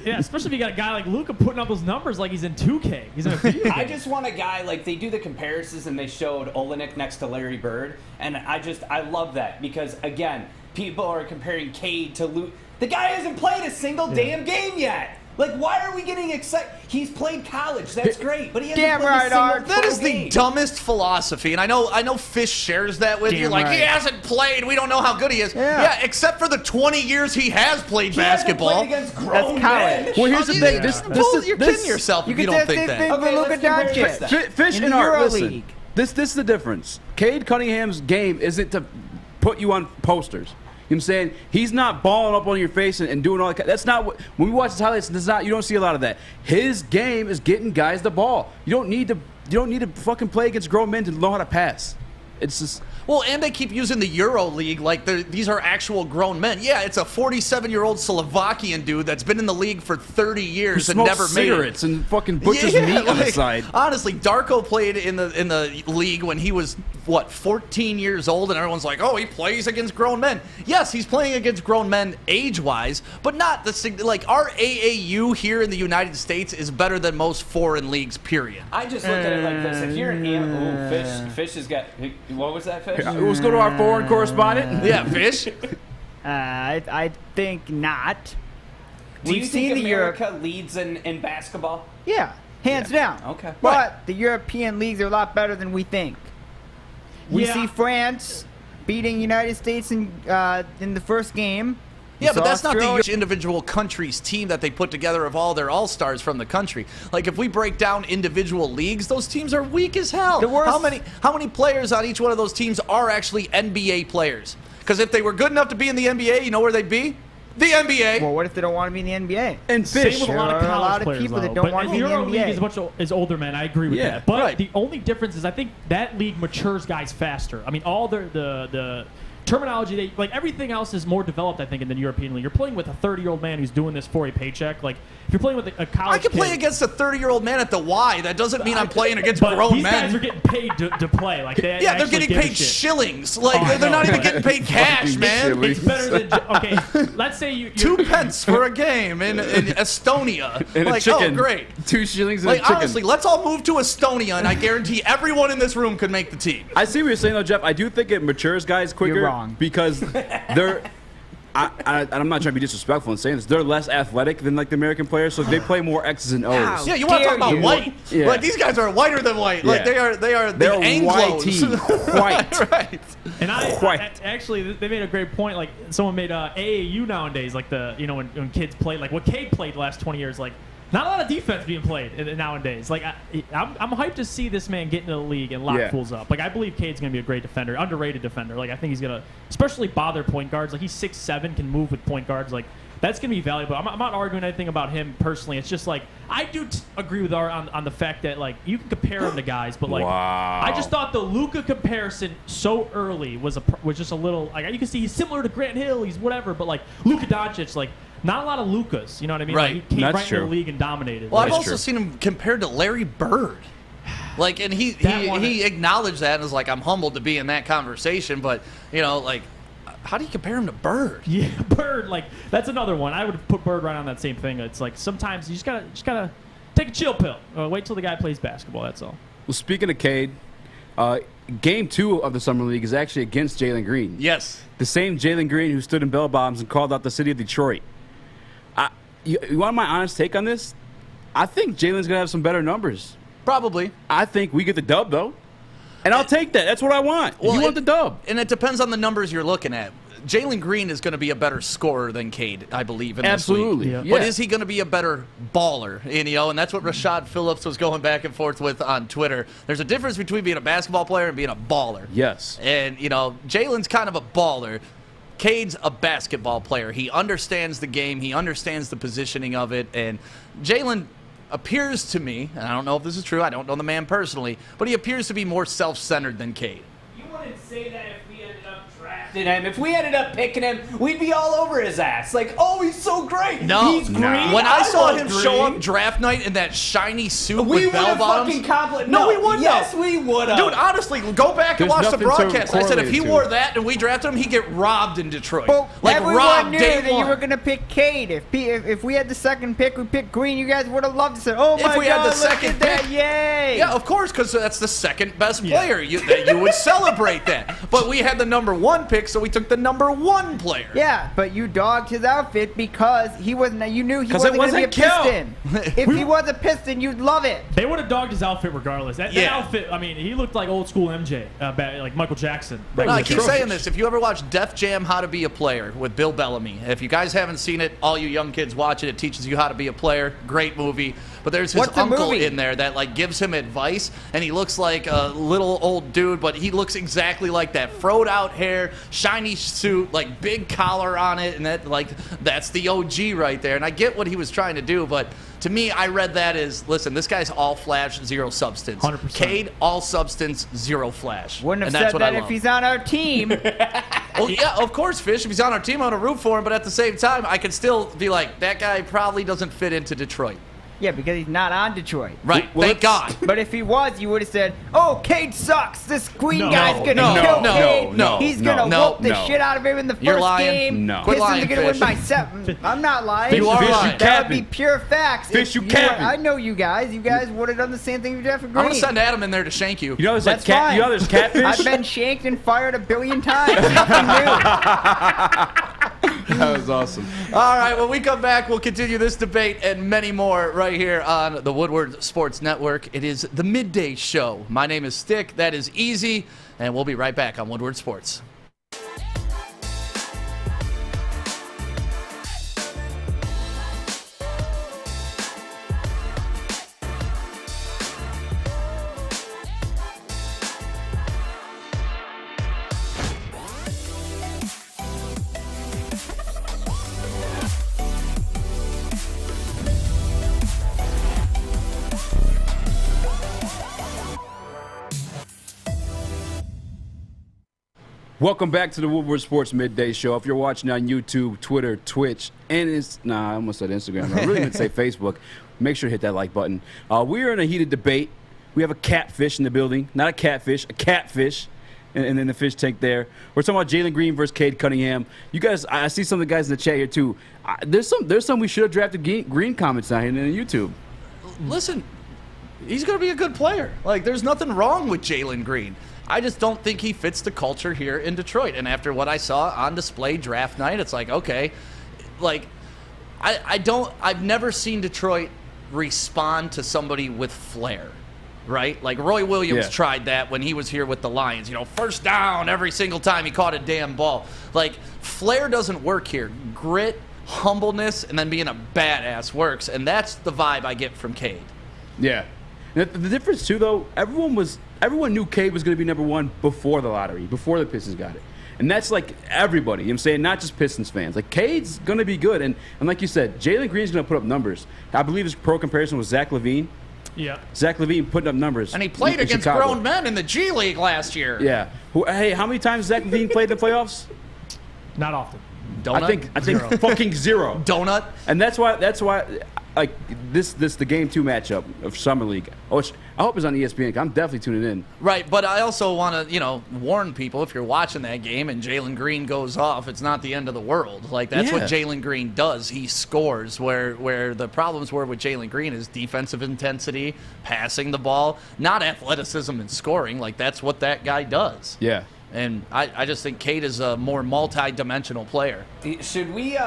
P: Yeah, especially if you got a guy like Luka putting up those numbers like he's in 2K. He's in a video game.
C: I just want a guy, like, they do the comparisons and they showed Olenek next to Larry Bird, and I love that because, again, people are comparing Cade to Luka. The guy hasn't played a single damn game yet. Like, why are we getting excited? He's played college. That's great, but he hasn't played a single
K: That is
C: game.
K: the dumbest philosophy, and I know Fish shares that with you. Like, he hasn't played. We don't know how good he is. Yeah, except for the 20 years he has played basketball.
C: He hasn't played against grown men.
A: Well, here's the thing.
K: You're kidding yourself if you don't think that.
G: Okay, Luka Doncic.
A: Fish and Art, listen. This is the difference. Cade Cunningham's game isn't to put you on posters. You know what I'm saying? He's not balling up on your face and doing all that. That's not what, when we watch his highlights, you don't see a lot of that. His game is getting guys the ball. You don't need to fucking play against grown men to know how to pass. It's just...
K: Well, and they keep using the Euro League like these are actual grown men. Yeah, it's a 47-year-old Slovakian dude that's been in the league for 30 years and never made it.
A: Cigarettes and fucking butcher's meat on the side.
K: Honestly, Darko played in the league when he was 14 years old, and everyone's like, oh, he plays against grown men. Yes, he's playing against grown men age-wise, but not our AAU here in the United States is better than most foreign leags. Period.
C: I just look at it like this: if you're an Fish has got, what was that, Fish?
A: Let's go to our foreign correspondent.
K: Yeah, Fish.
G: I think not.
C: Do you think America leads in basketball?
G: Yeah, hands down.
C: Okay.
G: But the European leagues are a lot better than we think. We see France beating United States in the first game.
K: Yeah, but that's not the individual country's team that they put together of all their all-stars from the country. Like, if we break down individual leagues, those teams are weak as hell. How many players on each one of those teams are actually NBA players? Because if they were good enough to be in the NBA, you know where they'd be? The NBA.
G: Well, what if they don't want to be in the NBA?
A: And Fish.
P: Same with a lot of college players,
G: people that don't want to be in the NBA.
P: League is older men. I agree with that. But the only difference is I think that league matures guys faster. I mean, all the terminology, like everything else is more developed, I think, in the European League. You're playing with a 30-year-old man who's doing this for a paycheck. Like, if you're playing with a college
K: I can play
P: kid,
K: against a 30-year-old man at the Y. That doesn't mean I'm playing against grown
P: these
K: men.
P: guys are getting paid to play. Like, they
K: Yeah, they're
P: actually
K: getting
P: give a
K: paid
P: shit.
K: shillings. Like, they're not even getting paid cash, man.
P: It's better than okay. Let's say you
K: 2 pence for a game in Estonia.
A: And
K: like,
A: a chicken.
K: oh, great.
A: 2 shillings and
K: Like,
A: a chicken.
K: honestly, let's all move to Estonia, and I guarantee everyone in this room could make the team.
A: I see what you're saying, though, Jeff. I do think it matures guys quicker.
G: You're wrong.
A: Because they're. I'm not trying to be disrespectful in saying this. They're less athletic than like the American players, so they play more X's and O's.
K: Yeah, you want to talk about white?
A: Yeah.
K: Like, these guys are whiter than white. Like,
A: Yeah.
K: they're
A: They're
K: Anglos.
A: white.
K: Right.
P: And actually, they made a great point. Like, someone made AAU nowadays, like when kids play, like what Cade played the last 20 years, like not a lot of defense being played nowadays. Like, I'm hyped to see this man get into the league and lock fools up. Like, I believe Cade's going to be a great defender, underrated defender. Like, I think he's going to especially bother point guards. Like, he's 6'7", can move with point guards. Like, that's going to be valuable. I'm not arguing anything about him personally. It's just like I do agree with on the fact that like you can compare him to guys, but like I just thought the Luka comparison so early was just a little like you can see he's similar to Grant Hill. He's whatever, but like Luka Doncic, like not a lot of Lukas. You know what I mean?
K: Right.
P: Like, he came
A: That's
P: right
A: true.
P: into the league and dominated.
K: Well,
P: Like,
K: I've also seen him compared to Larry Bird. Like, and he acknowledged that and was like, I'm humbled to be in that conversation, but like, how do you compare him to Bird?
P: Yeah, Bird. Like, that's another one. I would have put Bird right on that same thing. It's like sometimes you just gotta take a chill pill. Wait till the guy plays basketball. That's all.
A: Well, speaking of Cade, Game 2 of the Summer League is actually against Jalen Green.
K: Yes.
A: The same Jalen Green who stood in bell bottoms and called out the city of Detroit. You want my honest take on this? I think Jalen's going to have some better numbers.
K: Probably.
A: I think we get the dub, though. And I'll take that. That's what I want. You want the dub.
K: And it depends on the numbers you're looking at. Jalen Green is going to be a better scorer than Cade, I believe, in
A: Absolutely.
K: this league.
A: Yeah.
K: But is he going to be a better baller? And that's what Rashad Phillips was going back and forth with on Twitter. There's a difference between being a basketball player and being a baller.
A: Yes.
K: And, Jalen's kind of a baller. Cade's a basketball player. He understands the game. He understands the positioning of it. And Jalen appears to me, and I don't know if this is true, I don't know the man personally, but he appears to be more self-centered than Cade.
C: You wouldn't say that if we ended up drafting him. If we ended up picking him, we'd be all over his ass. Like, oh, he's so great.
K: No.
C: He's green.
K: When I saw him
C: green.
K: show up draft night in that shiny suit
C: We
K: with bell
C: would've
K: bottoms.
C: fucking complimented.
K: No, we wouldn't.
C: Yes, we would have.
K: Dude, honestly, go back and
A: There's
K: watch the
A: nothing to
K: broadcast. I said if he
A: correlate it
K: wore
A: to.
K: that and we drafted him, he'd get robbed in Detroit.
G: But
K: like
G: everyone
K: robbed
G: knew
K: day
G: that
K: one.
G: you were going to pick Cade. If we had the second pick, we picked Green. You guys would have loved to say, "Oh my
K: If we
G: God,
K: had the
G: look
K: second
G: at that!
K: pick,
G: Yay!"
K: Yeah, of course, because that's the second best player. That you would celebrate that. But we had the number 1 pick, so we took the number 1 player.
G: Yeah, but you dogged his outfit because he wasn't. You knew he
A: 'Cause it
G: wasn't going to be a
A: wasn't
G: Piston. If he was a Piston, you'd love it.
P: They would have dogged his outfit regardless. That outfit, I mean, he looked like old school MJ, like Michael Jackson.
K: No, I keep saying this. If you ever watch Def Jam How to Be a Player with Bill Bellamy, if you guys haven't seen it, all you young kids watch it. It teaches you how to be a player. Great movie. But there's his
G: What's the
K: uncle
G: movie?
K: in there that like gives him advice, and he looks like a little old dude, but he looks exactly like that. Froed out hair, shiny suit, like big collar on it, and that's the OG right there. And I get what he was trying to do, but to me, I read that as, listen, this guy's all flash, zero substance.
P: 100%.
K: Cade, all substance, zero flash.
G: Wouldn't have
K: and that's
G: said
K: what
G: that
K: I
G: if
K: love.
G: he's on our team.
K: Well, yeah, of course, Fish. If he's on our team, I'm going to root for him. But at the same time, I can still be like, that guy probably doesn't fit into Detroit.
G: Yeah, because he's not on Detroit.
K: Right, thank God.
G: But if he was, you would have said, "Oh, Cade sucks. This Green
P: No,
G: guy's gonna
K: no,
G: kill
K: no,
G: Cade.
K: no,
G: He's
K: no,
G: gonna
K: no,
G: whoop the
A: no.
G: shit out of him in the
K: You're
G: first
K: lying.
G: game.
A: No.
K: Quit
G: Pistons
K: lying,
G: are gonna win
K: Fish.
G: by 7. I'm not lying.
A: Fish, you are lying.
G: That would be
A: capping.
G: pure facts.
A: Fish, you
G: If
A: capping.
G: I know you guys. You guys would have done the same thing with Jeff and
K: I'm
G: Green.
K: going to send Adam in there to shank you.
A: You know there's
G: That's
A: like
G: fine.
A: you know there's catfish.
G: I've been shanked and fired 1 billion times. Nothing new.
A: That was awesome.
K: All right, when we come back, we'll continue this debate and many more right here on the Woodward Sports Network. It is the Midday Show. My name is Stick. That is Easy. And we'll be right back on Woodward Sports.
A: Welcome back to the Woodward Sports Midday Show. If you're watching on YouTube, Twitter, Twitch, and I almost said Instagram. I really meant to say Facebook. Make sure to hit that like button. We are in a heated debate. We have a catfish in the building. Not a catfish, a catfish. And then the fish tank there. We're talking about Jalen Green versus Cade Cunningham. You guys, I see some of the guys in the chat here too. There's some we should have drafted Green comments on here in YouTube.
K: Listen, he's going to be a good player. Like, there's nothing wrong with Jalen Green. I just don't think he fits the culture here in Detroit. And after what I saw on display draft night, it's like, okay, like, I've never seen Detroit respond to somebody with flair, right? Like Roy Williams tried that when he was here with the Lions. You know, first down every single time he caught a damn ball. Like, flair doesn't work here. Grit, humbleness, and then being a badass works. And that's the vibe I get from Cade.
A: Yeah. The difference, too, though, everyone knew Cade was going to be number one before the lottery, before the Pistons got it. And that's like everybody, you know what I'm saying? Not just Pistons fans. Like, Cade's going to be good. And like you said, Jalen Green's going to put up numbers. I believe his pro comparison was Zach LaVine.
P: Yeah.
A: Zach LaVine putting up numbers.
K: And he played against
A: Chicago.
K: grown men in the G League last year.
A: Yeah. Hey, how many times Zach LaVine played in the playoffs?
P: Not often.
K: Donut?
A: I think fucking zero.
K: Donut?
A: And that's why like this the game 2 matchup of Summer League. Which I hope it's on ESPN. I'm definitely tuning in.
K: Right, but I also want to, warn people, if you're watching that game and Jalen Green goes off, it's not the end of the world. Like, that's what Jalen Green does. He scores. Where the problems were with Jalen Green is defensive intensity, passing the ball, not athleticism and scoring. Like, that's what that guy does.
A: Yeah.
K: And I just think Cade is a more multi-dimensional player.
C: Should we,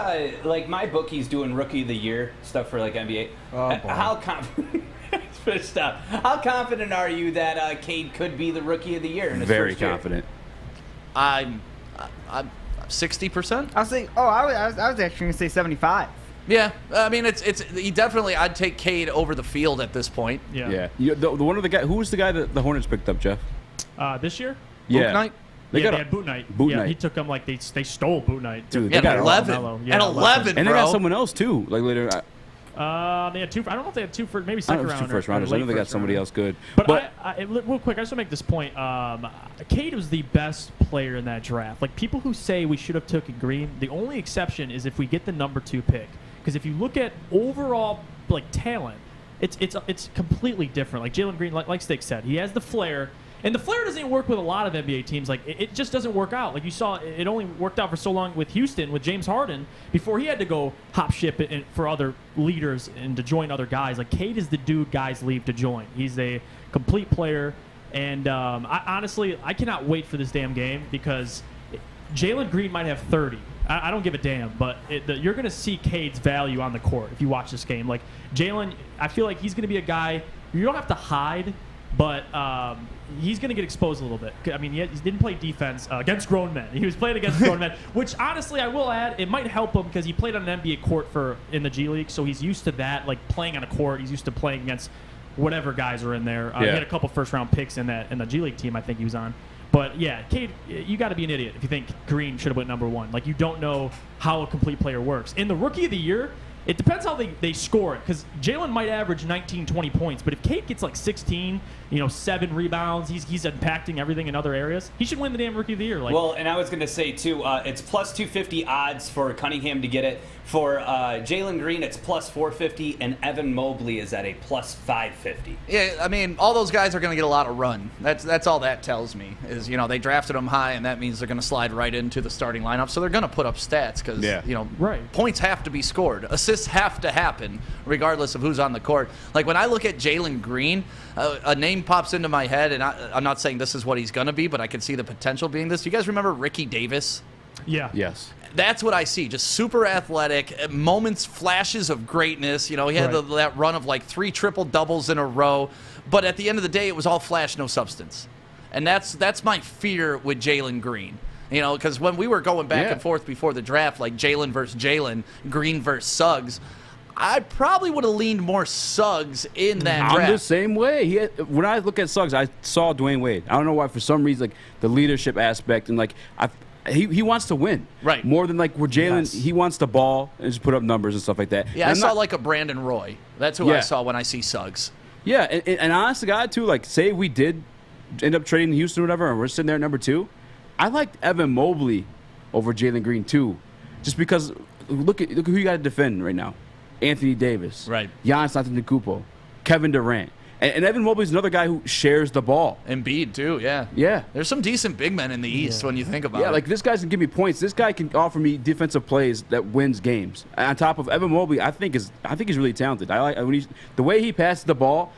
C: like, my bookie's doing Rookie of the Year stuff for, like, NBA. How confident... Stop. How confident are you that Cade could be the Rookie of the Year in his
A: Very
C: first year?
A: confident.
K: I'm 60%.
G: I was saying, I was actually going to say 75.
K: Yeah, I mean, he definitely. I'd take Cade over the field at this point.
P: Yeah.
A: The one of the guy. Who was the guy that the Hornets picked up, Jeff?
P: This year?
A: Yeah.
K: Boot Night?
P: They had Boot Night.
A: Boot
P: yeah,
A: Night.
P: He took them like they stole Boot Night.
A: Dude,
K: they got 11. And 11,
A: and they
K: bro.
A: got someone else too. Like later.
P: They had 2. I don't know if they had 2 for maybe
A: I don't
P: second
A: know if it's
P: round.
A: 2 first rounders. I know they got somebody else good.
P: But real quick, I just want to make this point. Cade was the best player in that draft. Like, people who say we should have taken Green, the only exception is if we get the number 2 pick. Because if you look at overall like talent, it's completely different. Like Jalen Green, like Stick said, he has the flair. And the flair doesn't even work with a lot of NBA teams. Like, it just doesn't work out. Like, you saw, it only worked out for so long with Houston, with James Harden, before he had to go hop ship for other leaders and to join other guys. Like, Cade is the dude guys leave to join. He's a complete player. And honestly, I cannot wait for this damn game because Jalen Green might have 30. I don't give a damn, but you're going to see Cade's value on the court if you watch this game. Like, Jalen, I feel like he's going to be a guy, you don't have to hide, but he's going to get exposed a little bit. I mean, he didn't play defense against grown men. He was playing against grown men, which honestly, I will add, it might help him because he played on an NBA court in the G League, so he's used to that, like playing on a court. He's used to playing against whatever guys are in there. He had a couple first-round picks in the G League team I think he was on. But yeah, Cade, you got to be an idiot if you think Green should have went number 1. Like, you don't know how a complete player works. In the Rookie of the Year, it depends how they score it, because Jalen might average 19, 20 points, but if Cade gets like 16, 7 rebounds, he's impacting everything in other areas, he should win the damn Rookie of the Year. Like,
C: well, and I was going to say, too, it's plus 250 odds for Cunningham to get it. For Jalen Green, it's plus 450, and Evan Mobley is at a plus 550.
K: Yeah, I mean, all those guys are going to get a lot of run. That's all that tells me is, they drafted them high, and that means they're going to slide right into the starting lineup. So they're going to put up stats because, points have to be scored. Assists have to happen regardless of who's on the court. Like, when I look at Jalen Green, a name pops into my head, and I'm not saying this is what he's going to be, but I can see the potential being this. You guys remember Ricky Davis?
P: Yeah.
A: Yes.
K: That's what I see. Just super athletic, moments, flashes of greatness. He had that run of like 3 triple-doubles in a row. But at the end of the day, it was all flash, no substance. And that's my fear with Jalen Green. Because when we were going back and forth before the draft, like Jalen versus Jalen, Green versus Suggs, I probably would have leaned more Suggs in that draft.
A: I'm the same way. When I look at Suggs, I saw Dwayne Wade. I don't know why. For some reason, like the leadership aspect and like he wants to win,
K: right?
A: More than like where Jalen, he wants the ball and just put up numbers and stuff like that.
K: Yeah, I saw like a Brandon Roy. That's who I saw when I see Suggs.
A: Yeah, and honest to God too, like say we did end up trading Houston or whatever, and we're sitting there at number 2. I liked Evan Mobley over Jalen Green too, just because look who you got to defend right now: Anthony Davis,
K: right?
A: Giannis Antetokounmpo, Kevin Durant. And Evan Mobley's another guy who shares the ball.
K: Embiid, too, yeah.
A: Yeah.
K: There's some decent big men in the East when you think about it.
A: Yeah, like this guy can give me points. This guy can offer me defensive plays that wins games. And on top of Evan Mobley, I think he's really talented. I like when the way he passes the ball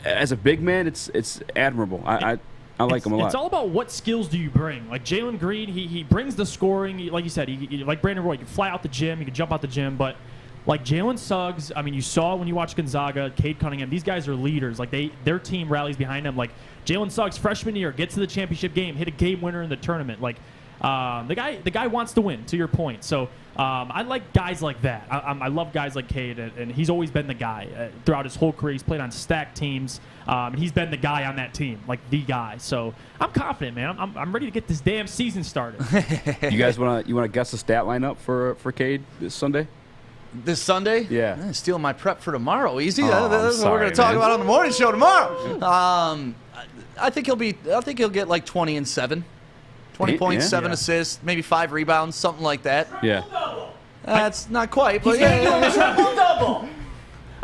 A: as a big man. It's admirable. I like him a lot.
P: It's all about what skills do you bring. Like Jalen Green, he brings the scoring. Like you said, like Brandon Roy, you can fly out the gym, you can jump out the gym, but like Jalen Suggs, I mean, you saw when you watch Gonzaga, Cade Cunningham, these guys are leaders. Like their team rallies behind them. Like Jalen Suggs, freshman year, gets to the championship game, hit a game winner in the tournament. Like the guy wants to win. To your point, so I like guys like that. I love guys like Cade, and he's always been the guy throughout his whole career. He's played on stacked teams, and he's been the guy on that team, like the guy. So I'm confident, man. I'm ready to get this damn season started.
A: You guys wanna guess the stat lineup for Cade this Sunday?
K: This Sunday?
A: Yeah.
K: Stealing my prep for tomorrow. Easy.
A: Oh,
K: That's what we're going to talk about on the morning show tomorrow. I think he'll get like 20 and 7. 20 points, 7 assists, maybe 5 rebounds, something like that.
A: Yeah.
K: That's not quite, but
J: He's going to do a triple-double.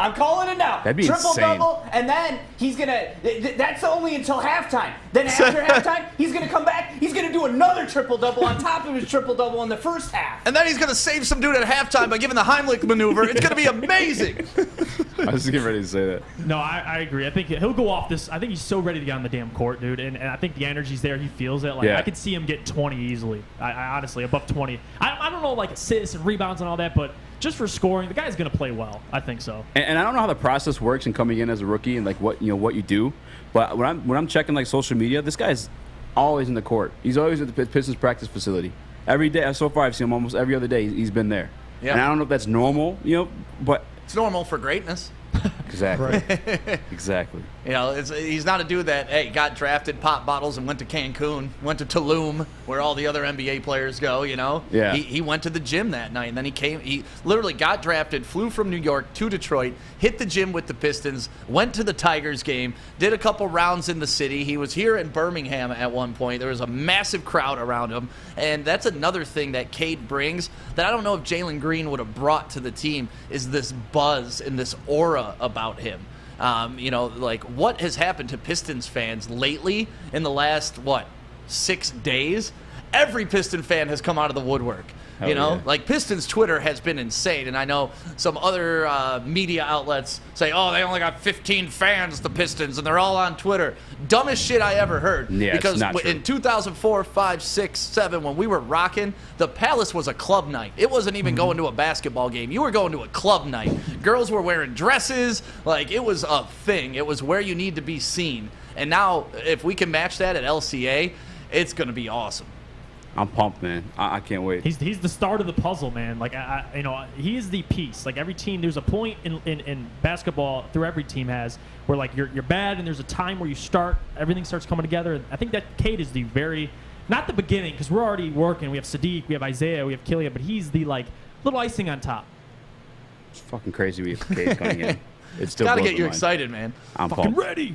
J: I'm calling it now.
A: That'd be
J: Triple-double, and then he's going to – that's only until halftime. Then after halftime, he's going to come back. He's going to do another triple-double on top of his triple-double in the first half.
K: And then he's going to save some dude at halftime by giving the Heimlich maneuver. It's going to be amazing.
A: I was getting ready to say that.
P: No, I agree. I think he'll go off this. I think he's so ready to get on the damn court, dude. And I think the energy's there. He feels it. Like
A: Yeah.
P: I could see him get 20 easily. I honestly, above 20. I don't know, like assists and rebounds and all that, but just for scoring, the guy's going to play well. I think so.
A: And I don't know how the process works in coming in as a rookie and like what you do, but when I'm checking like social media, this guy's always in the court. He's always at the Pistons practice facility every day. So far, I've seen him almost every other day. He's been there.
K: Yeah.
A: And I don't know if that's normal, but
K: It's normal for greatness.
A: Exactly. Exactly.
K: You know, he's not a dude that, hey, got drafted, popped bottles, and went to Cancun, went to Tulum, where all the other NBA players go, you know?
A: Yeah.
K: He went to the gym that night, and then he literally got drafted, flew from New York to Detroit, hit the gym with the Pistons, went to the Tigers game, did a couple rounds in the city. He was here in Birmingham at one point. There was a massive crowd around him, and that's another thing that Cade brings that I don't know if Jalen Green would have brought to the team is this buzz and this aura about him. You know, like what has happened to Pistons fans lately in the last, 6 days? Every Piston fan has come out of the woodwork.
A: Hell
K: you know,
A: yeah.
K: like Pistons Twitter has been insane. And I know some other media outlets say, oh, they only got 15 fans, the Pistons, and they're all on Twitter. Dumbest shit I ever heard.
A: Yeah, it's
K: because
A: not true.
K: in 2004, 5, 6, 7, when we were rocking, the Palace was a club night. It wasn't even going to a basketball game. You were going to a club night. Girls were wearing dresses. Like, it was a thing. It was where you need to be seen. And now, if we can match that at LCA, it's going to be awesome.
A: I'm pumped, man. I can't wait.
P: He's the start of the puzzle, man. Like he is the piece. Like every team, there's a point in basketball through every team has where like you're bad, and there's a time where you start, everything starts coming together. And I think that Cade is the very, not the beginning, because we're already working. We have Sadiq, we have Isaiah, we have Killian, but he's the like little icing on top.
A: It's fucking crazy we have Cade coming in. It's still
K: Gotta
A: blows
K: get
A: my
K: you
A: mind.
K: excited, man.
A: I'm
P: Fucking
A: pumped.
P: ready.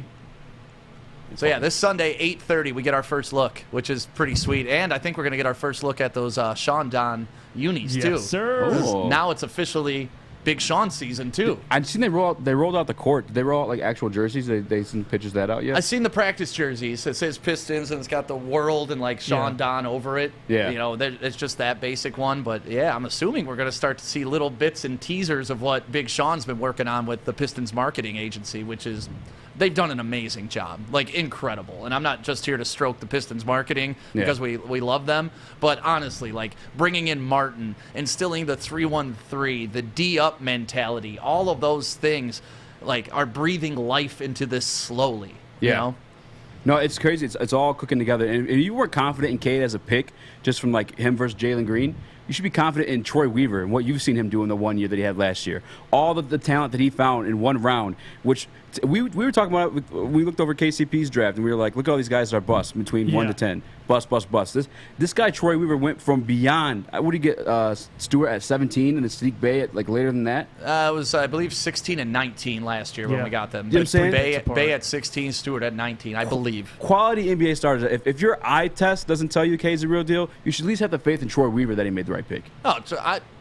K: So yeah, this Sunday, 8:30, we get our first look, which is pretty sweet. And I think we're going to get our first look at those Sean Don unis, too.
P: Yes, sir.
A: Oh.
K: Now it's officially Big Sean season, too.
A: I've seen they rolled out the court. Did they roll out like actual jerseys? They seen pictures of that out yet?
K: I've seen the practice jerseys. It says Pistons, and it's got the world and like Sean Don over it.
A: Yeah.
K: You know, it's just that basic one. But yeah, I'm assuming we're going to start to see little bits and teasers of what Big Sean's been working on with the Pistons marketing agency, which is, they've done an amazing job, like incredible. And I'm not just here to stroke the Pistons marketing because we love them, but honestly, like bringing in Martin, instilling the 3-1-3, the D-up mentality, all of those things like are breathing life into this slowly. You know?
A: No, it's crazy. It's all cooking together. And you weren't confident in Cade as a pick just from like him versus Jalen Green. you should be confident in Troy Weaver and what you've seen him do in the 1 year that he had last year. All of the talent that he found in one round, which we were talking about it, we looked over KCP's draft, and we were like, look at all these guys that are bust between 1 to 10. Bust. This guy, Troy Weaver, went from beyond. What did he get? Stewart at 17 and Sadiq Bey at like later than that?
K: It was, I believe, 16 and 19 last year when we got them.
A: You know what I'm saying?
K: Bay at 16, Stewart at 19, I believe.
A: Quality NBA stars. If your eye test doesn't tell you Cade's the real deal, you should at least have the faith in Troy Weaver that he made the right pick.
K: Oh, so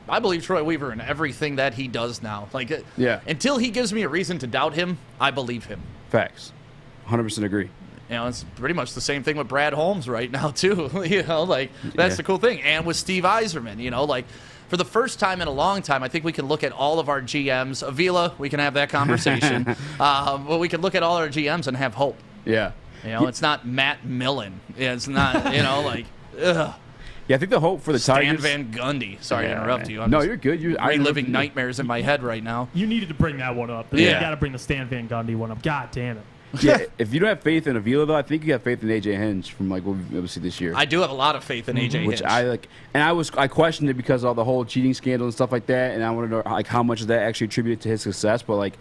K: I believe Troy Weaver in everything that he does now. Like, until he gives me a reason to doubt him, I believe him.
A: Facts. 100% agree.
K: You know, it's pretty much the same thing with Brad Holmes right now, too. You know, like, that's the cool thing. And with Steve Yzerman, you know, like, for the first time in a long time, I think we can look at all of our GMs. Avila, we can have that conversation. But we can look at all our GMs and have hope.
A: Yeah.
K: You know, it's not Matt Millen. It's not, you know, like, ugh.
A: Yeah, I think the hope for the Tigers.
K: Stan Van Gundy. Sorry to interrupt you.
A: No, you're good. You're
K: reliving nightmares in my head right now.
P: You needed to bring that one up. You got to bring the Stan Van Gundy one up. God damn it.
A: Yeah, if you don't have faith in Avila, though, I think you have faith in AJ Hinch from like what we've been able to see this year.
K: I do have a lot of faith in AJ Hinch.
A: Which I like, and I questioned it because of all the whole cheating scandal and stuff like that, and I want to know like how much of that actually attributed to his success. But like,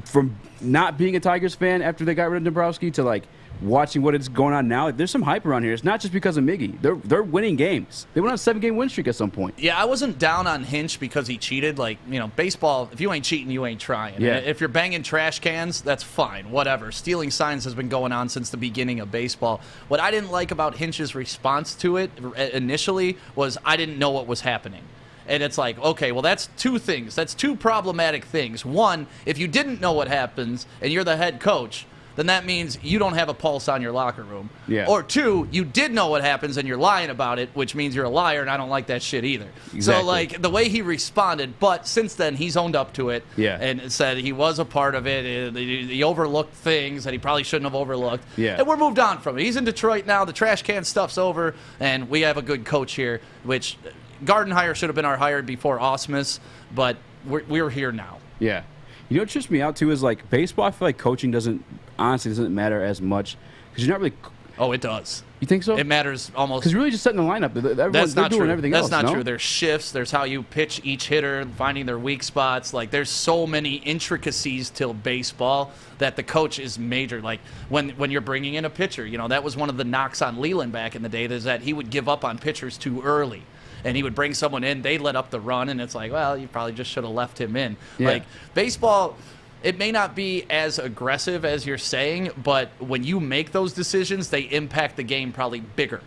A: from not being a Tigers fan after they got rid of Dombrowski to like watching what is going on now, like, there's some hype around here. It's not just because of Miggy. They're winning games. They went on a 7-game win streak at some point.
K: Yeah, I wasn't down on Hinch because he cheated. Like, you know, baseball, if you ain't cheating, you ain't trying.
A: Yeah.
K: If you're banging trash cans, that's fine. Whatever. Stealing signs has been going on since the beginning of baseball. What I didn't like about Hinch's response to it initially was I didn't know what was happening. And it's like, okay, well, that's two things. That's two problematic things. One, if you didn't know what happens and you're the head coach, then that means you don't have a pulse on your locker room.
A: Yeah.
K: Or two, you did know what happens and you're lying about it, which means you're a liar, and I don't like that shit either.
A: Exactly.
K: So, like, the way he responded, but since then, he's owned up to it and said he was a part of it. He overlooked things that he probably shouldn't have overlooked.
A: Yeah.
K: And we're moved on from it. He's in Detroit now. The trash can stuff's over, and we have a good coach here, which Gardenhire should have been our hire before Osmus, but we're here now.
A: Yeah. You know what trips me out, too, is, like, baseball, I feel like coaching doesn't matter as much because you're not really.
K: Oh, it does.
A: You think so?
K: It matters almost.
A: Because you're really just setting the lineup.
K: That's not
A: doing
K: true.
A: Everything
K: That's
A: else,
K: not
A: no?
K: true. There's shifts. There's how you pitch each hitter, finding their weak spots. Like, there's so many intricacies to baseball that the coach is major. Like, when you're bringing in a pitcher, you know, that was one of the knocks on Leland back in the day, is that he would give up on pitchers too early. And he would bring someone in, they let up the run, and it's like, well, you probably just should have left him in.
A: Yeah.
K: Like, baseball, it may not be as aggressive as you're saying, but when you make those decisions, they impact the game probably bigger.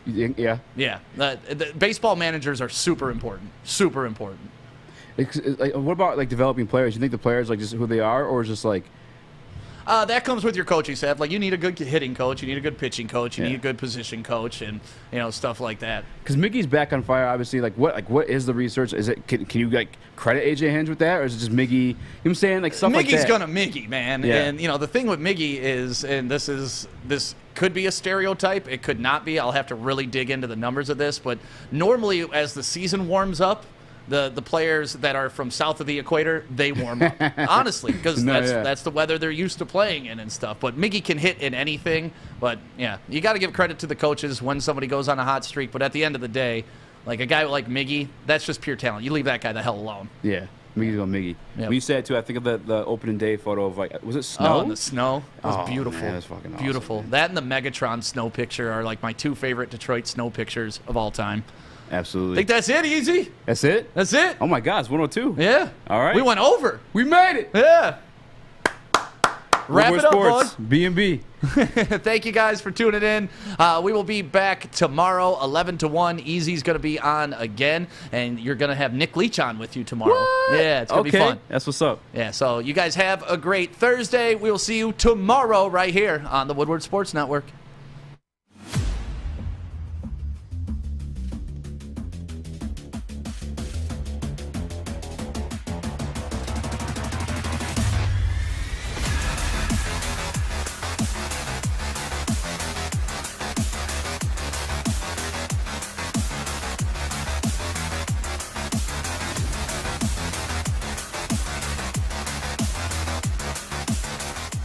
A: Yeah.
K: Yeah. The baseball managers are super important. Super important.
A: Like, what about, like, developing players? You think the players, like, just who they are, or is just, like...
K: That comes with your coaching staff. Like, you need a good hitting coach, you need a good pitching coach, you need a good position coach, and, you know, stuff like that.
A: Because Miggy's back on fire, obviously. Like, what is the research? Is it can you like credit AJ Hinch with that, or is it just Miggy? You know what I'm saying, like stuff
K: Miggy's
A: like that.
K: Miggy's gonna Miggy, man.
A: Yeah.
K: And you know the thing with Miggy is, and this could be a stereotype, it could not be. I'll have to really dig into the numbers of this, but normally as the season warms up, the players that are from south of the equator, they warm up. Honestly, because that's the weather they're used to playing in and stuff. But Miggy can hit in anything. But, yeah, you got to give credit to the coaches when somebody goes on a hot streak. But at the end of the day, like a guy like Miggy, that's just pure talent. You leave that guy the hell alone.
A: Yeah, Miggy's on Miggy.
K: Yep.
A: When you said, too, I think of the opening day photo of, like, was it snow?
K: Oh, the snow. It was beautiful.
A: Man, that's fucking awesome.
K: Beautiful.
A: Man.
K: That and the Megatron snow picture are, like, my two favorite Detroit snow pictures of all time.
A: Absolutely.
K: Think that's it, Easy?
A: That's it?
K: That's it.
A: Oh, my God, it's 102.
K: Yeah.
A: All right.
K: We went over.
A: We made it.
K: Yeah. Wrap
A: Woodward
K: it up,
A: Sports,
K: bud.
A: B&B.
K: Thank you guys for tuning in. We will be back tomorrow, 11 to 1. Easy's going to be on again, and you're going to have Nick Leach on with you tomorrow.
A: What?
K: Yeah, it's going to be fun.
A: That's what's up.
K: Yeah, so you guys have a great Thursday. We will see you tomorrow right here on the Woodward Sports Network.